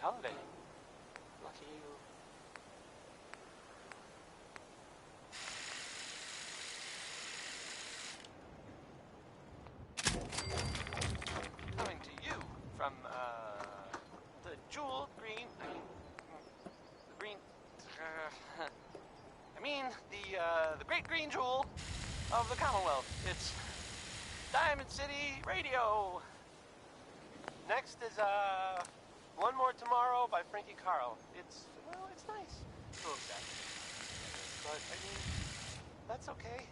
holiday. Lucky you. Coming to you from, the jewel green, the green, the great green jewel of the Commonwealth. It's Diamond City Radio. Next is, One More Tomorrow by Frankie Carl. It's nice. It's a little sad. But, I mean, that's okay.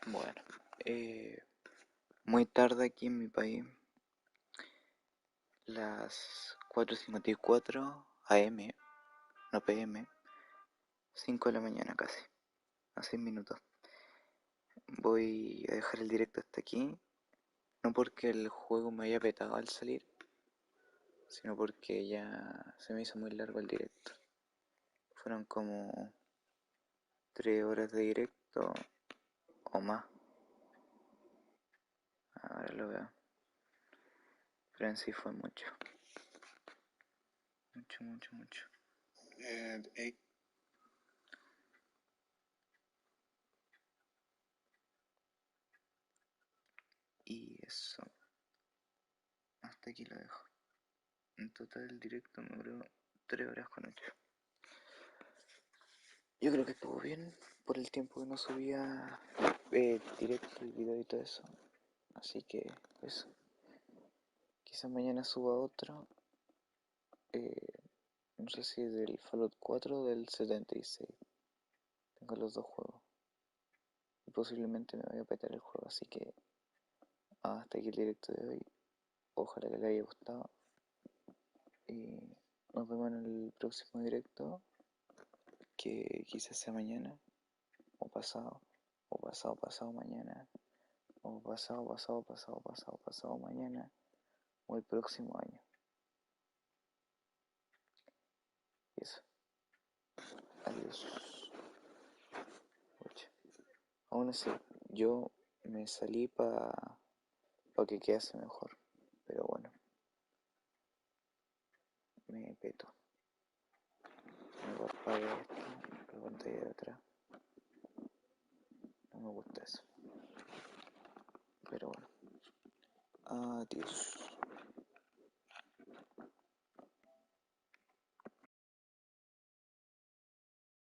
Bueno, muy tarde aquí en mi país, las 4:54 AM, no PM, 5 de la mañana casi, a 6 minutos. Voy a dejar el directo hasta aquí, no porque el juego me haya petado al salir, sino porque ya se me hizo muy largo el directo. Fueron como 3 horas de directo o más. Ahora lo veo. Pero en sí fue mucho. Mucho. And 8. Y eso. Hasta aquí lo dejo. En total el directo me duró 3 horas con 8. Yo creo que estuvo bien por el tiempo que no subía directo y video y todo eso. Así que eso. Quizás mañana suba otro. No sé si del Fallout 4 o del 76. Tengo los dos juegos. Y posiblemente me vaya a petar el juego. Así que hasta aquí el directo de hoy. Ojalá que les haya gustado. Y nos vemos en el próximo directo. Que quizás sea mañana. O pasado. O pasado mañana. O pasado mañana. O el próximo año. Y eso. Adiós. Pucha. Aún así, yo me salí para que quedase mejor. Pero bueno. Me peto. Me apaga esto. La pantalla de atrás. No me gusta eso. Pero bueno. Adiós.